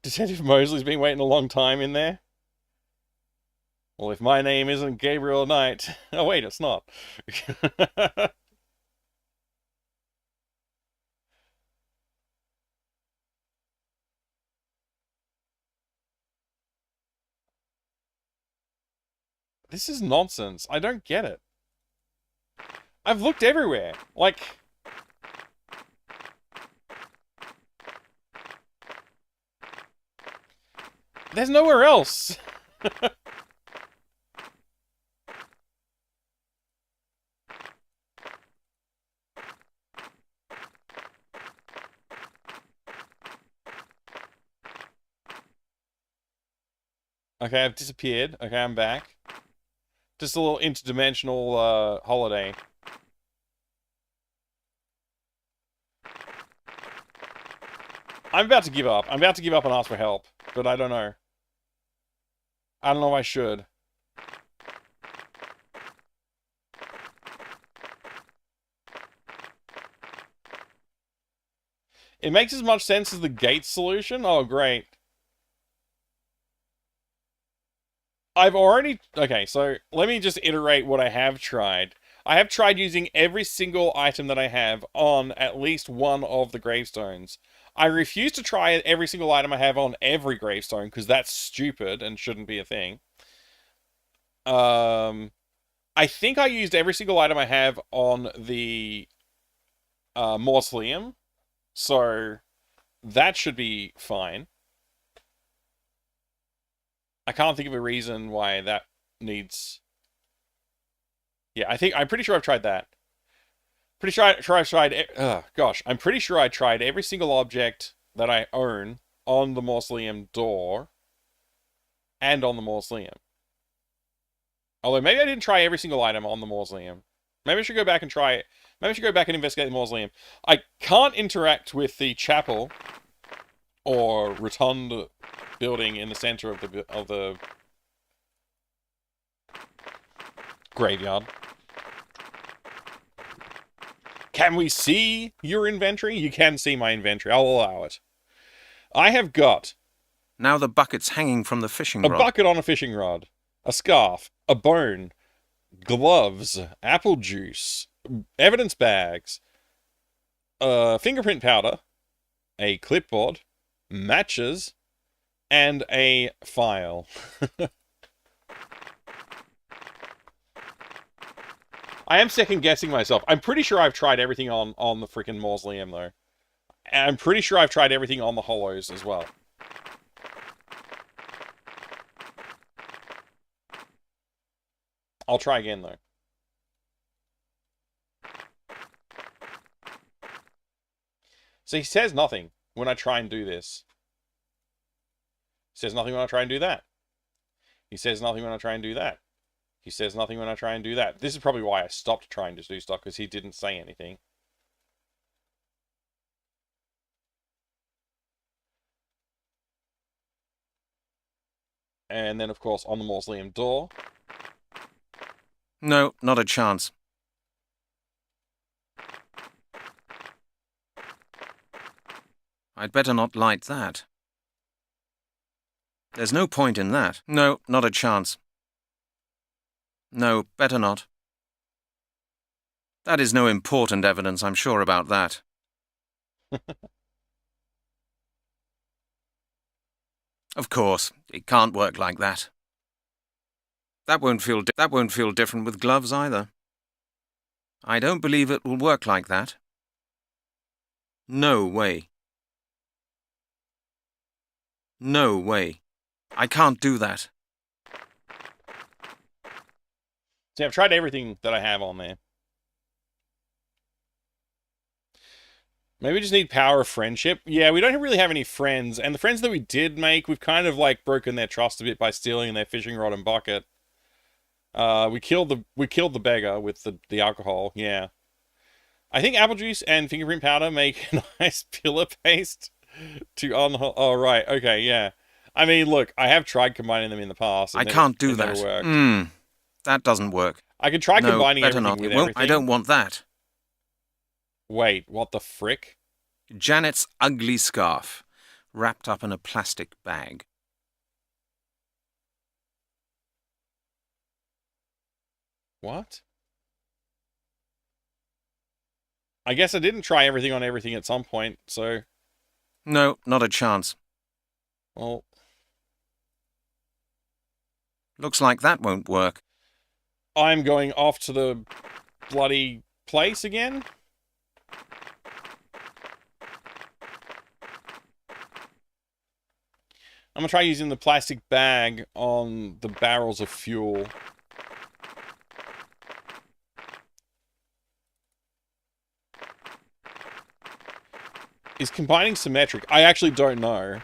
Detective Mosley's been waiting a long time in there. Well, if my name isn't Gabriel Knight... Oh, wait, it's not. This is nonsense. I don't get it. I've looked everywhere. Like... There's nowhere else. Okay, I've disappeared. Okay, I'm back. Just a little interdimensional holiday. I'm about to give up. I'm about to give up and ask for help, but I don't know. I don't know if I should. It makes as much sense as the gate solution? Oh, great. I've already... Okay, so let me just iterate what I have tried. I have tried using every single item that I have on at least one of the gravestones. I refuse to try every single item I have on every gravestone, because that's stupid and shouldn't be a thing. I think I used every single item I have on the mausoleum, so that should be fine. I can't think of a reason why that needs... Yeah, I'm pretty sure I've tried that. Pretty sure I've tried... gosh, I'm pretty sure I tried every single object that I own on the mausoleum door and on the mausoleum. Although maybe I didn't try every single item on the mausoleum. Maybe I should go back and try it. Maybe I should go back and investigate the mausoleum. I can't interact with the chapel or rotund building in the center of the graveyard. Can we see your inventory? You can see my inventory. I'll allow it. I have got... Now the bucket's hanging from the fishing rod. A bucket on a fishing rod. A scarf. A bone. Gloves. Apple juice. Evidence bags. Fingerprint powder. A clipboard. Matches. And a file. I am second guessing myself. I'm pretty sure I've tried everything on the freaking mausoleum, though. And I'm pretty sure I've tried everything on the hollows as well. I'll try again, though. So he says nothing when I try and do this. He says nothing when I try and do that. He says nothing when I try and do that. He says nothing when I try and do that. This is probably why I stopped trying to do stuff, because he didn't say anything. And then, of course, on the mausoleum door. No, not a chance. I'd better not light that. There's no point in that. No, not a chance. No, better not. That is no important evidence, I'm sure about that. Of course, it can't work like that. That won't feel different with gloves either. I don't believe it will work like that. No way. No way. I can't do that. See, I've tried everything that I have on there. Maybe we just need power of friendship. Yeah, we don't really have any friends, and the friends that we did make, we've kind of like broken their trust a bit by stealing their fishing rod and bucket. We killed the beggar with the alcohol. Yeah, I think apple juice and fingerprint powder make a nice pillar paste to Oh right, okay, yeah. I mean, look, I have tried combining them in the past. I can't do that. That doesn't work. I can try combining better everything not. with It won't. everything. I don't want that. Wait, what the frick? Janet's ugly scarf, wrapped up in a plastic bag. What? I guess I didn't try everything on everything at some point, so... No, not a chance. Well... Looks like that won't work. I'm going off to the bloody place again? I'm gonna try using the plastic bag on the barrels of fuel. Is combining symmetric? I actually don't know.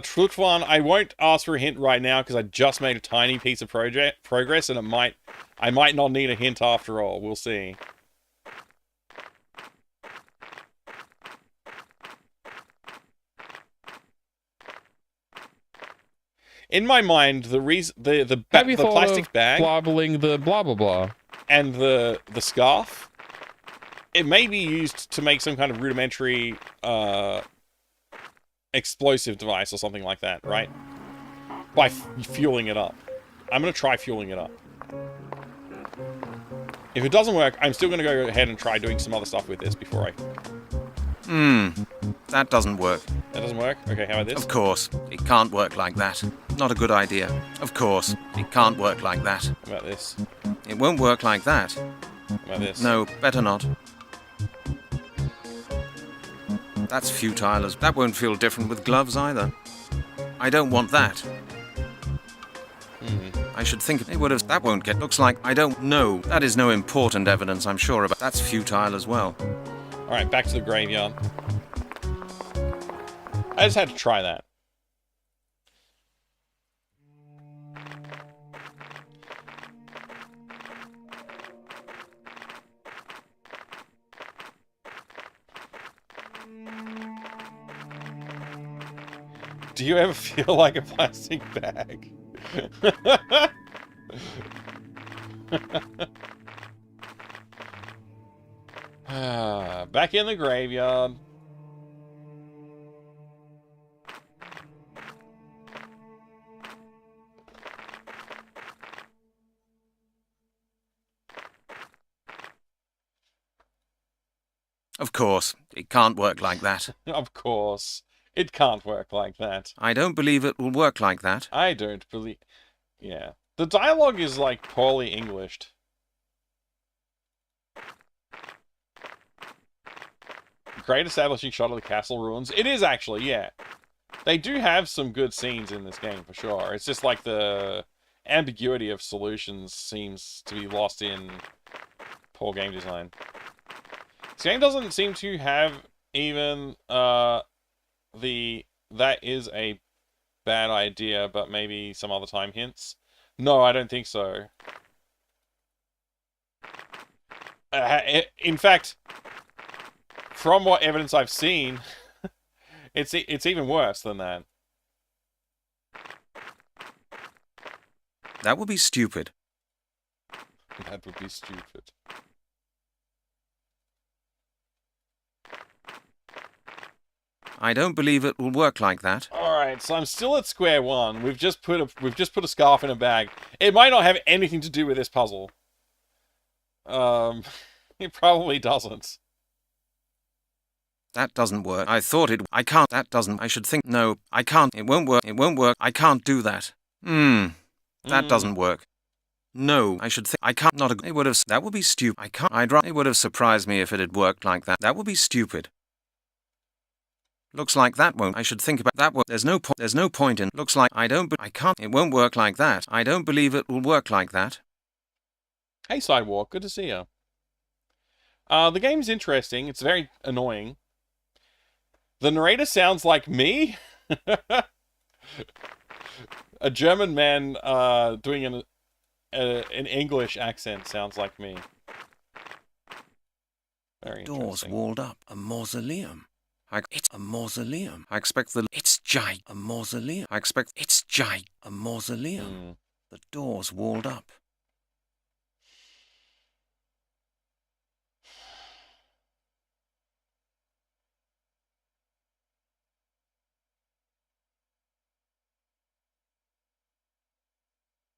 Truth one, I won't ask for a hint right now because I just made a tiny piece of progress and I might not need a hint after all. We'll see. In my mind, the plastic bag, blobbling the blah blah blah, and the scarf, it may be used to make some kind of rudimentary explosive device or something like that, right? By fueling it up. I'm gonna try fueling it up. If it doesn't work, I'm still gonna go ahead and try doing some other stuff with this before I... That doesn't work. That doesn't work? Okay, how about this? Of course, it can't work like that. Not a good idea. Of course, it can't work like that. How about this? It won't work like that. How about this? No, better not. That's futile as... That won't feel different with gloves either. I don't want that. I should think it would have... That won't get... Looks like I don't know. That is no important evidence, I'm sure about. That's futile as well. Alright, back to the graveyard. I just had to try that. Do you ever feel like a plastic bag? Back in the graveyard. Of course, it can't work like that. Of course. It can't work like that. I don't believe it will work like that. I don't believe... Yeah. The dialogue is, like, poorly Englished. Great establishing shot of the castle ruins. It is actually, yeah. They do have some good scenes in this game, for sure. It's just like the ambiguity of solutions seems to be lost in poor game design. This game doesn't seem to have even that is a bad idea, but maybe some other time hints. No, I don't think so. In fact, from what evidence I've seen, it's even worse than that. That would be stupid. That would be stupid. I don't believe it will work like that. All right, so I'm still at square one. We've just put a scarf in a bag. It might not have anything to do with this puzzle. It probably doesn't. That doesn't work. I thought it... I can't... That doesn't... I should think... No, I can't. It won't work. It won't work. I can't do that. That doesn't work. No, I should think... I can't... Not a... It would have... That would be stupid. I can't... It would have surprised me if it had worked like that. That would be stupid. Looks like that won't... I should think about... That There's no point... There's no point in... Looks like... I don't... I can't... It won't work like that. I don't believe it will work like that. Hey, Sidewalk. Good to see you. The game's interesting. It's very annoying. The narrator sounds like me. A German man doing an English accent sounds like me. Very Doors interesting. walled up. A mausoleum. It's a mausoleum. I expect the... It's giant. A mausoleum. I expect... It's giant. A mausoleum. The doors walled up.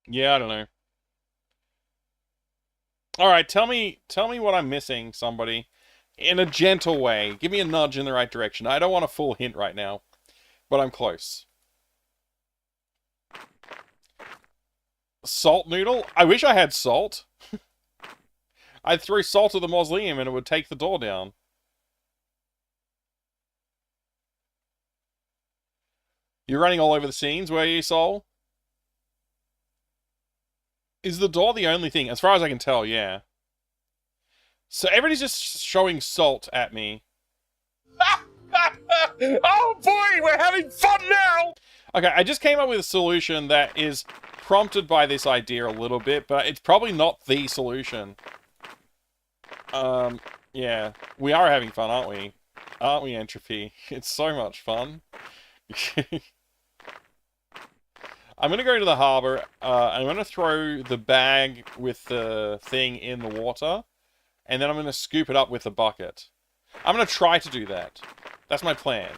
Yeah, I don't know. All right, tell me what I'm missing, somebody, in a gentle way. Give me a nudge in the right direction. I don't want a full hint right now, but I'm close. Salt noodle? I wish I had salt. I'd throw salt at the mausoleum and it would take the door down. You're running all over the scenes, were you, Soul? Is the door the only thing? As far as I can tell, yeah. So everybody's just showing salt at me. Oh boy, we're having fun now! Okay, I just came up with a solution that is prompted by this idea a little bit, but it's probably not the solution. Yeah. We are having fun, aren't we? Aren't we, Entropy? It's so much fun. I'm going to go to the harbor. I'm going to throw the bag with the thing in the water. And then I'm going to scoop it up with a bucket. I'm going to try to do that. That's my plan.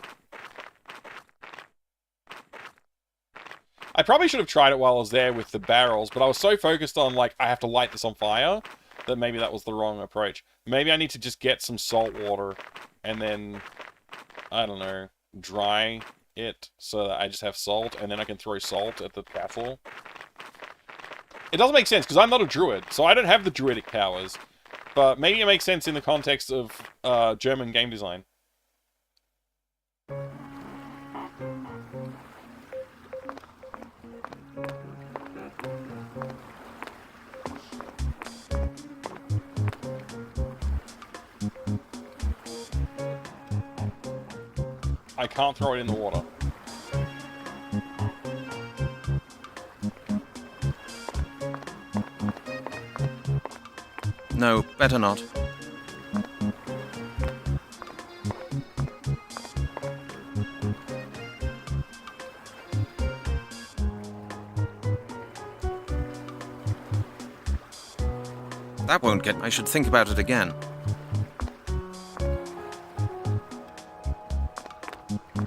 I probably should have tried it while I was there with the barrels. But I was so focused on, like, I have to light this on fire. That maybe that was the wrong approach. Maybe I need to just get some salt water. And then, I don't know, dry it so that I just have salt, and then I can throw salt at the castle. It doesn't make sense, because I'm not a druid, so I don't have the druidic powers. But maybe it makes sense in the context of German game design. I can't throw it in the water. No, better not. That won't get... I should think about it again.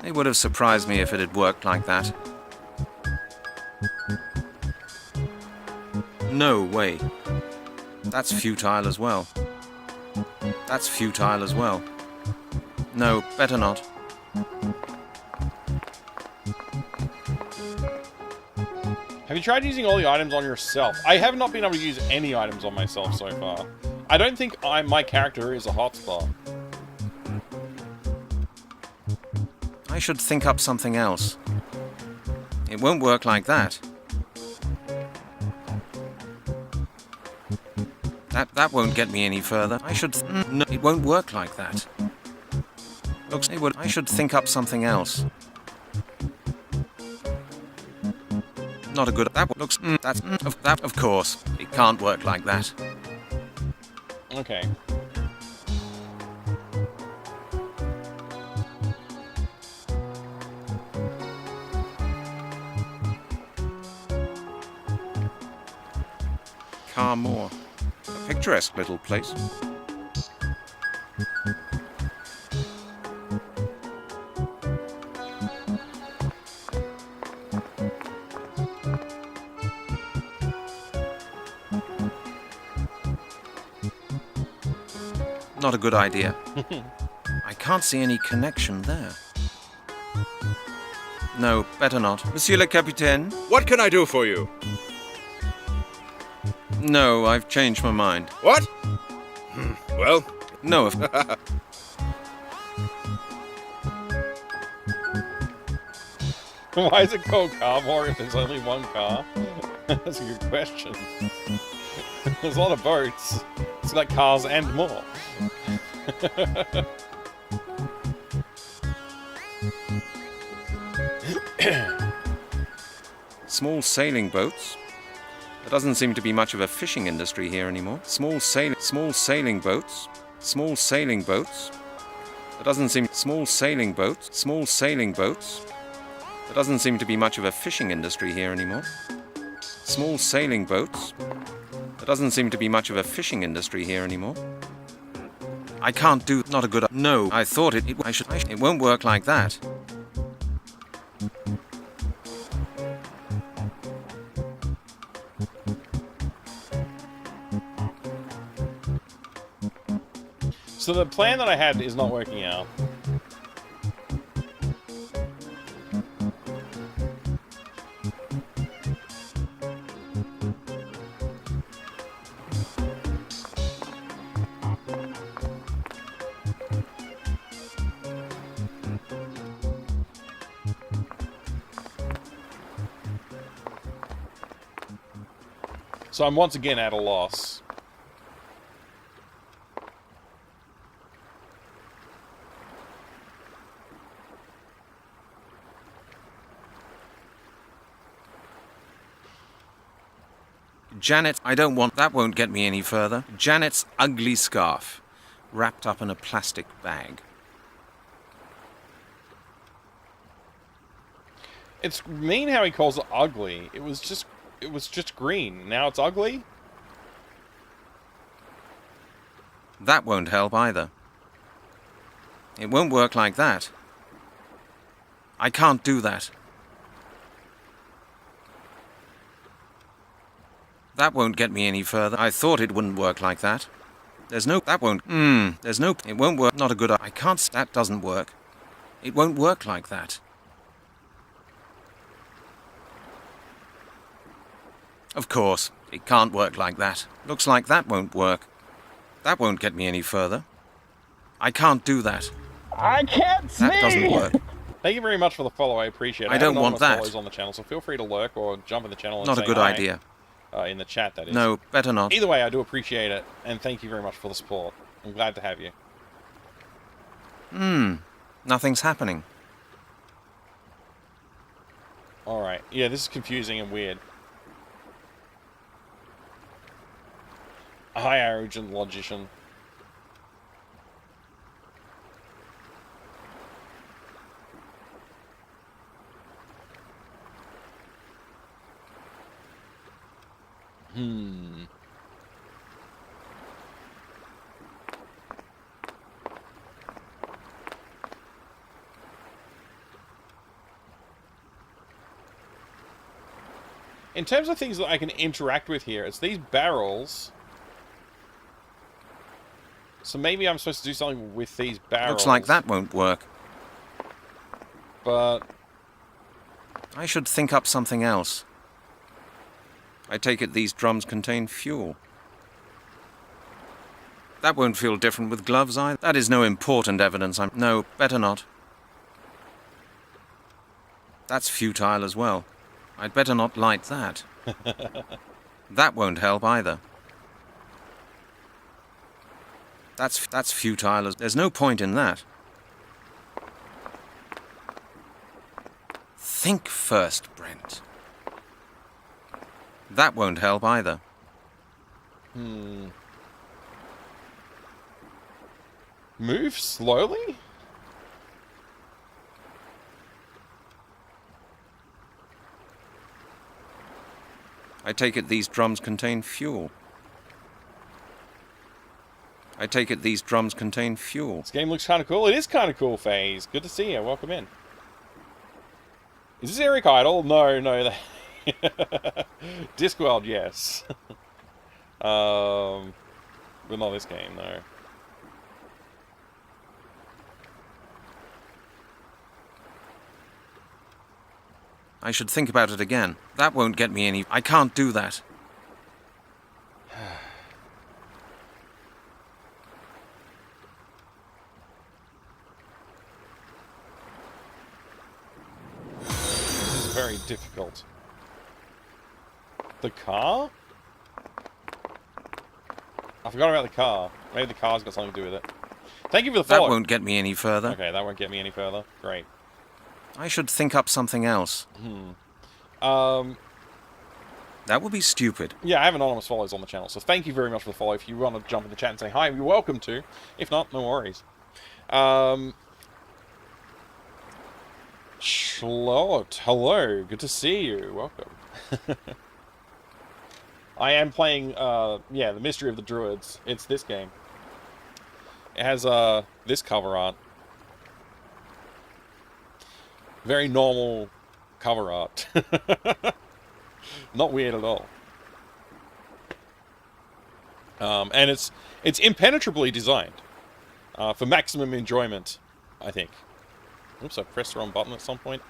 It would have surprised me if it had worked like that. No way. That's futile as well. That's futile as well. No, better not. Have you tried using all the items on yourself? I have not been able to use any items on myself so far. I don't think my character is a hotspot. I should think up something else. It won't work like that. That won't get me any further. No, it won't work like that. Looks, it would. I should think up something else. Not a good. That looks. That of course. It can't work like that. Okay. Carmore. A picturesque little place. Not a good idea. I can't see any connection there. No, better not. Monsieur le Capitaine? What can I do for you? No, I've changed my mind. What? Well, No, if... Why is it called Carmore if there's only one car? That's a good question. There's a lot of boats. It's like cars and more. Small sailing boats. There doesn't seem to be much of a fishing industry here anymore. Small sailing boats. Small sailing boats. There doesn't seem small sailing boats. There doesn't seem to be much of a fishing industry here anymore. Small sailing boats. There doesn't seem to be much of a fishing industry here anymore. I can't do. Not a good. No, I thought it. It won't work like that. So the plan that I had is not working out. So I'm once again at a loss. Janet, I don't want... That won't get me any further. Janet's ugly scarf, wrapped up in a plastic bag. It's mean how he calls it ugly. It was just green. Now it's ugly? That won't help either. It won't work like that. I can't do that. That won't get me any further. I thought it wouldn't work like that. There's no... That won't... There's no... It won't work. Not a good... I can't... That doesn't work. It won't work like that. Of course, it can't work like that. Looks like that won't work. That won't get me any further. I can't do that. I can't see! That doesn't work. Thank you very much for the follow. I appreciate it. I don't have want that. followers on the channel, so feel free to lurk or jump in the channel and Not a say good hi. idea. In the chat, that is. No, better not. Either way, I do appreciate it, and thank you very much for the support. I'm glad to have you. Nothing's happening. Alright. Yeah, this is confusing and weird. Hi, arrogant logician. In terms of things that I can interact with here, it's these barrels. So maybe I'm supposed to do something with these barrels. Looks like that won't work. But I should think up something else. I take it these drums contain fuel. That won't feel different with gloves either. That is no important evidence. No, better not. That's futile as well. I'd better not light that. That won't help either. That's futile as... There's no point in that. Think first, Brent. That won't help either. Move slowly? I take it these drums contain fuel. I take it these drums contain fuel. This game looks kind of cool. It is kind of cool, FaZe. Good to see you. Welcome in. Is this Eric Idle? No. Discworld, yes. But not this game, no. I should think about it again. That won't get me any... I can't do that. This is very difficult. The car? I forgot about the car. Maybe the car's got something to do with it. Thank you for the follow. That won't get me any further. Okay, that won't get me any further. Great. I should think up something else. That would be stupid. Yeah, I have anonymous follows on the channel, so thank you very much for the follow. If you want to jump in the chat and say hi, you're welcome to. If not, no worries. Schlot, hello, good to see you. Welcome. I am playing, yeah, The Mystery of the Druids. It's this game. It has, this cover art. Very normal cover art. Not weird at all. And it's impenetrably designed. For maximum enjoyment, I think. Oops, I pressed the wrong button at some point.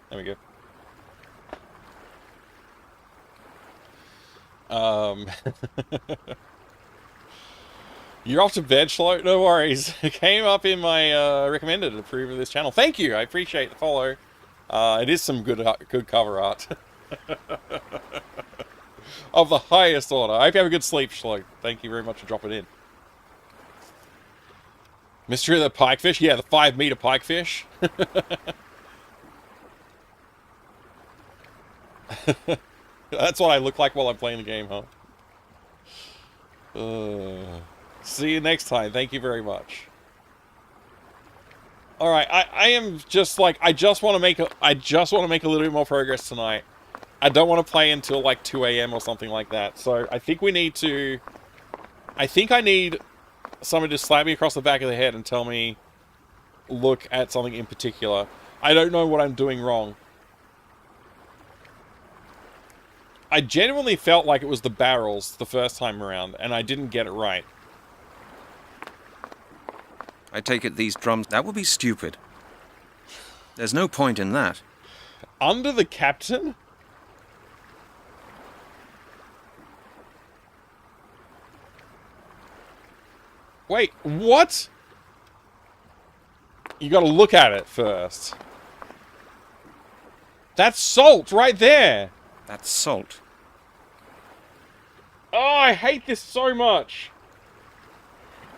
There we go. You're off to bed, Schlo? No worries. It came up in my recommended to approve of this channel. Thank you. I appreciate the follow. It is some good cover art. Of the highest order. I hope you have a good sleep, Schlo. Thank you very much for dropping in. Mystery of the pikefish? Yeah, the 5-meter pikefish. That's what I look like while I'm playing the game, huh? See you next time. Thank you very much. Alright, I am just like, I just want to make a little bit more progress tonight. I don't want to play until like 2 AM or something like that. So I think we need to... I think I need someone to slap me across the back of the head and tell me, look at something in particular. I don't know what I'm doing wrong. I genuinely felt like it was the barrels the first time around, and I didn't get it right. I take it these drums... That would be stupid. There's no point in that. Under the captain? Wait, what? You gotta look at it first. That's salt right there! That's salt. Oh, I hate this so much.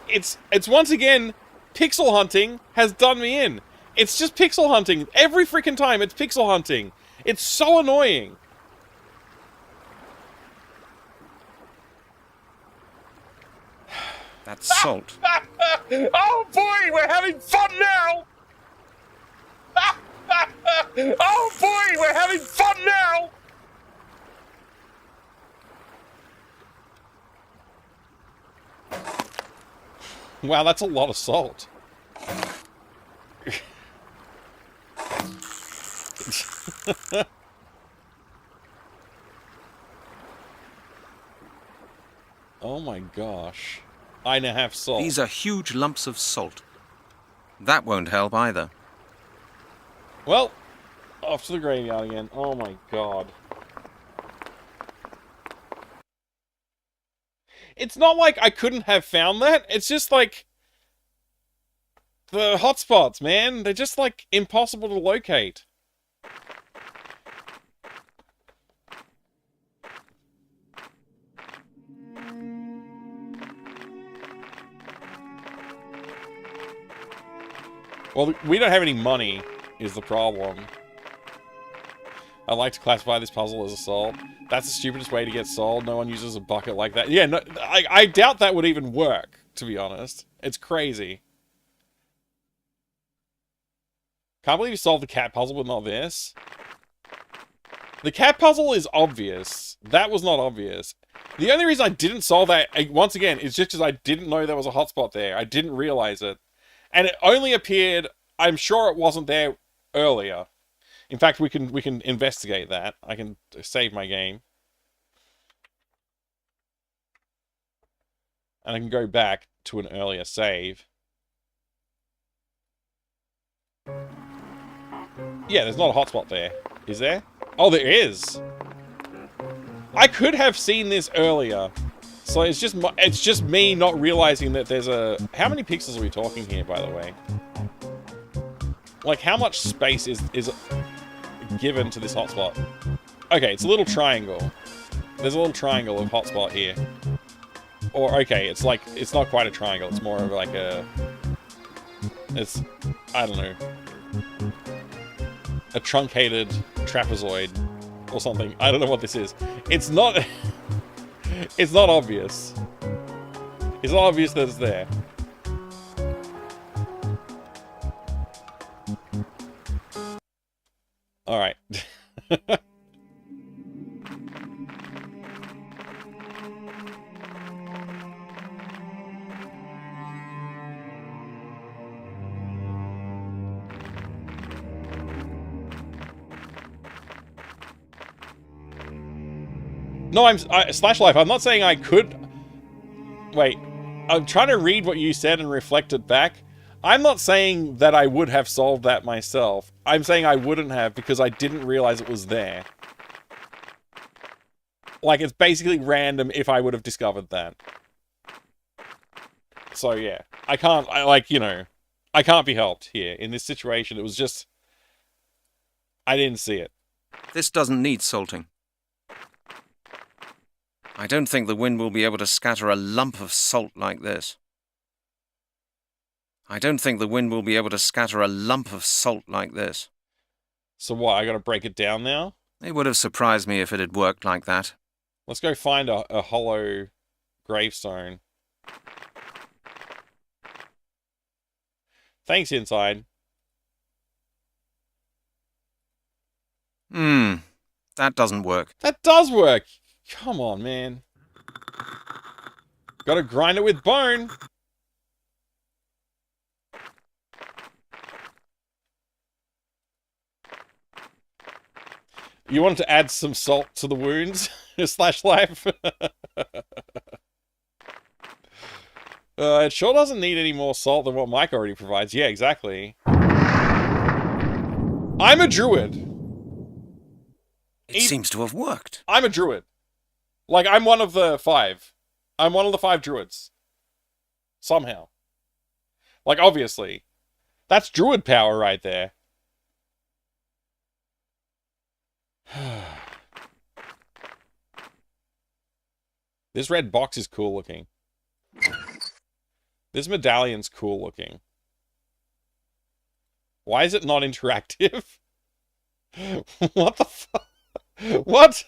It's once again, pixel hunting has done me in. It's just pixel hunting. Every freaking time it's pixel hunting. It's so annoying. That's salt. Oh boy, we're having fun now! Oh boy, we're having fun now! Wow, that's a lot of salt. Oh my gosh. I now have salt. These are huge lumps of salt. That won't help either. Well, off to the graveyard again. Oh my god. It's not like I couldn't have found that. It's just like... the hotspots, man. They're just like impossible to locate. Well, we don't have any money, is the problem. I like to classify this puzzle as a salt. That's the stupidest way to get salt. No one uses a bucket like that. Yeah, no, I doubt that would even work, to be honest. It's crazy. Can't believe you solved the cat puzzle but not this. The cat puzzle is obvious. That was not obvious. The only reason I didn't solve that, once again, is just because I didn't know there was a hotspot there. I didn't realize it. And it only appeared, I'm sure it wasn't there earlier. In fact, we can investigate that. I can save my game. And I can go back to an earlier save. Yeah, there's not a hotspot there. Is there? Oh, there is! I could have seen this earlier. So it's just me not realizing that there's a... How many pixels are we talking here, by the way? Like, how much space is given to this hotspot? Okay, it's a little triangle. There's a little triangle of hotspot here. Or, okay, it's like... It's not quite a triangle. It's more of like a... It's... I don't know. A truncated trapezoid. Or something. I don't know what this is. It's not... It's not obvious. It's not obvious that it's there. Alright. No, Slash Life, I'm not saying I could... Wait. I'm trying to read what you said and reflect it back. I'm not saying that I would have solved that myself. I'm saying I wouldn't have because I didn't realize it was there. Like, it's basically random if I would have discovered that. So, yeah. I can't, I can't be helped here. In this situation, it was just... I didn't see it. This doesn't need salting. I don't think the wind will be able to scatter a lump of salt like this. I don't think the wind will be able to scatter a lump of salt like this. So what, I gotta break it down now? It would have surprised me if it had worked like that. Let's go find a hollow gravestone. Thanks, Inside. That doesn't work. That does work! Come on, man. Gotta grind it with bone. You wanted to add some salt to the wounds? Slash Life? It sure doesn't need any more salt than what Mike already provides. Yeah, exactly. I'm a druid. It seems to have worked. I'm a druid. Like, I'm one of the 5. I'm one of the 5 druids. Somehow. Like, obviously. That's druid power right there. This red box is cool looking. This medallion's cool looking. Why is it not interactive? What the fuck? What?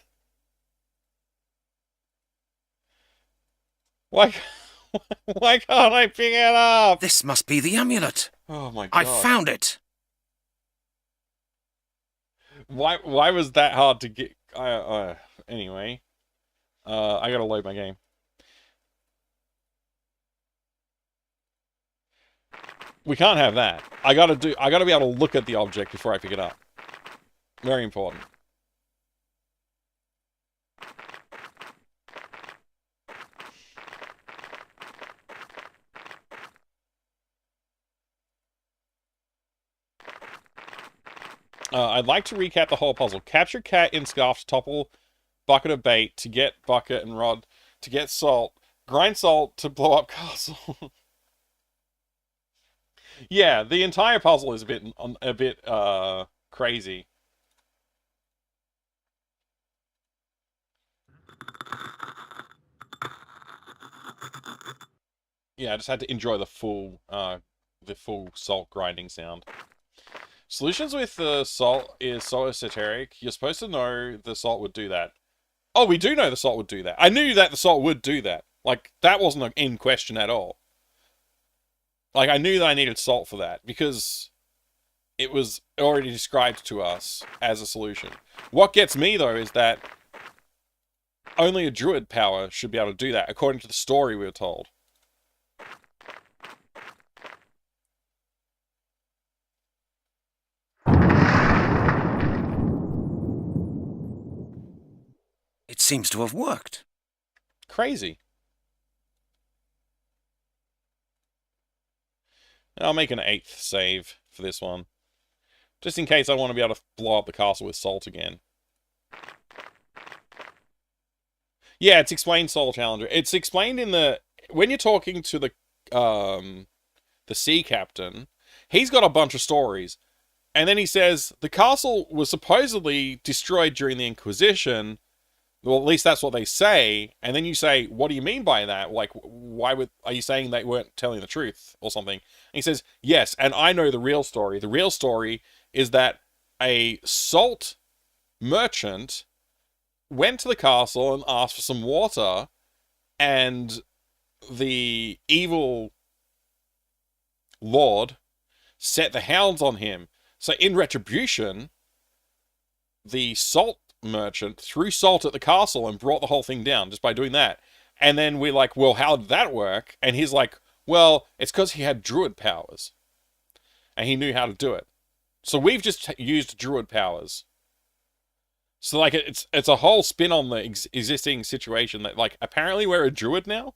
Why can't I pick it up? This must be the amulet. Oh my god. I found it. Why was that hard to get? Anyway. I gotta load my game. We can't have that. I gotta be able to look at the object before I pick it up. Very important. I'd like to recap the whole puzzle. Capture cat in scarf to topple bucket of bait to get bucket and rod to get salt. Grind salt to blow up castle. Yeah, the entire puzzle is a bit crazy. Yeah, I just had to enjoy the full salt grinding sound. Solutions with the salt is so esoteric. You're supposed to know the salt would do that. Oh, we do know the salt would do that. I knew that the salt would do that. Like, that wasn't in question at all. Like, I knew that I needed salt for that, because it was already described to us as a solution. What gets me, though, is that only a druid power should be able to do that, according to the story we were told. It seems to have worked. Crazy. I'll make an 8th save for this one. Just in case I want to be able to blow up the castle with salt again. Yeah, it's explained, Soul Challenger. It's explained in the... When you're talking to the sea captain, he's got a bunch of stories. And then he says, the castle was supposedly destroyed during the Inquisition. Well, at least that's what they say. And then you say, what do you mean by that? Like, are you saying they weren't telling the truth or something? And he says, yes, and I know the real story. The real story is that a salt merchant went to the castle and asked for some water, and the evil lord set the hounds on him. So in retribution, the salt merchant threw salt at the castle and brought the whole thing down just by doing that. And then we're like, well, how did that work? And he's like, well, it's because he had druid powers and he knew how to do it. So we've just used druid powers. So like it's a whole spin on the existing situation that, like, apparently we're a druid now.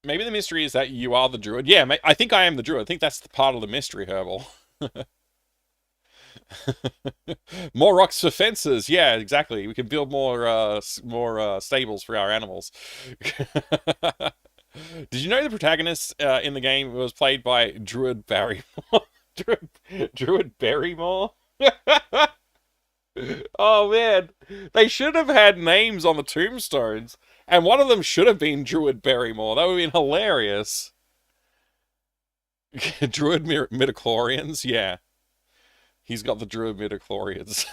Maybe the mystery is that you are the druid. Yeah, I think I am the druid. I think that's the part of the mystery, Herbal. More rocks for fences. Yeah, exactly. We can build more stables for our animals. Did you know the protagonist in the game was played by Druid Barrymore? Druid Barrymore? Oh, man. They should have had names on the tombstones. And one of them should have been Druid Barrymore. That would have been hilarious. Druid midichlorians? Yeah. He's got the Druid midichlorians.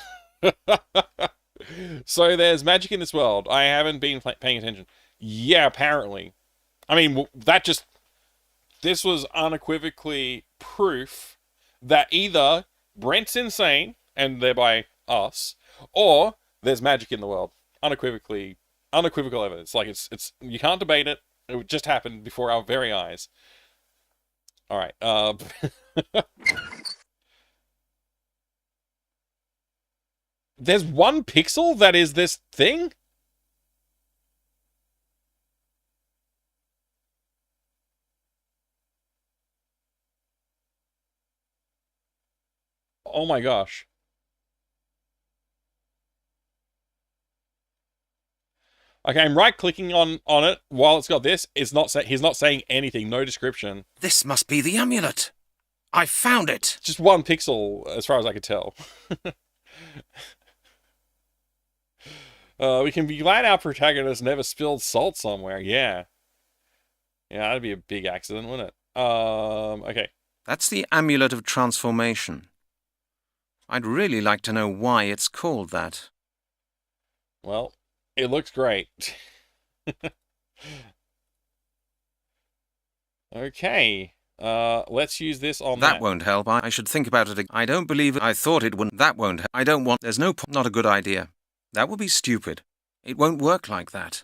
So there's magic in this world. I haven't been paying attention. Yeah, apparently. I mean, this was unequivocally proof that either Brent's insane, and thereby us, or there's magic in the world. Unequivocally. Unequivocal evidence. Like, it's you can't debate it. It just happened before our very eyes. All right. There's 1 pixel that is this thing? Oh my gosh. Okay, I'm right-clicking on it while it's got this. He's not saying anything, no description. This must be the amulet. I found it. Just 1 pixel, as far as I could tell. We can be glad our protagonist never spilled salt somewhere. Yeah. Yeah, that'd be a big accident, wouldn't it? Okay. That's the amulet of transformation. I'd really like to know why it's called that. Well, it looks great. Okay. Let's use this on that. That won't help. I should think about it. I don't believe it. I thought it wouldn't. That won't help. I don't want... There's no... Not a good idea. That would be stupid. It won't work like that.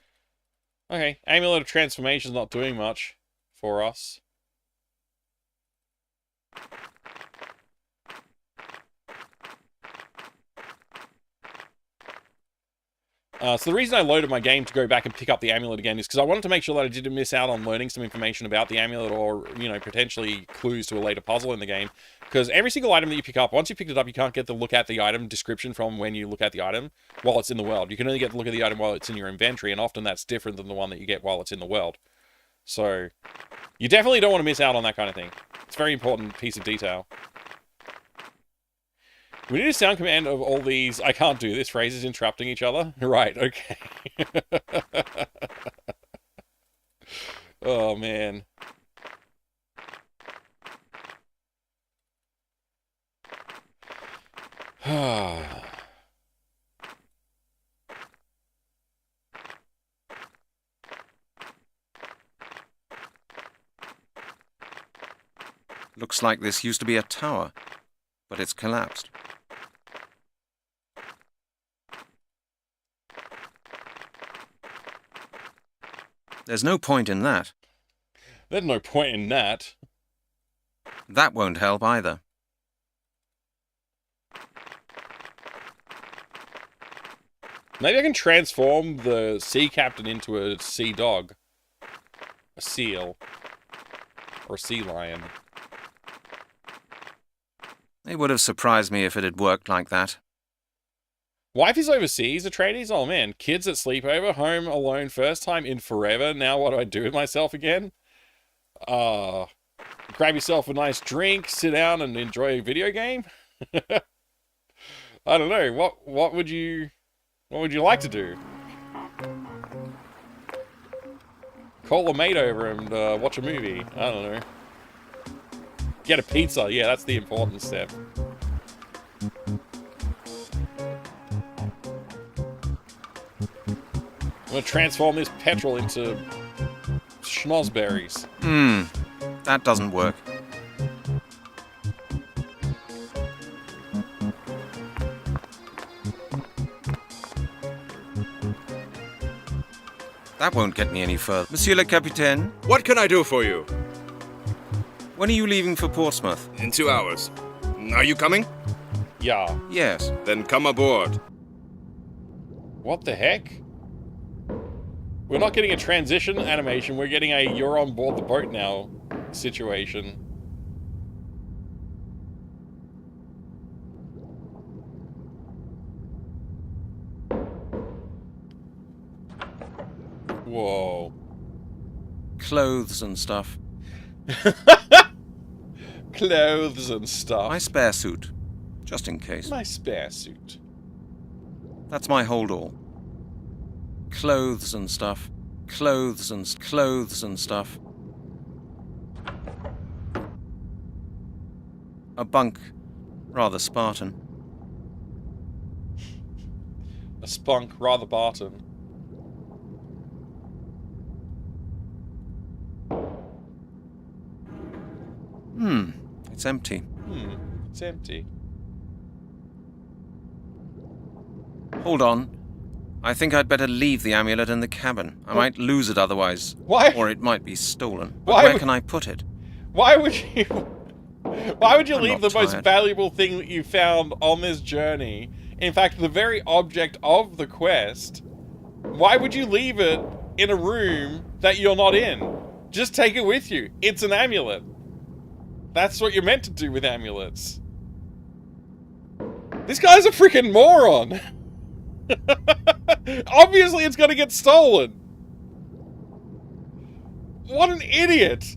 Okay. Amulet of Transformation's not doing much for us. So the reason I loaded my game to go back and pick up the amulet again is because I wanted to make sure that I didn't miss out on learning some information about the amulet, or, you know, potentially clues to a later puzzle in the game. Because every single item that you pick up, once you pick it up, you can't get to look at the item description from when you look at the item while it's in the world. You can only get to look at the item while it's in your inventory, and often that's different than the one that you get while it's in the world. So you definitely don't want to miss out on that kind of thing. It's a very important piece of detail. We need a sound command of all these I can't do this phrases interrupting each other. Right, okay. Oh, man. Looks like this used to be a tower, but it's collapsed. There's no point in that. There's no point in that. That won't help either. Maybe I can transform the sea captain into a sea dog. A seal. Or a sea lion. It would have surprised me if it had worked like that. Wife is overseas, Atreides? Oh man, kids at sleepover, home alone, first time in forever. Now what do I do with myself again? Grab yourself a nice drink, sit down and enjoy a video game? I don't know. What would you like to do? Call a mate over and watch a movie. I don't know. Get a pizza. Yeah, that's the important step. I'm gonna transform this petrol into schnozberries. That doesn't work. That won't get me any further. Monsieur le Capitaine, What can I do for you? when are you leaving for Portsmouth? In 2 hours. Are you coming? Yeah. Yes. Then come aboard. What the heck? We're not getting a transition animation, we're getting a you're on board the boat now situation. Whoa. Clothes and stuff. Clothes and stuff. My spare suit, just in case. My spare suit. That's my hold-all. Clothes and stuff. Clothes and stuff. A bunk, rather Spartan. A spunk, rather Barton. It's empty. It's empty. Hold on. I think I'd better leave the amulet in the cabin. I might lose it otherwise. Why? Or it might be stolen. But Why where would- can I put it? Why would you... Why would you I'm leave the not most tired. valuable thing that you found on this journey? In fact, the very object of the quest. Why would you leave it in a room that you're not in? Just take it with you. It's an amulet. That's what you're meant to do with amulets. This guy's a freaking moron. Obviously it's gonna get stolen. What an idiot.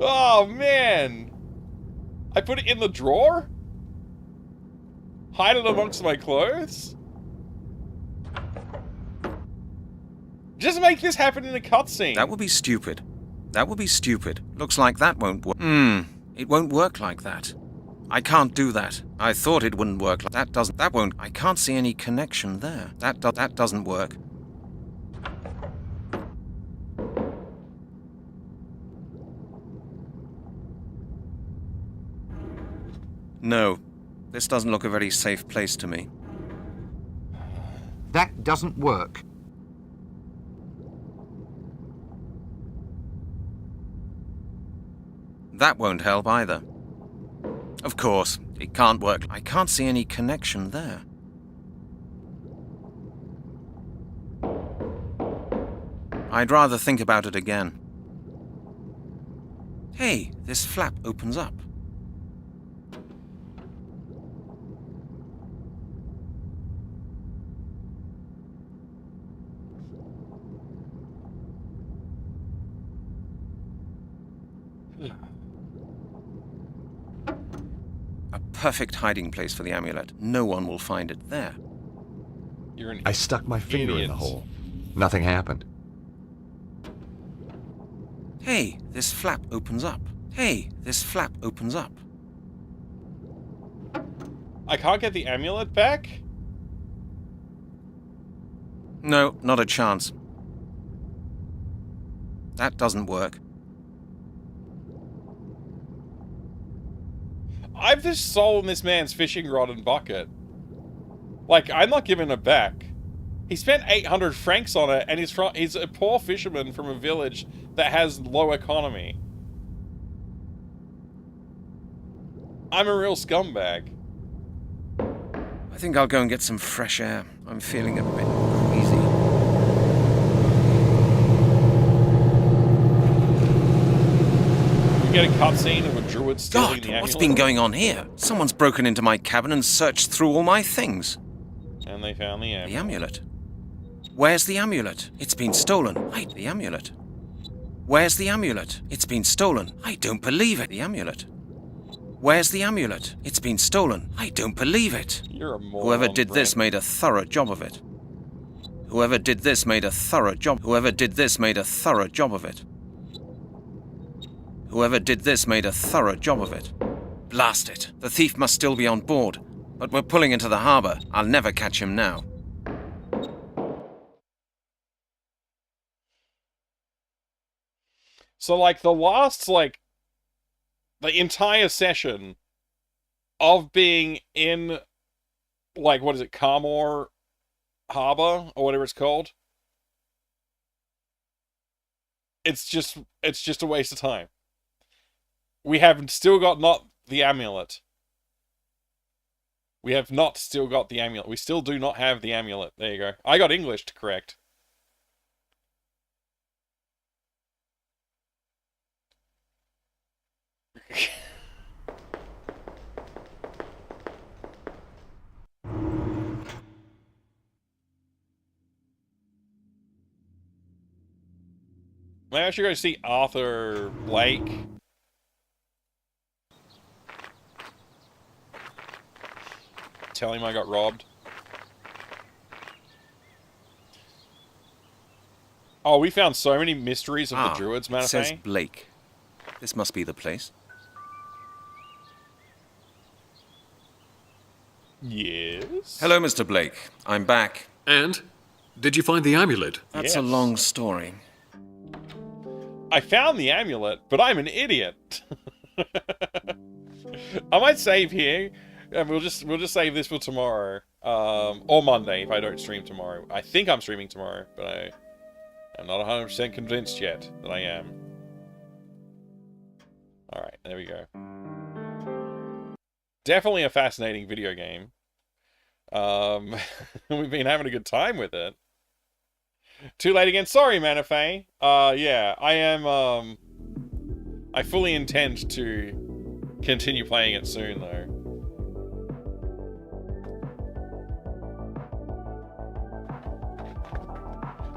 Oh, man. I put it in the drawer? Hide it amongst my clothes? Just make this happen in a cutscene. That would be stupid. That would be stupid. Looks like that won't work. It won't work like that. I can't do that. I thought it wouldn't work like that. That won't. I can't see any connection there. That doesn't work. No, this doesn't look a very safe place to me. That doesn't work. That won't help either. Of course, it can't work. I can't see any connection there. I'd rather think about it again. Hey, this flap opens up. perfect hiding place for the amulet. No one will find it there. You're an I stuck my finger in the idiot. hole. Nothing happened. Hey, this flap opens up. Hey, this flap opens up. I can't get the amulet back? No, not a chance. That doesn't work. I've just stolen this man's fishing rod and bucket. Like, I'm not giving it back. He spent 800 francs on it, and he's a poor fisherman from a village that has low economy. I'm a real scumbag. I think I'll go and get some fresh air. I'm feeling a bit queasy. We get a cutscene of a druid stealing God, the amulet. what's been going on here? Someone's broken into my cabin and searched through all my things. And they found the amulet. The amulet. Where's the amulet? It's been stolen. The amulet. Where's the amulet? It's been stolen. I don't believe it. The amulet. Where's the amulet? It's been stolen. I don't believe it. You're a moron, Whoever did this Brent. made a thorough job of it. Whoever did this made a thorough job. Whoever did this made a thorough job of it. Whoever did this made a thorough job of it. Blast it. The thief must still be on board. But we're pulling into the harbor. I'll never catch him now. So, like, the last, like, the entire session of being in, like, what is it, Carmore Harbor, or whatever it's called? It's just a waste of time. We have still got not the amulet. We have not still got the amulet. We still do not have the amulet. There you go. I got English to correct. Maybe I should go see Arthur Blake. Tell him I got robbed. Oh, we found so many mysteries of the Druids, it says Manifest. Blake. This must be the place. Yes. Hello, Mr. Blake. I'm back. And? Did you find the amulet? That's a Yes. long story. I found the amulet, but I'm an idiot. I might save here, and we'll just save this for tomorrow, or Monday if I don't stream tomorrow. I think I'm streaming tomorrow, but I'm not 100% convinced yet that I am. All right, there we go. Definitely a fascinating video game. We've been having a good time with it. Too late again. Sorry, Manifest. Yeah, I am, I fully intend to continue playing it soon, though.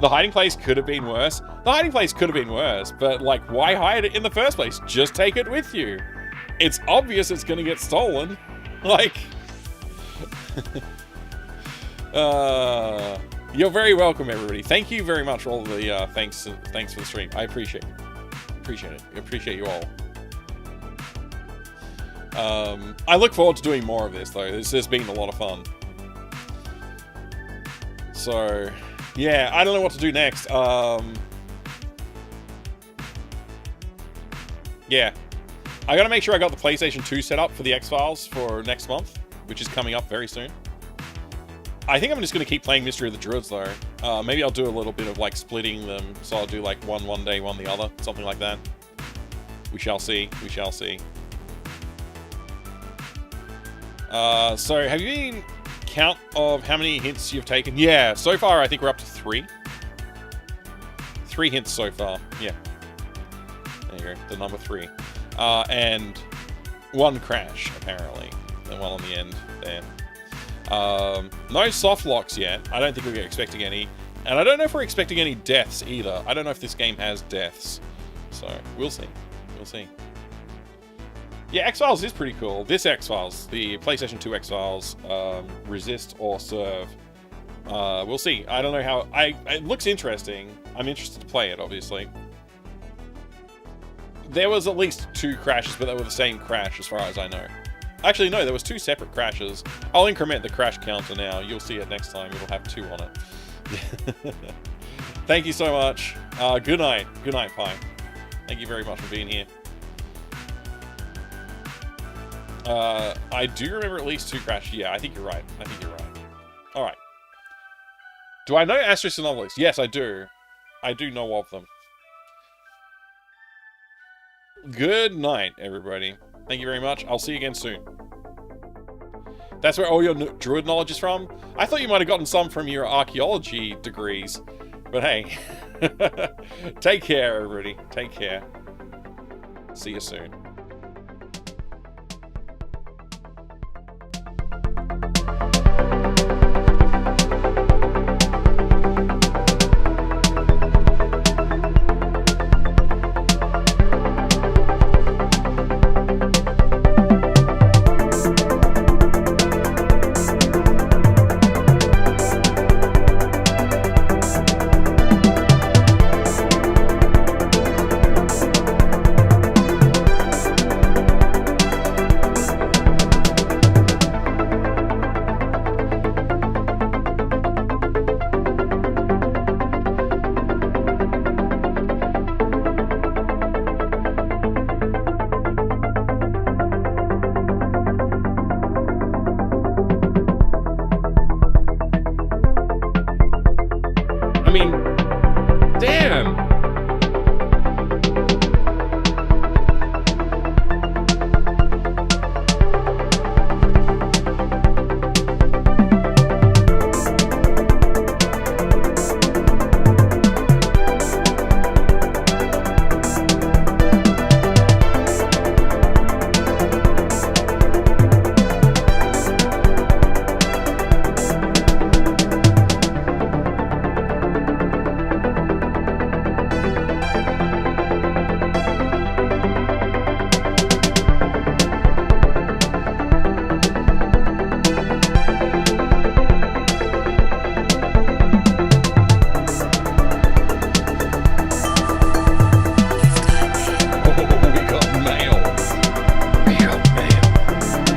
The hiding place could have been worse. The hiding place could have been worse, but, like, why hide it in the first place? Just take it with you. It's obvious it's gonna get stolen. Like... You're very welcome, everybody. Thank you very much for all the thanks for the stream. I appreciate it. I appreciate you all. I look forward to doing more of this, though. This has been a lot of fun. So, yeah, I don't know what to do next. Yeah. I gotta make sure I got the PlayStation 2 set up for the X-Files for next month, which is coming up very soon. I think I'm just going to keep playing Mystery of the Druids, though. Maybe I'll do a little bit of, like, splitting them. So I'll do, like, one day, one the other. Something like that. We shall see. We shall see. So, have you been count of how many hints you've taken? Yeah, so far I think we're up to 3. 3 hints so far. Yeah. There you go. The number 3. And 1 crash, apparently. The one on the end there. No soft locks yet. I don't think we're expecting any. And I don't know if we're expecting any deaths either. I don't know if this game has deaths. So, we'll see. We'll see. Yeah, X-Files is pretty cool. This X-Files, the PlayStation 2 X-Files, resist or serve. We'll see. I don't know how... it looks interesting. I'm interested to play it, obviously. There was at least 2 crashes, but they were the same crash as far as I know. Actually, no, there was 2 separate crashes. I'll increment the crash counter now. You'll see it next time. It'll have 2 on it. Thank you so much. Good night. Good night, Pi. Thank you very much for being here. I do remember at least 2 crashes. Yeah, I think you're right. I think you're right. Alright. Do I know Asterisk Anomalies? Yes, I do. I do know of them. Good night, everybody. Thank you very much. I'll see you again soon. That's where all your druid knowledge is from? I thought you might have gotten some from your archaeology degrees. But hey. Take care, everybody. Take care. See you soon.